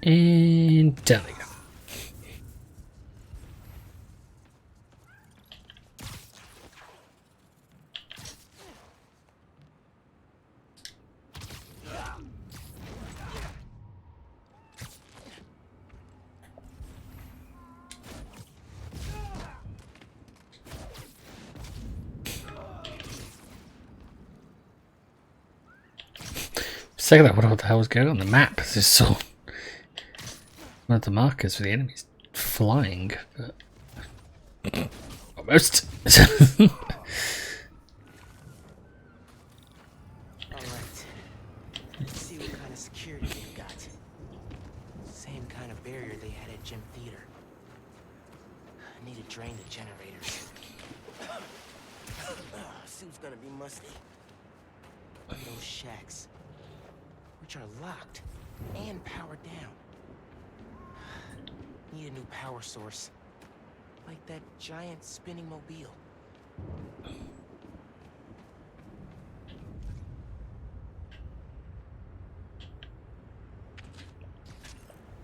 And down they go. Second, I wonder what the hell was going on the map. This is so one of the markers for the enemies flying, but almost. Alright. Let's see what kind of security they've got. Same kind of barrier they had at Gym Theater. I need to drain the generators. Suit's gonna be musty. And those shacks, which are locked and powered down. Need a new power source. Like that giant spinning mobile.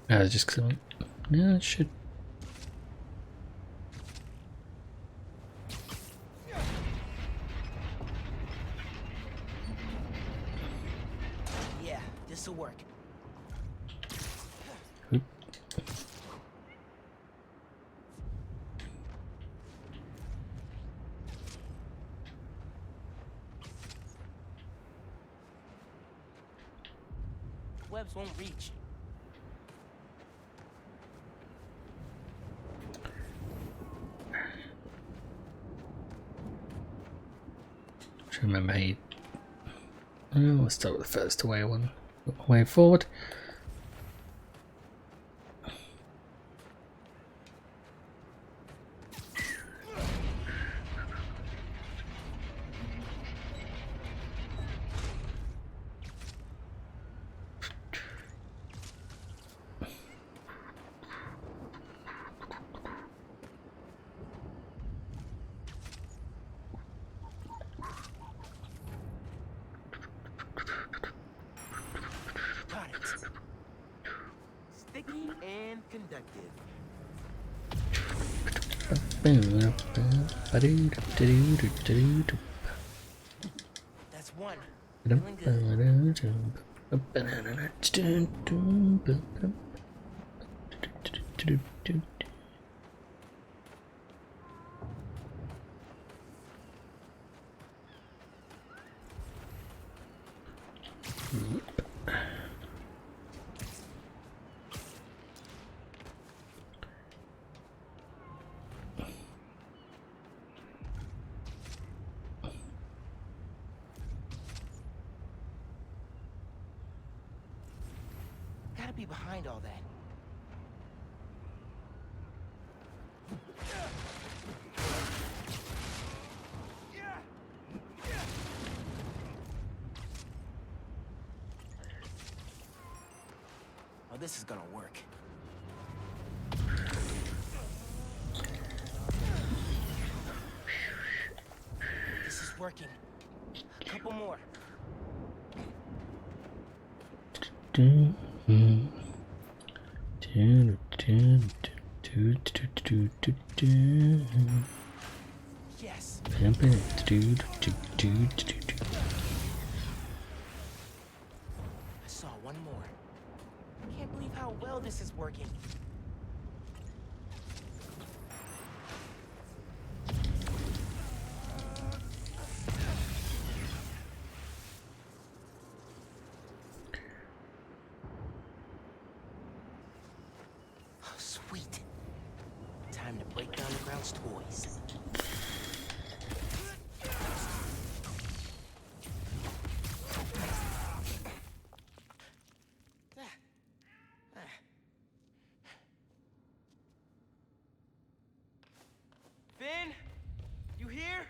Just because I want. Yeah, it should. Yeah, this'll work. Oop. Webs won't reach. Trying to remember how you. Well, let's start with the first away one. Way forward. Got it. Sticky and conductive. That's one. Feeling good. Gotta be behind all that. Oh, this is gonna work. This is working. A couple more. Yes. I saw one more. Can't believe how well this is working. Oh, sweet. Time to break down the ground's toys. Finn? You here?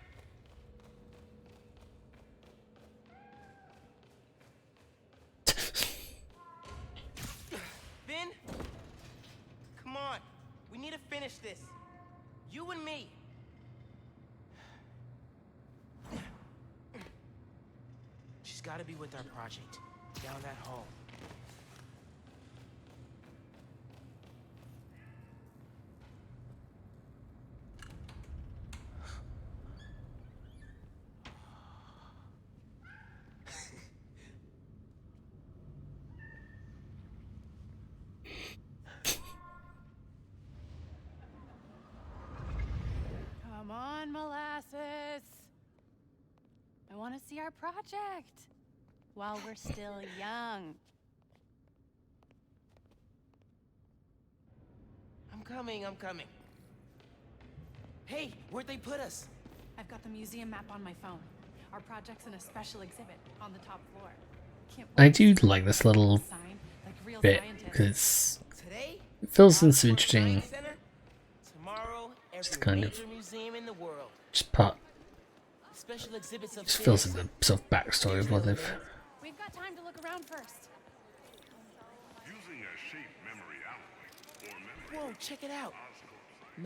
Finn? Come on. We need to finish this. You and me. She's got to be with our project. Down that hall. see our project while we're still young. I'm coming. Hey, where'd they put us? I've got the museum map on my phone. Our project's in a special exhibit on the top floor. Can't I do like this little sign, like real bit scientists. because Today, it feels in some interesting, tomorrow, just every kind of major museum in the world. just part. Special exhibits of Just fills in the sort of backstory of what they've. We've got time to look around first. Using a shape memory alloy or memory. Whoa, check it out.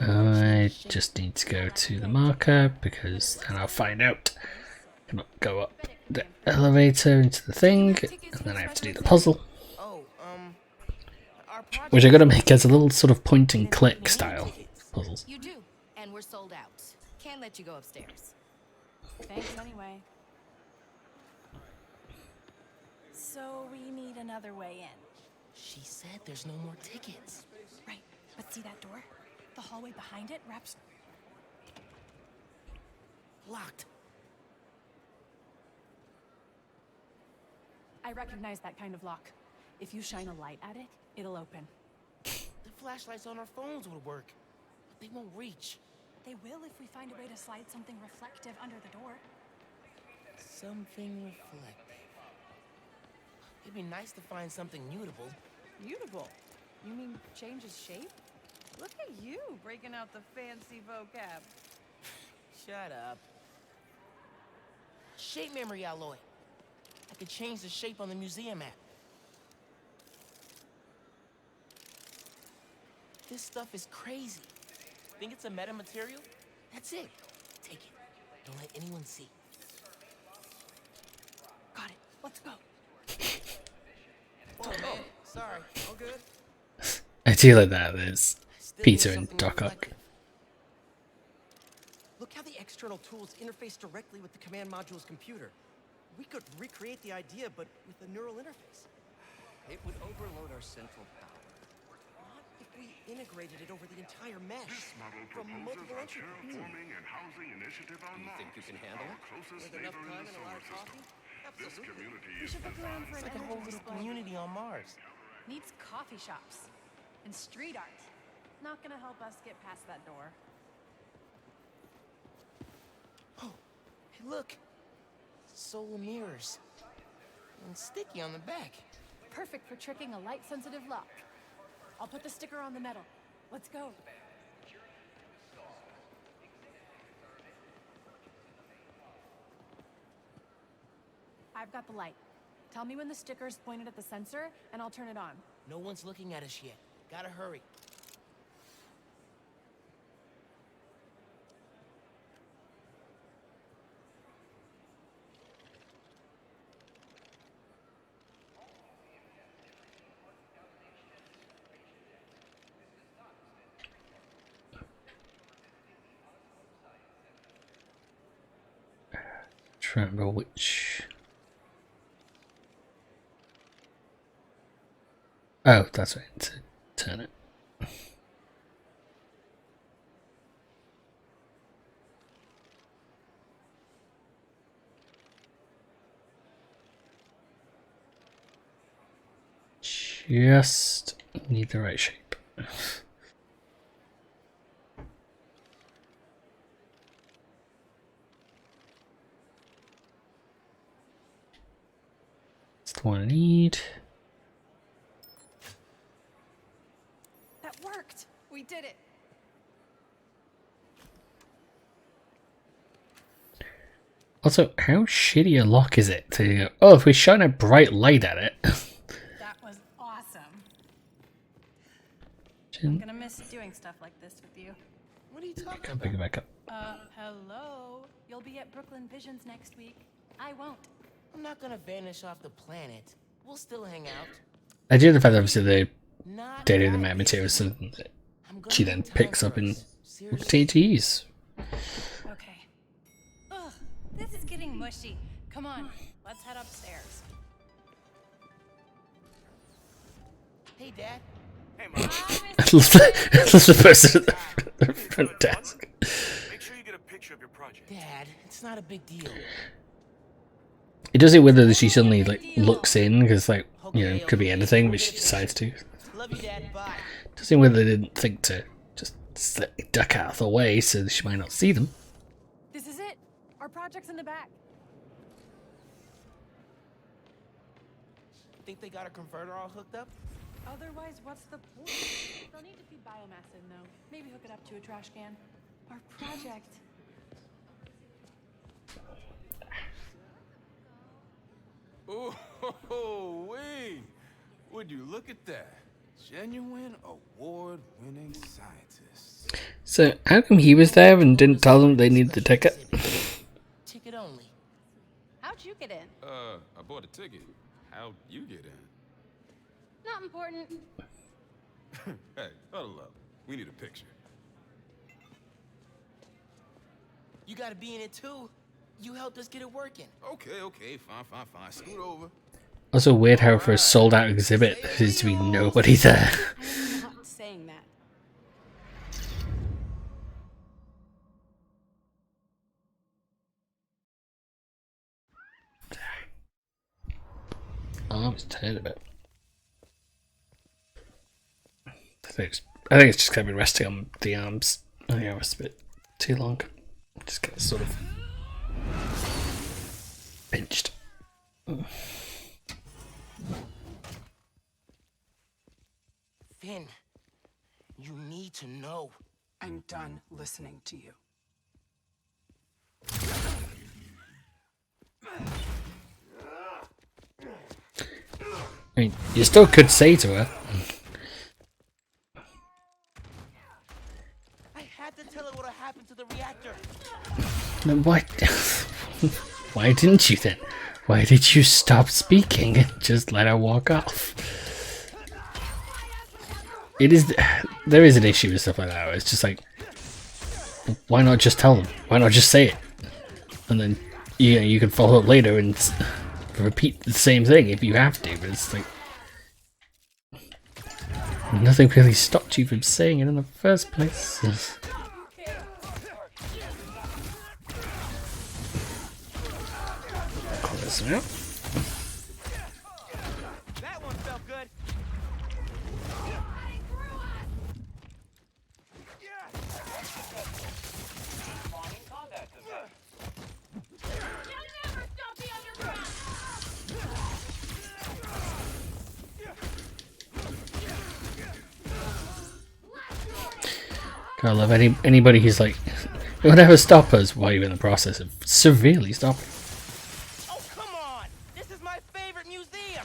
I just need to go to the marker because then I'll find out. Come on, go up the elevator into the thing, and then I have to do the puzzle. Oh, Which I gotta make as a little sort of point and click style puzzles. You do, and we're sold out. Can't let you go upstairs. Thanks anyway. So we need another way in. She said there's no more tickets. Right, but see that door? The hallway behind it wraps... Locked. I recognize that kind of lock. If you shine a light at it, it'll open. The flashlights on our phones would work, but they won't reach. They will if we find a way to slide something reflective under the door. Something reflective. It'd be nice to find something mutable. Mutable? You mean changes shape? Look at you, breaking out the fancy vocab. Shut up. Shape memory alloy. I could change the shape on the museum map. This stuff is crazy. Think it's a meta material? That's it. Take it. Don't let anyone see. Got it. Let's go. Oh, sorry. All good? I do like that. There's Peter and Doc Ock. Look how the external tools interface directly with the command module's computer. We could recreate the idea, but with a neural interface. It would overload our central power. What if we integrated it over the entire mesh? This model from proposes multiple a entry points? terraforming and housing initiative on Mars. think you can handle our it? closest With enough neighbor in time the and a lot solar of system. coffee? This community We is should look around designed for It's like a an whole energy little display. community on Mars. Needs coffee shops. And street art. Not gonna help us get past that door. Oh, hey, look. Solar mirrors. And sticky on the back. Perfect for tricking a light-sensitive lock. I'll put the sticker on the metal. Let's go. I've got the light. Tell me when the sticker's pointed at the sensor, and I'll turn it on. No one's looking at us yet. Gotta hurry. Trying to remember which. Oh, that's right. To turn it. Just need the right shape. It's the one I need. That worked! We did it! Also, how shitty a lock is it to go, oh, if we shine a bright light at it. That was awesome. I'm gonna miss doing stuff like this with you. What are you talking Can't pick it back up. Hello? You'll be at Brooklyn Visions next week. I won't. I'm not gonna vanish off the planet. We'll still hang out. I do the fact that obviously the data of the map materials so that she then picks up and will continue to use. Okay. Ugh, this is getting mushy. Come on, let's head upstairs. Hey, Dad. Hey, Mom. That's the person at the front desk. Make sure you get a picture of your project. Dad, it's not a big deal. It does it whether she suddenly like looks in because like could be anything, but she decides to. Does it whether they didn't think to just duck out of the way so that she might not see them. This is it. Our project's in the back. Think they got a converter all hooked up? Otherwise, what's the point? They'll need to feed biomass in, though. Maybe hook it up to a trash can. Our project. Oh, wait! Would you look at that? Genuine award-winning scientists. So how come he was there and didn't tell them they needed the ticket? Ticket only. How'd you get in? I bought a ticket. How'd you get in? Not important. Hey, huddle up. We need a picture. You gotta be in it too. You helped us get it working. Okay, fine. Scoot over. Also weird how for a sold out exhibit there seems to be nobody there. I'm not saying that. Arm's tired a bit. I think it's just gonna be resting on the arms. I think I was a bit too long. Just get sort of pinched. Finn, you need to know. I'm done listening to you. I mean, you still could say to her. I had to tell her what happened to the reactor. Then why? Why didn't you then? Why did you stop speaking and just let her walk off? There is an issue with stuff like that. Where it's just like, why not just tell them? Why not just say it? And then you can follow up later and repeat the same thing if you have to. But it's like nothing really stopped you from saying it in the first place. Close it out. That one felt good. I love anybody who's like, it would ever stop us while you're in the process of severely stopping. Oh, come on! This is my favorite museum!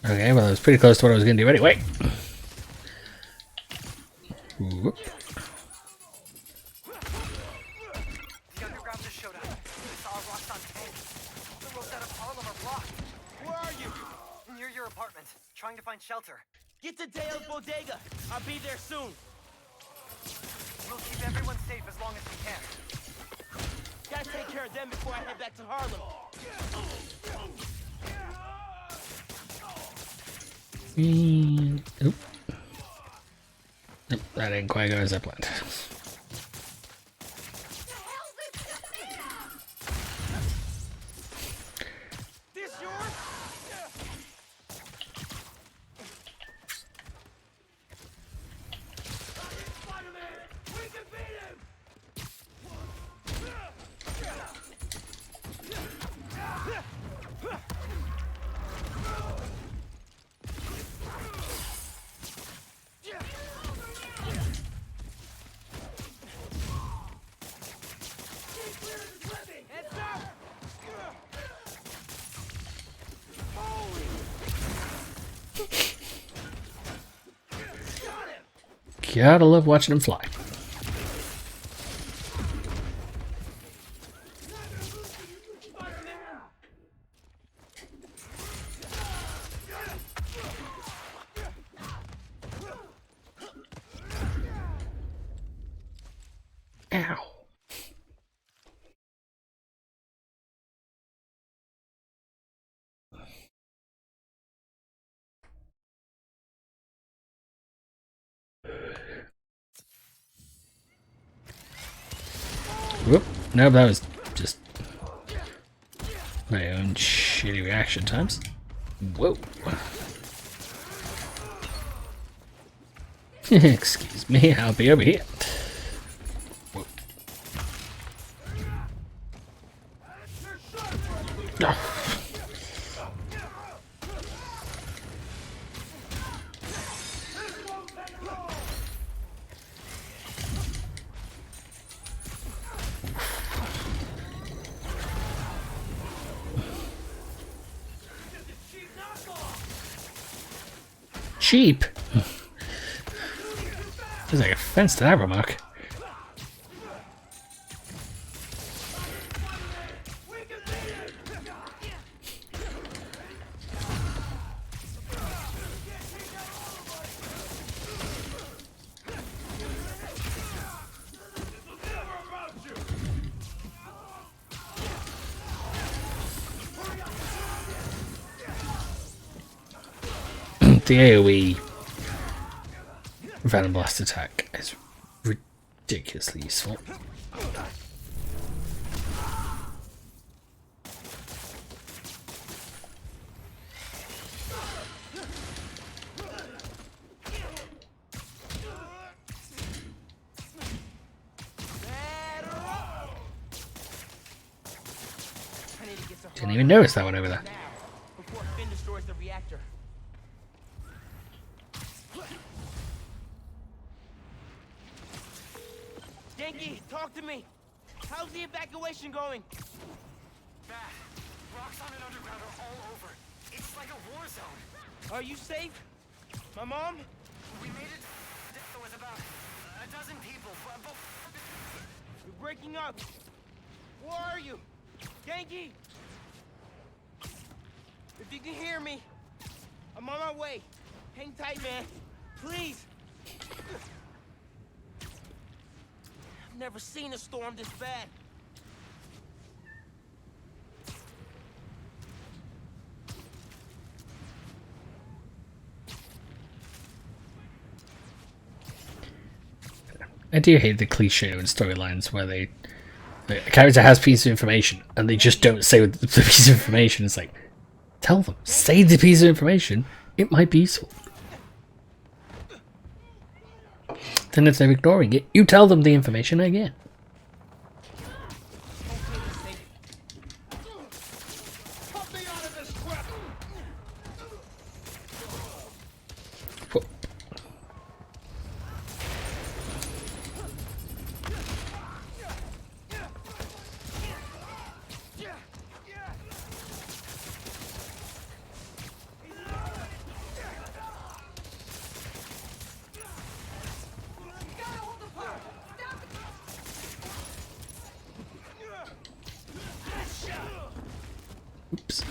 Okay, well, I was pretty close to what I was going to do anyway. Whoop. The underground just showed up. I saw a Roxxon tank. All the roads out of Harlem are blocked. Where are you? Near your apartment, trying to find shelter. Get to Dale's bodega. I'll be there soon. We'll keep everyone safe as long as we can. Gotta take care of them before I head back to Harlem. Oop. Nope, that didn't quite go as I planned. This yours? Spider-Man! We can beat him! Gotta love watching him fly. Ow. No, that was just my own shitty reaction times. Whoa. Excuse me, I'll be over here. Whoa. Oh. Cheap. There's like a fence to that remark. The AoE Venom Blast attack is ridiculously useful. Didn't even notice that one over there. Before Finn destroys the reactor. Genki, talk to me. How's the evacuation going? Bad. Roxxon and Underground are all over. It's like a war zone. Are you safe? My mom? We made it. There was about a dozen people. You're breaking up. Where are you? Genki! If you can hear me, I'm on my way. Hang tight, man. Please. I've never seen a storm this bad. I do hate the cliche in storylines where a character has a piece of information and they just don't say the piece of information. It's like, tell them, say the piece of information, it might be useful. Then if they're ignoring it, you tell them the information again. Oops.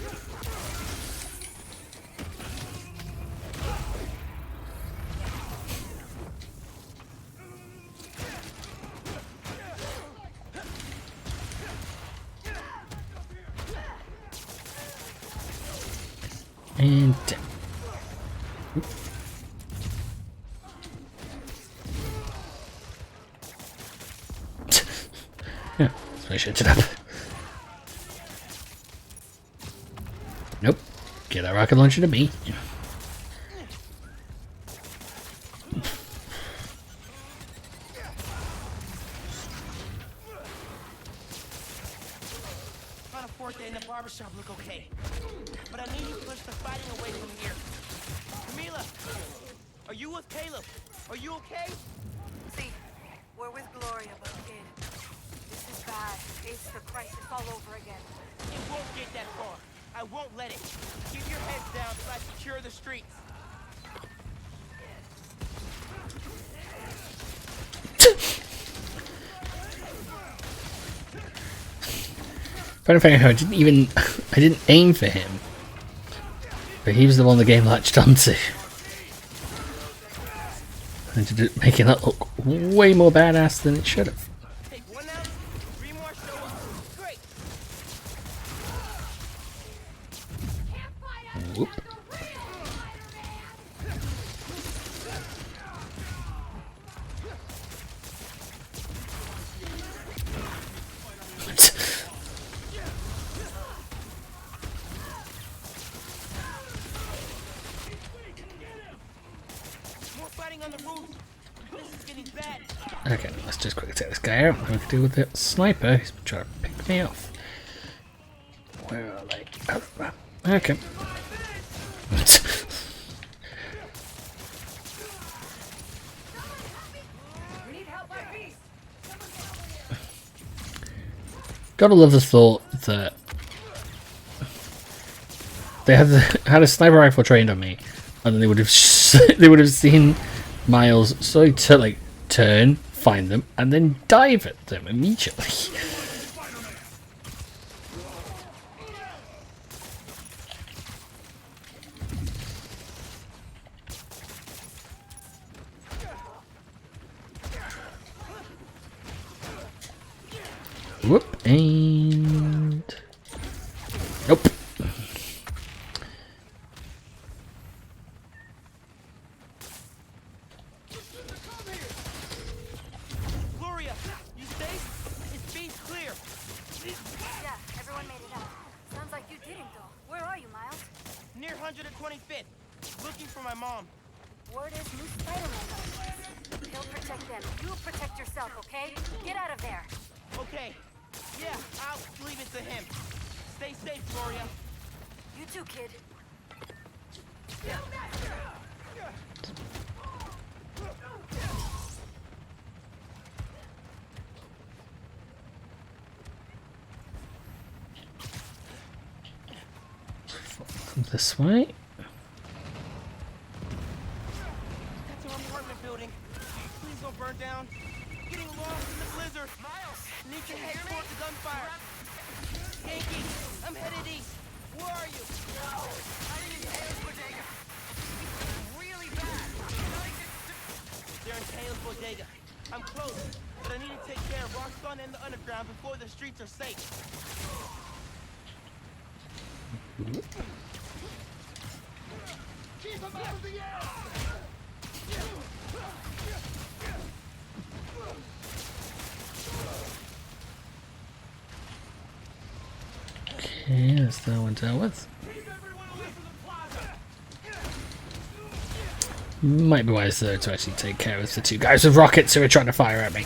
And down. Yeah, that's why I shut it up. Nope. Get that rocket launcher to me. Forte in the barbershop look okay. But I need you to push the fighting away from here. Camila, are you with Caleb? Are you okay? See, we're with Gloria, but kid, this is bad. It's the crisis all over again. It won't get that far. I won't let it. Keep your heads down till I secure the streets. Funny thing, I didn't aim for him, but he was the one the game latched onto, and making that look way more badass than it should have. Whoop. hiding on the roof. This is getting bad. Okay, let's just quickly take this guy out. We can deal with the sniper. He's trying to pick me off. Where are they? Oh, okay. Gotta love the thought that they had a sniper rifle trained on me, and then they would have seen Miles to like turn, find them, and then dive at them immediately. Whoop, and nope. Gloria, you safe? It's beach clear. Yeah, everyone made it out. Sounds like you didn't though. Where are you, Miles? Near 125th. Looking for my mom. Word is new Spider-Man coming. He'll protect them. You protect yourself, okay? Get out of there. Okay. Yeah, I'll leave it to him. Stay safe, Gloria. You too, kid. This way. That's our apartment building. Please don't burn down. Getting lost in the blizzard. Miles, need to head toward the gunfire. Yankee, I'm headed east. Where are you? No, I'm in Taylor's bodega. It's really bad. They're in Taylor's bodega. I'm close, but I need to take care of Roxxon and the underground before the streets are safe. Keep him out of the air! Okay, that's that one dealt with. Might be wise though to actually take care of the two guys with rockets who are trying to fire at me.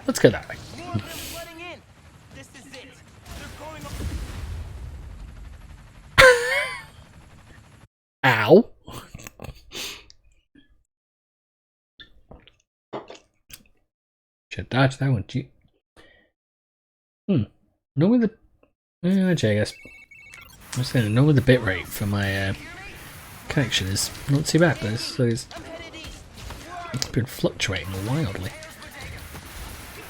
Let's go that way. Ow. Should dodge that one too. Know where the actually, I guess I'm just gonna know where the bitrate for my connection is. Not too bad, but it's been fluctuating wildly.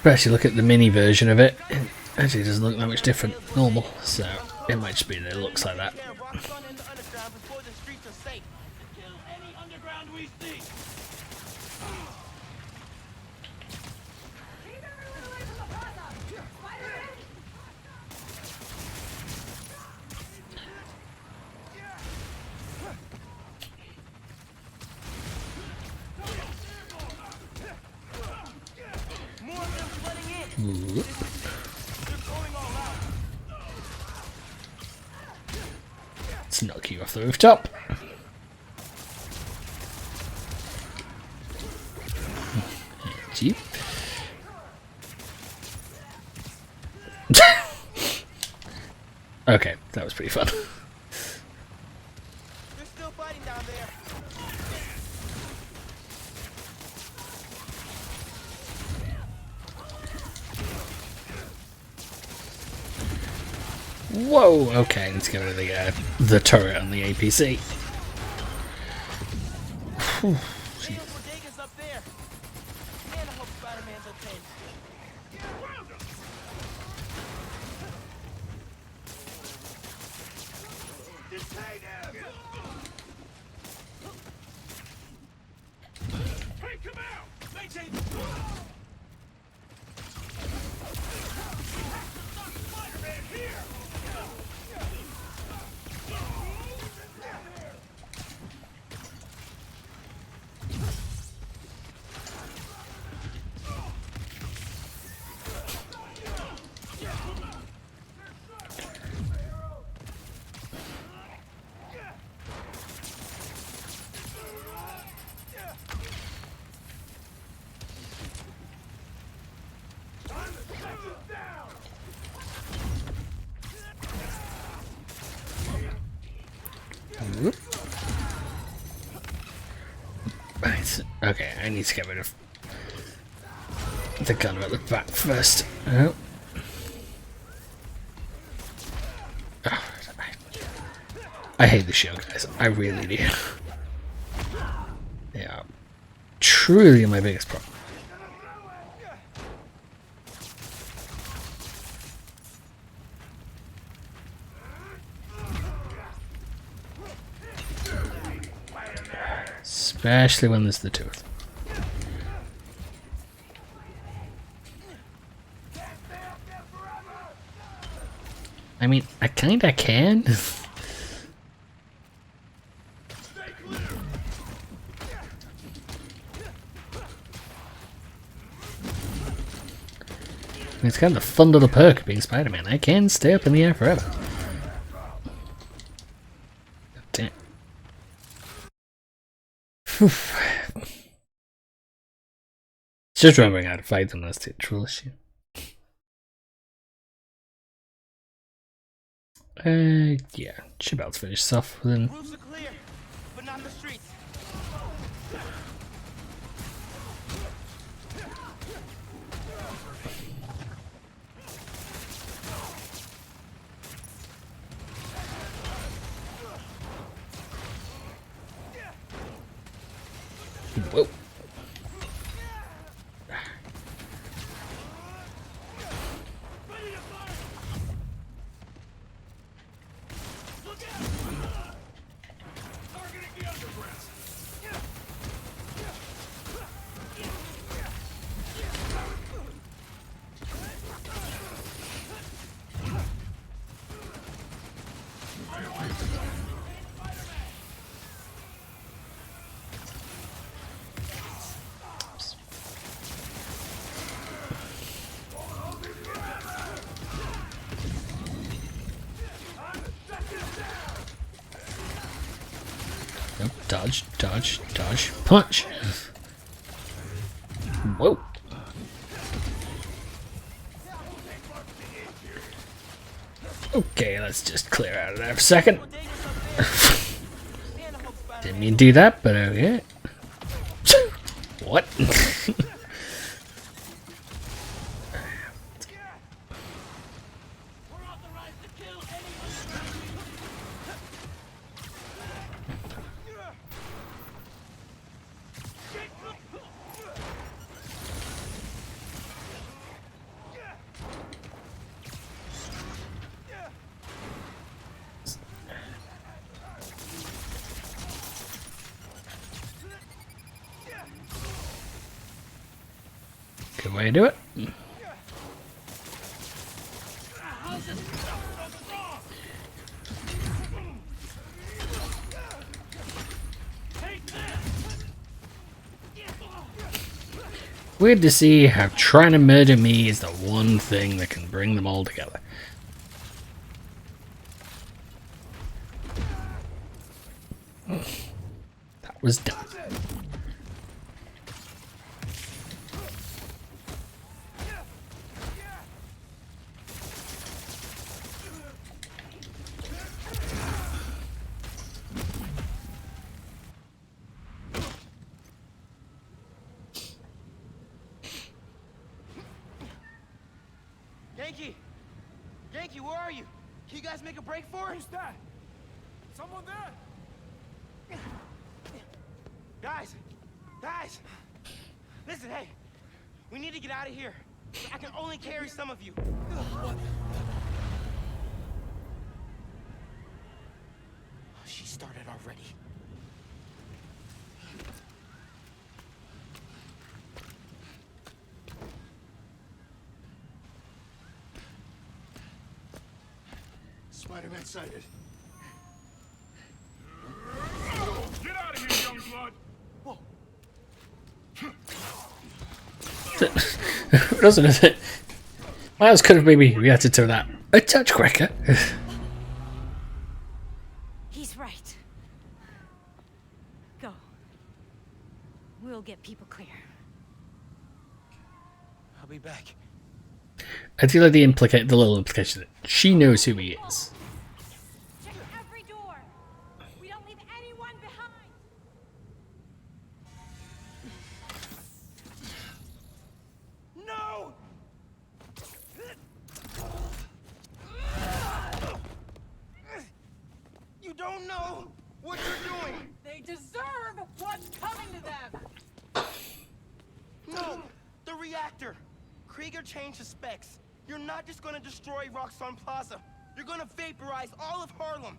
But actually, look at the mini version of it. It actually doesn't look that much different than normal, so it might just be that it looks like that. Let's knock you off the rooftop. Jeep. Okay, that was pretty fun. They're still fighting down there. Whoa, okay, let's get rid of the turret on the APC. Whew, Bodega's up there. Man, I hope Spider-Man's okay. Hey, come out! Maintain Spider-Man here! Whoop. Right. Okay, I need to get rid of the gun at the back first. Oh. Oh, I hate the show, guys. I really do. They are truly my biggest problem. Especially when there's the tooth. I mean, I kinda can. It's kind of the fun little perk of being Spider-Man. I can stay up in the air forever. Damn. It's just remembering how to fight them, that's the actual issue. Yeah, should be able to finish this off within. Roofs are clear, but not the streets. Whoa. Nope. Dodge, dodge, dodge, punch! Whoa! Okay, let's just clear out of there for a second. Didn't mean to do that, but okay. What? Good way to do it. Weird to see how trying to murder me is the one thing that can bring them all together. That was dumb. Yankee! Yankee, where are you? Can you guys make a break for it? Who's that? Someone there? Guys! Guys! Listen, hey! We need to get out of here. I can only carry some of you. She started already. Spider-Man sighted. Get out of here, young blood! Doesn't it? Miles could have maybe reacted to that a touch quicker. He's right. Go. We'll get people clear. I'll be back. I feel like the little implication that she knows who he is. Check every door. We don't leave anyone behind. No! You don't know what you're doing. They deserve what's coming to them. No, the reactor. Krieger changed the specs. You're not just gonna destroy Roxxon Plaza. You're gonna vaporize all of Harlem.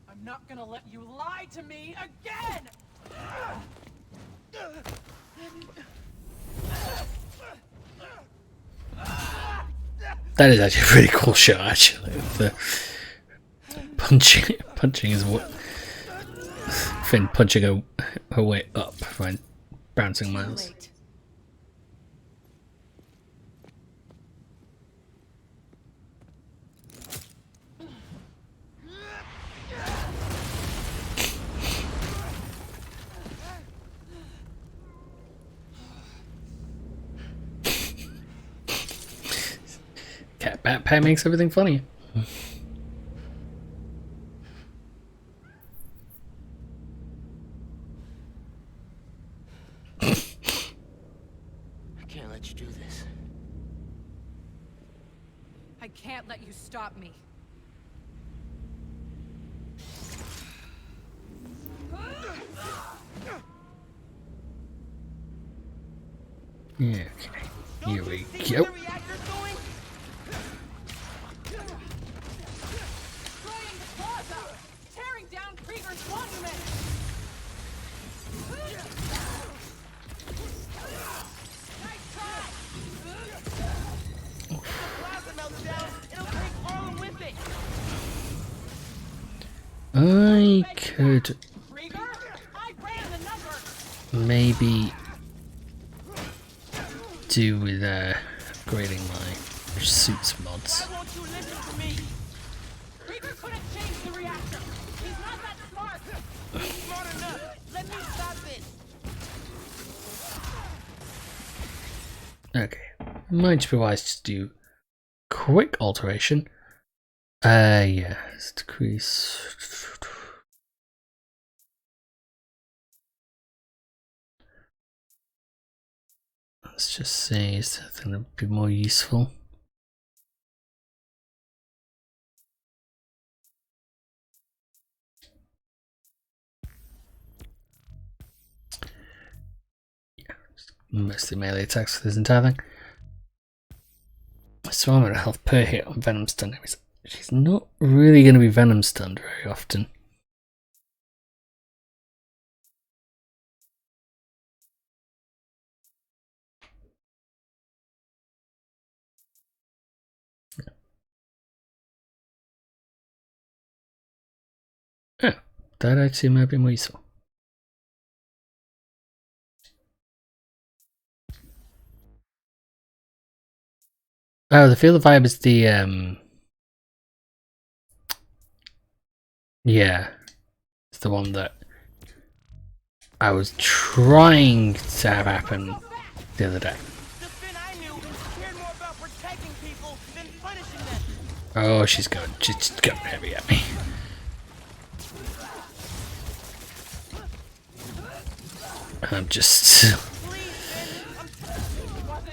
I'm not gonna let you lie to me again! That is actually a pretty cool shot, actually. The punching is what Finn punching her way up when bouncing Miles. Cat backpack makes everything funny. I can't let you do this. I can't let you stop me. Yeah, okay. Here we go. Tearing down Krieger's monument! Nice try! If the plaza melts down, it'll take Harlem with it. I could Krieger, I ran the number. maybe do with upgrading my suits mods. Why won't you listen to me? Krieger couldn't change the reactor. He's not that smart. He's smart enough. Let me stop this. Okay, might just be wise to do quick alteration. Yeah, let's decrease. Let's just see, is there something that would be more useful? Yeah, mostly melee attacks for this entire thing. So I'm at a health per hit on Venom Stun. She's not really going to be Venom Stunned very often. Yeah, that actually might be more useful. Oh, the Field of Vibe is the yeah, it's the one that I was trying to have happen the other day. Oh, she's going heavy at me. I'm just.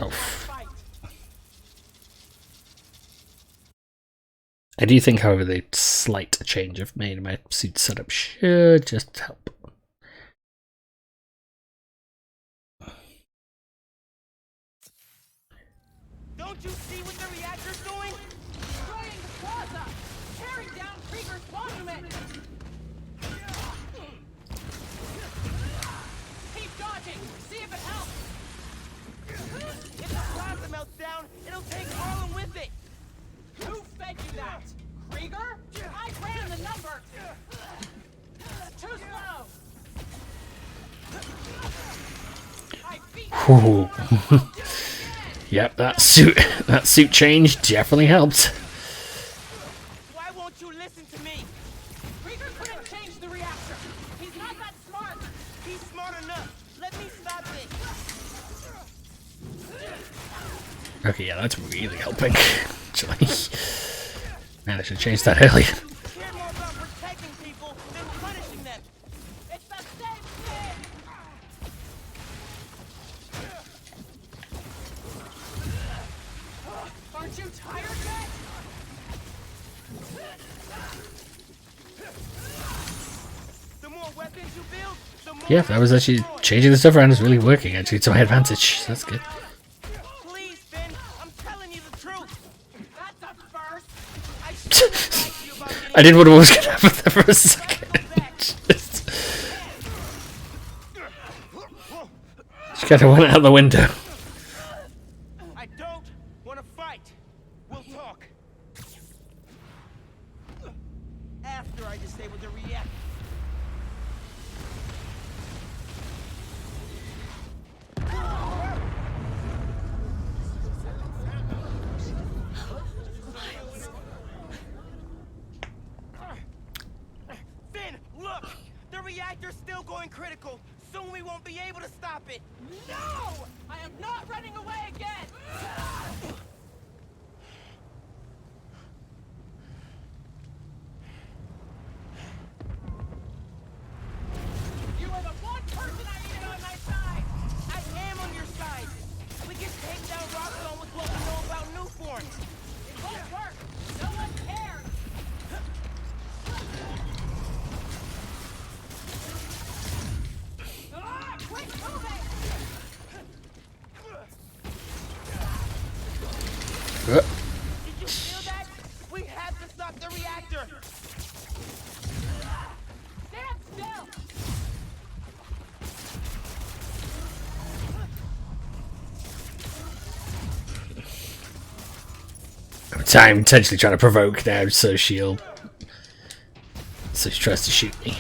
Oh. I do think, however, the slight change I've made in my suit setup should just help. Don't you see what the reactor's doing? Destroying the plaza! Tearing down Krieger's monument! Keep dodging! See if it helps! If the plaza melts down, it'll take Harlem with it! Who fed you that? Krieger? I ran the number! Too slow! I beat Ooh. Yep, that suit change definitely helped. Why won't you listen to me? Krieger couldn't change the reactor! He's not that smart! He's smart enough! Let me stop this! Okay, yeah, that's really helping. Actually, man, I should change that earlier. You care more about protecting people than punishing them. It's the same thing! Aren't you tired yet? The more weapons you build, the more Yeah, that was actually changing the stuff around is really working actually to my advantage. So that's good. Please, Ben, I'm telling you the truth. That's a first. I didn't know what was going to happen there for a second. She kind of went out the window. I don't want to fight. We'll talk. After I disable the reactor. Finn, look! The reactor's still going critical. Soon we won't be able to stop it. No! I am not running away again! You are the one person I needed on my side! I am on your side! We can take down Rockstone with what we know about Newform! It won't work! No one cares! Ah, quit moving! Did you feel that? We have to stop the reactor! Stand still! I'm intentionally trying to provoke now, so she tries to shoot me.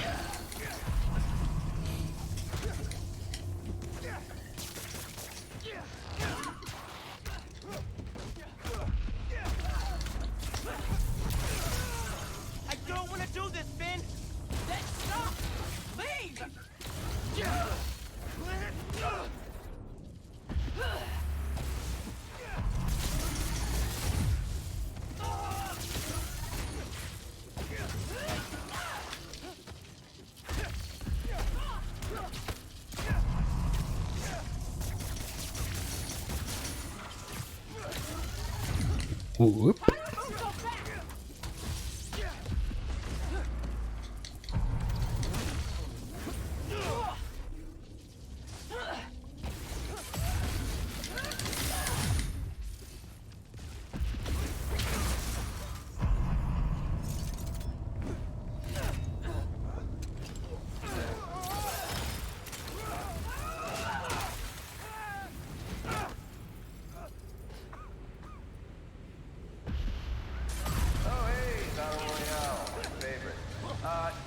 I don't want to do this, Finn! Then stop! Leave! Whoop.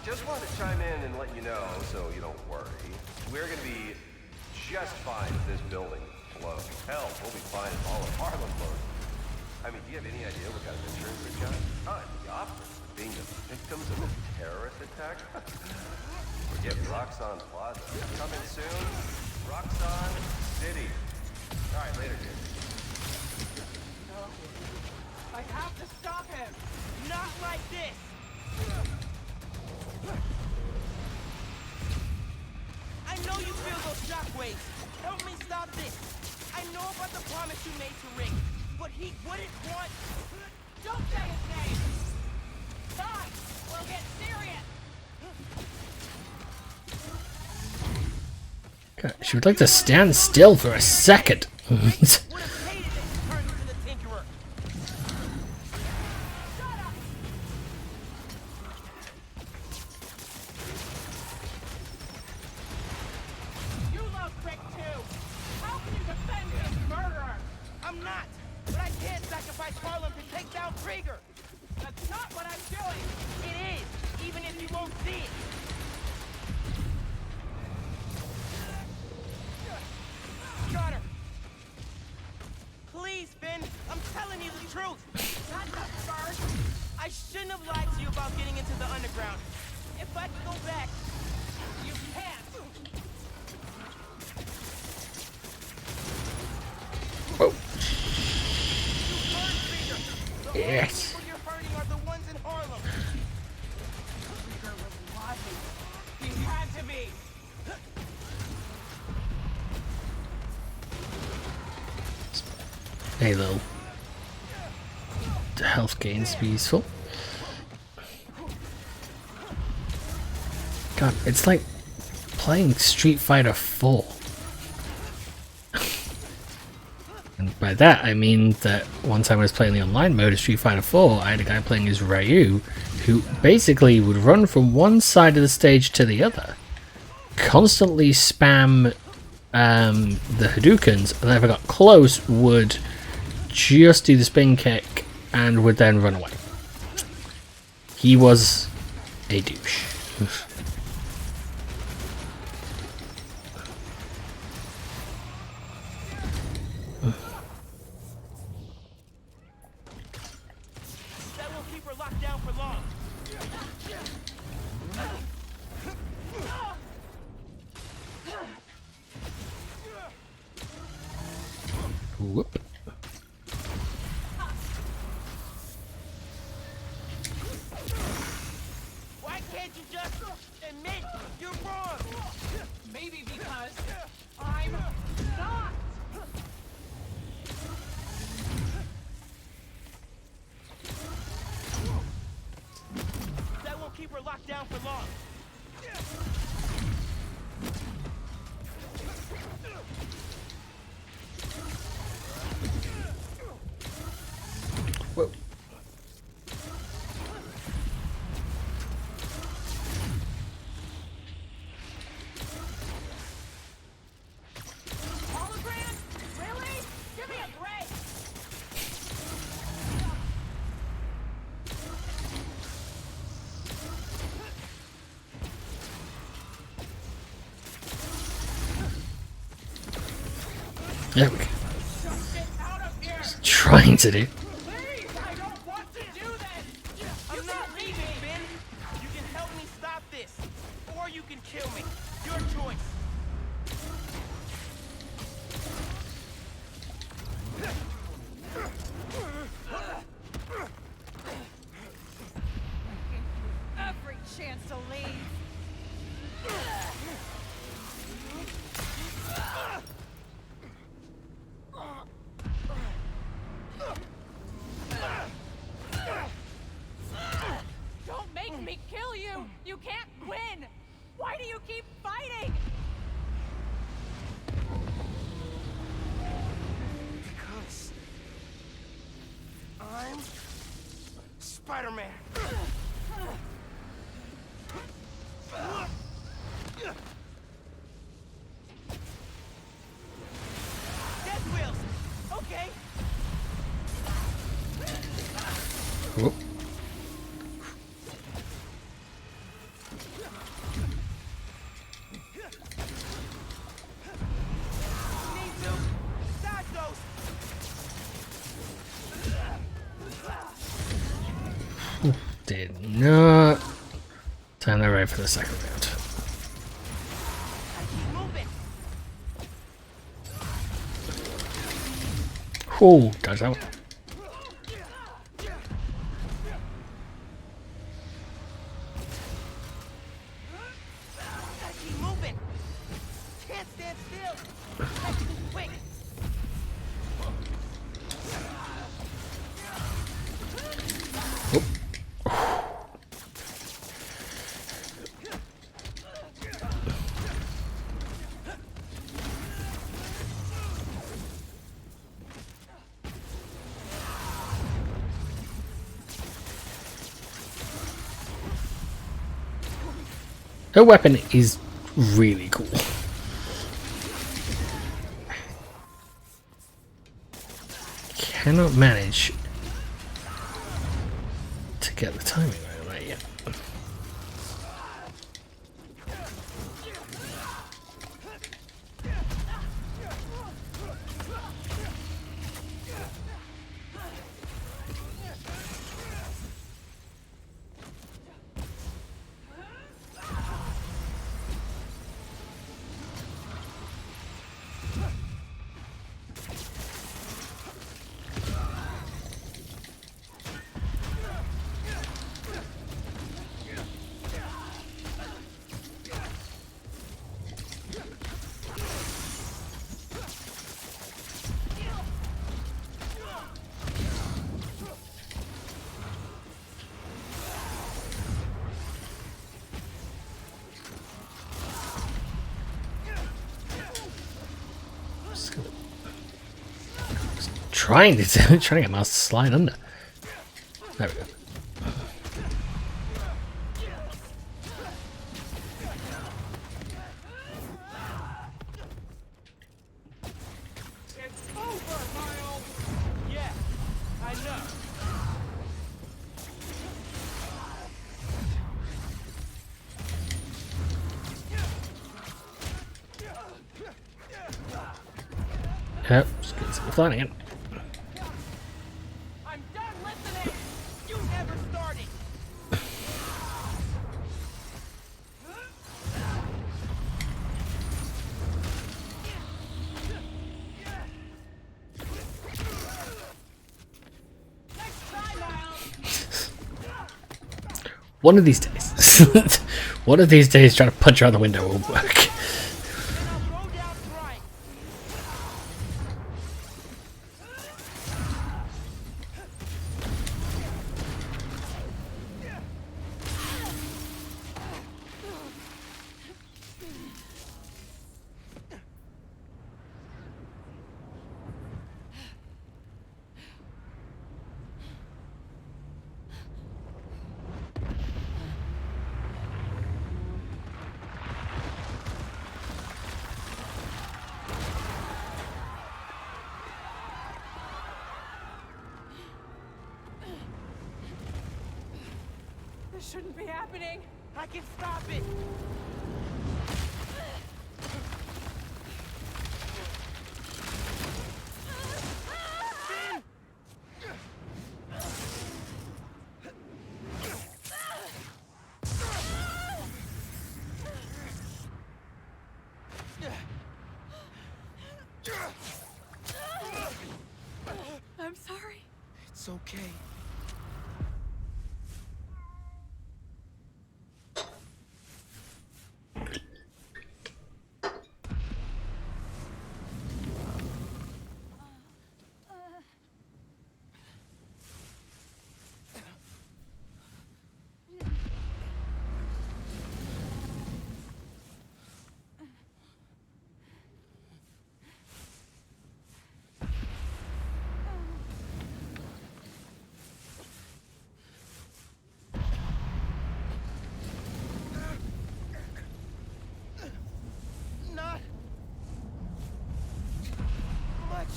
Just wanted to chime in and let you know, so you don't worry. We're gonna be just fine if this building blows. Hell, we'll be fine if all of Harlem blows. I mean, do you have any idea what kind of insurance we've got? The opposite of being the victims of a terrorist attack? Forget Roxxon Plaza. Coming soon, Roxxon City. Alright, later, dude. No. I have to stop him! Not like this! I know you feel those shockwaves. Help me stop this. I know about the promise you made to Rick, but he wouldn't want... Don't say his name! Stop! We'll get serious! God, she would like to stand still for a second. I shouldn't have lied to you about getting into the underground. If I could go back, you can't. Oh. You heard, Peter. The only Yes. people you're hurting are the ones in Harlem. me! A little health gains to be useful. God, it's like playing Street Fighter 4. And by that I mean that one time I was playing the online mode of Street Fighter 4, I had a guy playing as Ryu who basically would run from one side of the stage to the other, constantly spam the Hadoukens, and then if I got close would just do the spin kick and would then run away. He was a douche. That won't keep her locked down for long. Whoop. Why can't you just admit you're wrong? Maybe because I'm not. That won't keep her locked down for long. Whoa. Hologram? Really? Give me a break! There we go. Just trying to do. I'm not leaving, Ben. You can help me stop this, or you can kill me. Your choice. Every chance to leave. Don't make me kill you! You can't win! Why do you keep fighting? Because I'm Spider-Man. Death wheels. Okay. Whoop. Need to dodge those. Did not time that right for the second round. Keep moving. Oh, dodge that one. Gotta keep moving. Can't stand still. Quick. Her weapon is really cool. Cannot manage to get the timing right on that yet. trying to get Miles to slide under. There we go. It's over, Miles! Yeah, I know. Yep, just get some flying again. I'm done listening! You never started! One of these days. One of these days trying to punch her out the window will work. This shouldn't be happening! I can stop it! I'm sorry. It's okay. Not much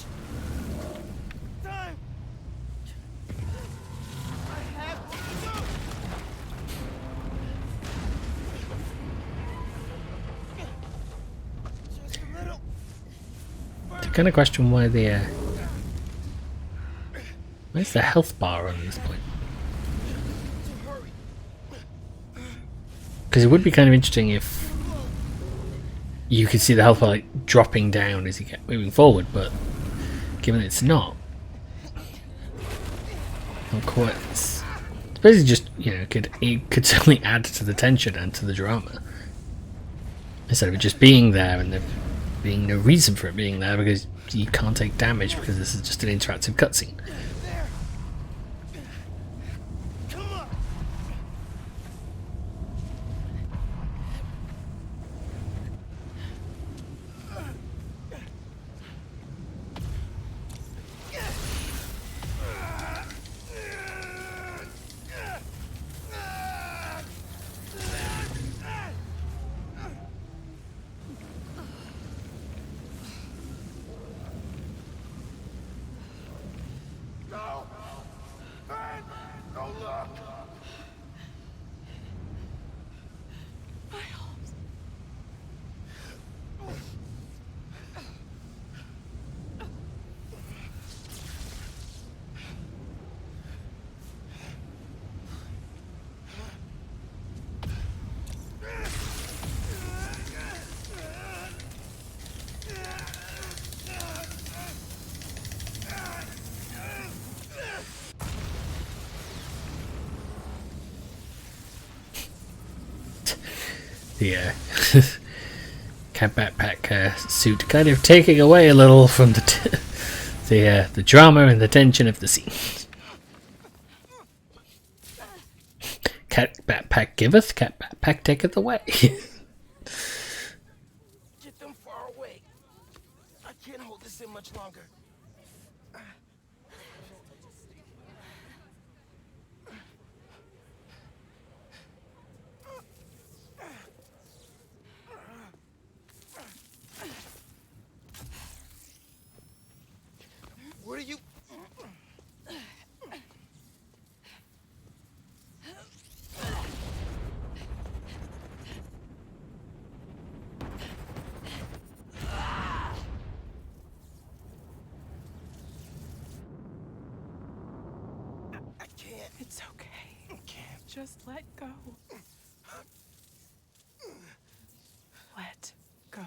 time. I have to do. Just a little. I kind of question why the where's the health bar on this point? Because it would be kind of interesting if you could see the health bar like dropping down as you get moving forward, but given it's not quite. It's basically just, you know, it could certainly add to the tension and to the drama instead of it just being there and there being no reason for it being there because you can't take damage because this is just an interactive cutscene. The cat backpack suit kind of taking away a little from the drama and the tension of the scene. Cat backpack giveth, cat backpack taketh away. Get them far away. I can't hold this in much longer. What are you... I can't. It's okay. I can't. Just let go. Let go.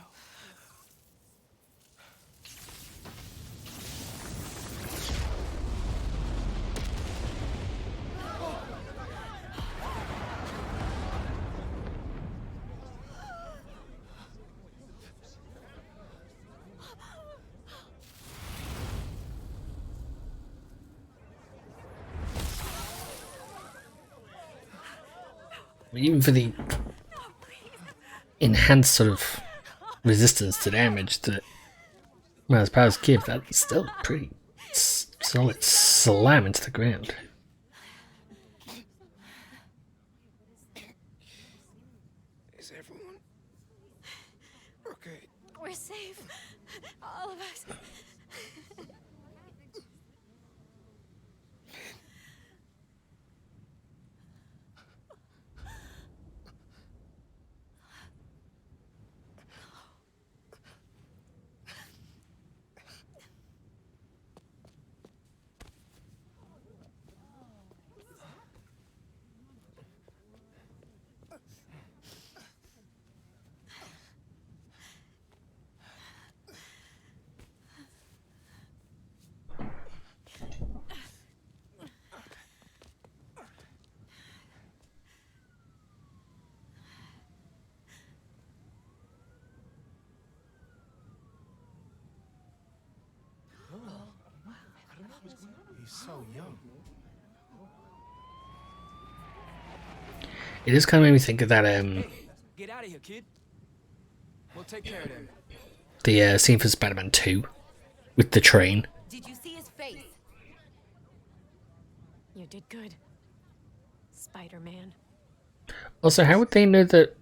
Even for the enhanced sort of resistance to damage that Miles powers give, that's still pretty solid slam into the ground. Is everyone okay? We're safe. All of us. He's so young. It just kind of made me think of that Get out of here, kid. We'll take care of them. the scene for Spider-Man 2 with the train. Did you see his face? You did good, Spider-Man. Also, how would they know that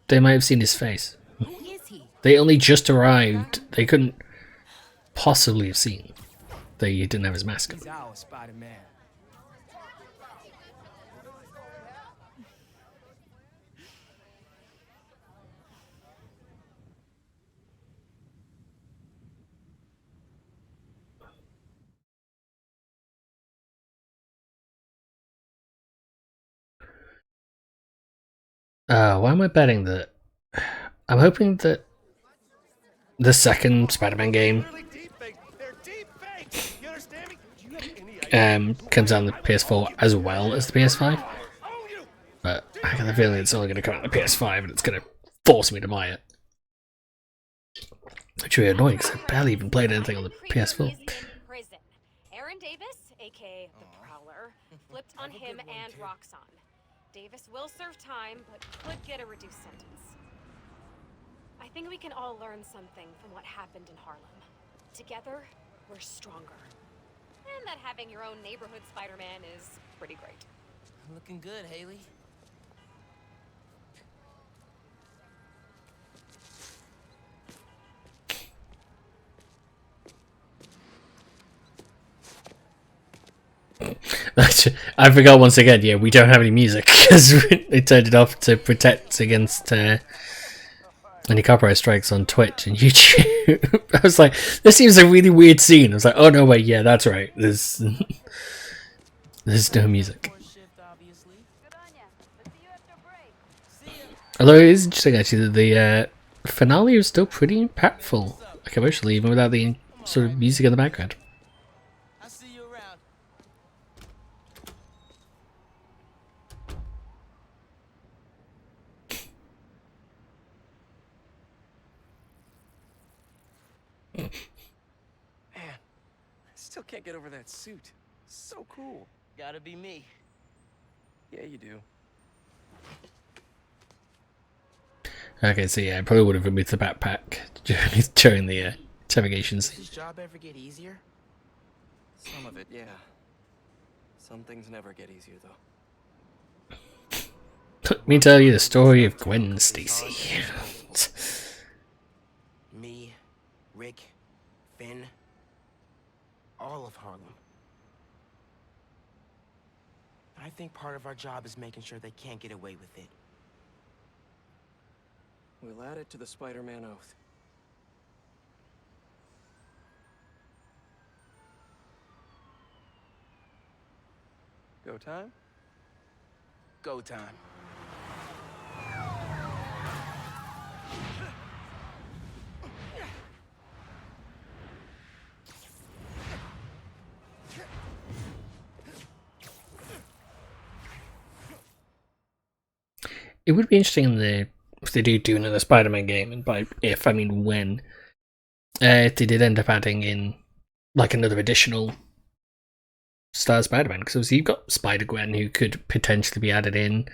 they might have seen his face? Who is he? They only just arrived. They couldn't possibly have seen. They didn't have his mask on. He's our Spider-Man. Why am I betting that? I'm hoping that the second Spider-Man game comes out on the PS4 as well as the PS5. But I get the feeling it's only going to come out on the PS5 and it's going to force me to buy it. Which would be annoying because I barely even played anything on the PS4. Aaron Davis, aka the Prowler, flipped on him and Roxxon. Davis will serve time, but could get a reduced sentence. I think we can all learn something from what happened in Harlem. Together, we're stronger. And that having your own neighborhood Spider-Man is pretty great. Looking good, Haley. I forgot once again, yeah, we don't have any music because they turned it off to protect against any copyright strikes on Twitch and YouTube. I was like, this seems a really weird scene. I was like, oh no, wait, yeah, that's right. There's no music. Although it is interesting actually that the finale is still pretty impactful, like emotionally, even without the sort of music in the background. I'll see you around. Man, I still can't get over that suit. So cool. Gotta be me. Yeah, you do. Okay, so yeah, I probably would have removed the backpack during the interrogations. Does his job ever get easier? Some of it, yeah. Some things never get easier, though. Let me tell you the story of Gwen Stacy. Me, Rick, Finn. all of Harlem. I think part of our job is making sure they can't get away with it. We'll add it to the Spider-Man oath. Go time? Go time. It would be interesting if they do another Spider-Man game, and by if I mean when, if they did end up adding in like another additional star Spider-Man, because obviously you've got Spider-Gwen who could potentially be added in.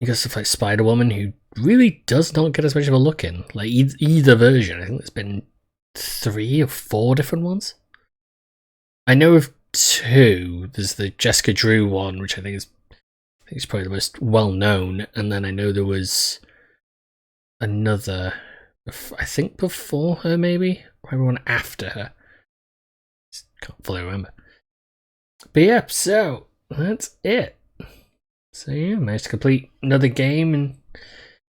You got stuff like Spider-Woman who really does not get as much of a look in, like either version. I think there's been 3 or 4 different ones. I know of 2. There's the Jessica Drew one, which I think is probably the most well known, and then I know there was another, I think before her maybe, or everyone after her. Just can't fully remember. But yeah, so that's it. So yeah, managed to complete another game, and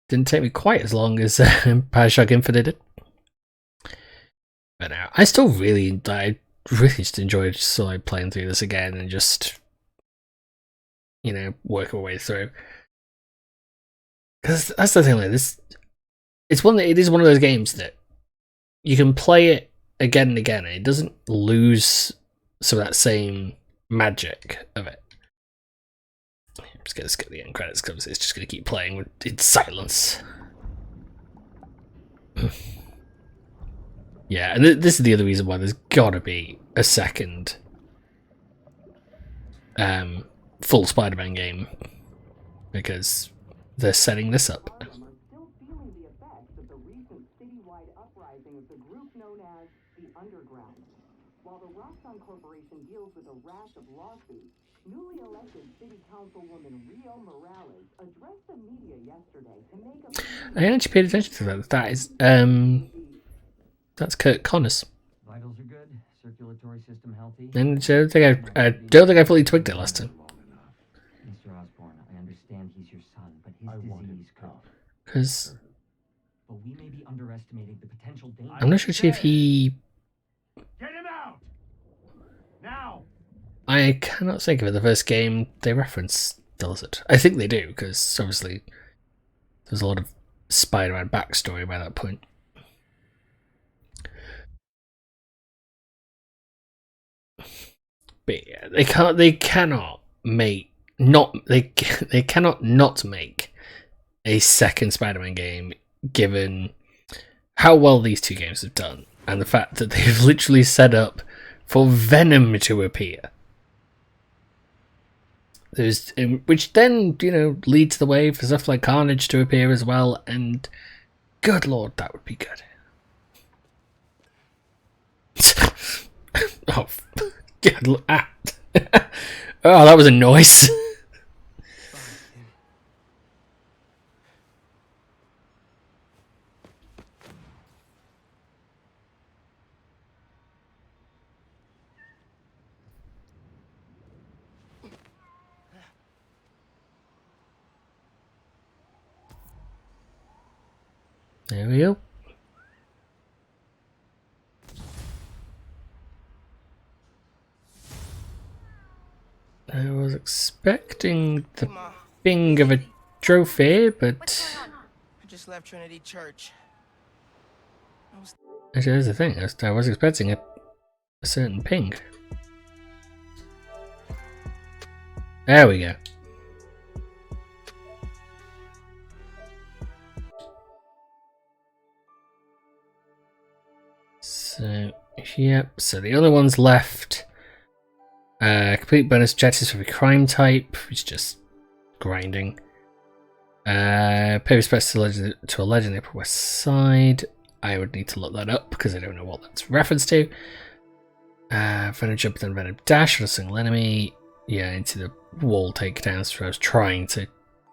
didn't take me quite as long as Bioshock Infinite did. But now I really just enjoyed sort of playing through this again and just, you know, work our way through. Because that's the thing, like this, it is one of those games that you can play it again and again, and it doesn't lose some of that same magic of it. I'm just gonna skip the end credits because it's just gonna keep playing in silence. Yeah, and this is the other reason why there's gotta be a second full Spider-Man game, because they're setting this up. While the Roxxon Corporation deals with a rash of lawsuits, newly elected City Councilwoman Morelas addressed the media yesterday to make a... I actually paid attention to that. That is that's Kurt Connors. Vitals are good, circulatory system healthy. And I don't think I fully twigged it last time. Mr. Osborn, I understand he's your son, but his disease could... Because But we may be underestimating the potential danger. I'm not sure if he... Get him out! Now! I cannot think of it. The first game they reference does it. I think they do, because obviously there's a lot of Spider-Man backstory by that point. But yeah, they cannot not make a second Spider-Man game, given how well these 2 games have done, and the fact that they've literally set up for Venom to appear. Which then, you know, leads the way for stuff like Carnage to appear as well, and good lord, that would be good. Oh, good lord. Oh, that was a noise. There we go. I was expecting the bing of a trophy, but I just left Trinity Church. actually, that's the thing. I was expecting a certain ping. There we go. So, yep. So the other ones left. Complete bonus objectives for every crime type, which is just grinding. Pay respects to a legend in the Upper West Side. I would need to look that up because I don't know what that's referenced to. Venom jump and then Venom dash on a single enemy. Yeah, into the wall takedowns. So I was trying to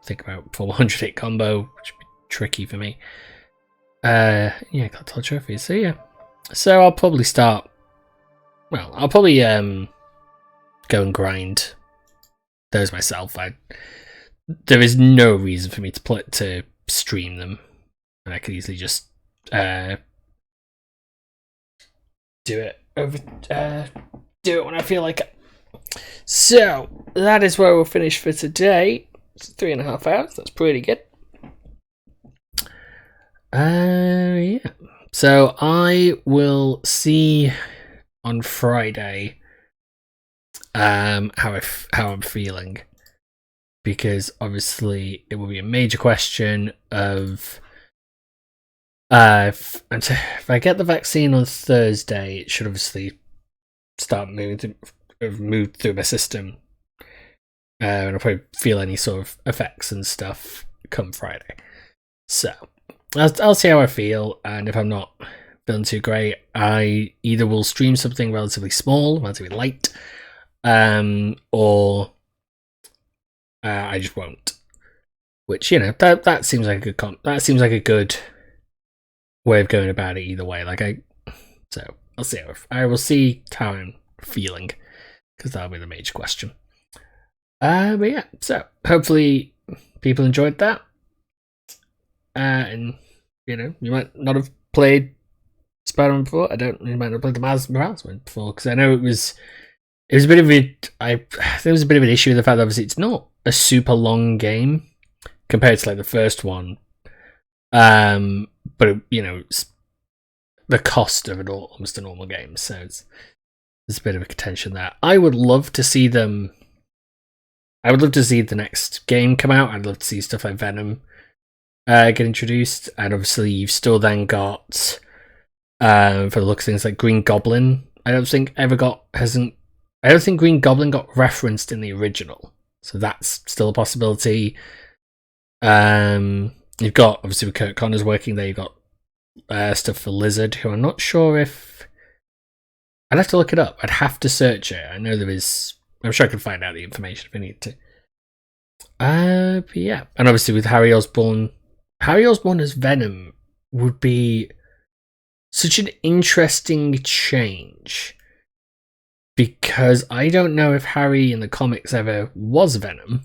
think about full 100 hit combo, which would be tricky for me. Yeah, got all trophies. So yeah. So I'll probably start well, I'll probably go and grind those myself. There is no reason for me to stream them, and I could easily just do it when I feel like it. So that is where we'll finish for today. It's 3.5 hours. That's pretty good. Yeah. So I will see on Friday how I'm feeling, because obviously it will be a major question of if I get the vaccine on Thursday, it should obviously start moved through my system, and I'll probably feel any sort of effects and stuff come Friday. So I'll see how I feel, and if I'm not feeling too great, I either will stream something relatively small, relatively light, or I just won't. Which, you know, that seems like a good way of going about it either way. So I'll see I will see how I'm feeling, because that'll be the major question. But yeah, so hopefully people enjoyed that, and you know, you might not have played Spider-Man before. You might not have played the Miles Morales one before, because I know it was a bit of there was a bit of an issue with the fact that obviously it's not a super long game compared to like the first one, but you know, it's the cost of almost a normal game, so there's a bit of a contention there. I would love to see the next game come out. I'd love to see stuff like Venom get introduced, and obviously you've still then got for the look of things like Green Goblin. I don't think Green Goblin got referenced in the original, so that's still a possibility. You've got, obviously with Kurt Connors working there, you've got stuff for Lizard, who I'm not sure if... I'd have to look it up. I'd have to search it. I know there is... I'm sure I can find out the information if I need to. But yeah. And obviously with Harry Osborn as Venom would be such an interesting change, because I don't know if Harry in the comics ever was Venom.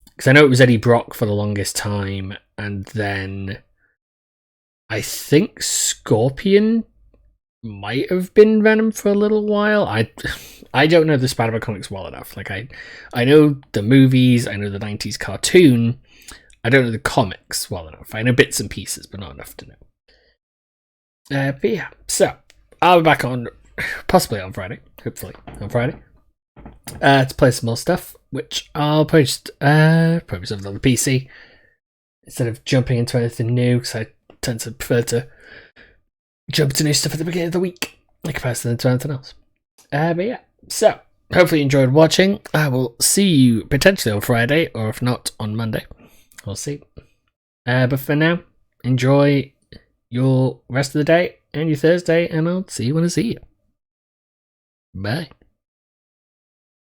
Because I know it was Eddie Brock for the longest time, and then I think Scorpion might have been Venom for a little while. I don't know the Spider-Man comics well enough. Like I know the movies, I know the 90s cartoon. I don't know the comics well enough. I know bits and pieces, but not enough to know. But yeah, so I'll be back on, possibly on Friday, hopefully on Friday, to play some more stuff, which I'll post probably something on the PC instead of jumping into anything new, because I tend to prefer to jump to new stuff at the beginning of the week in comparison to anything else. But yeah, so hopefully you enjoyed watching. I will see you potentially on Friday, or if not on Monday. We'll see. But for now, enjoy your rest of the day and your Thursday, and I'll see you when I see you. Bye.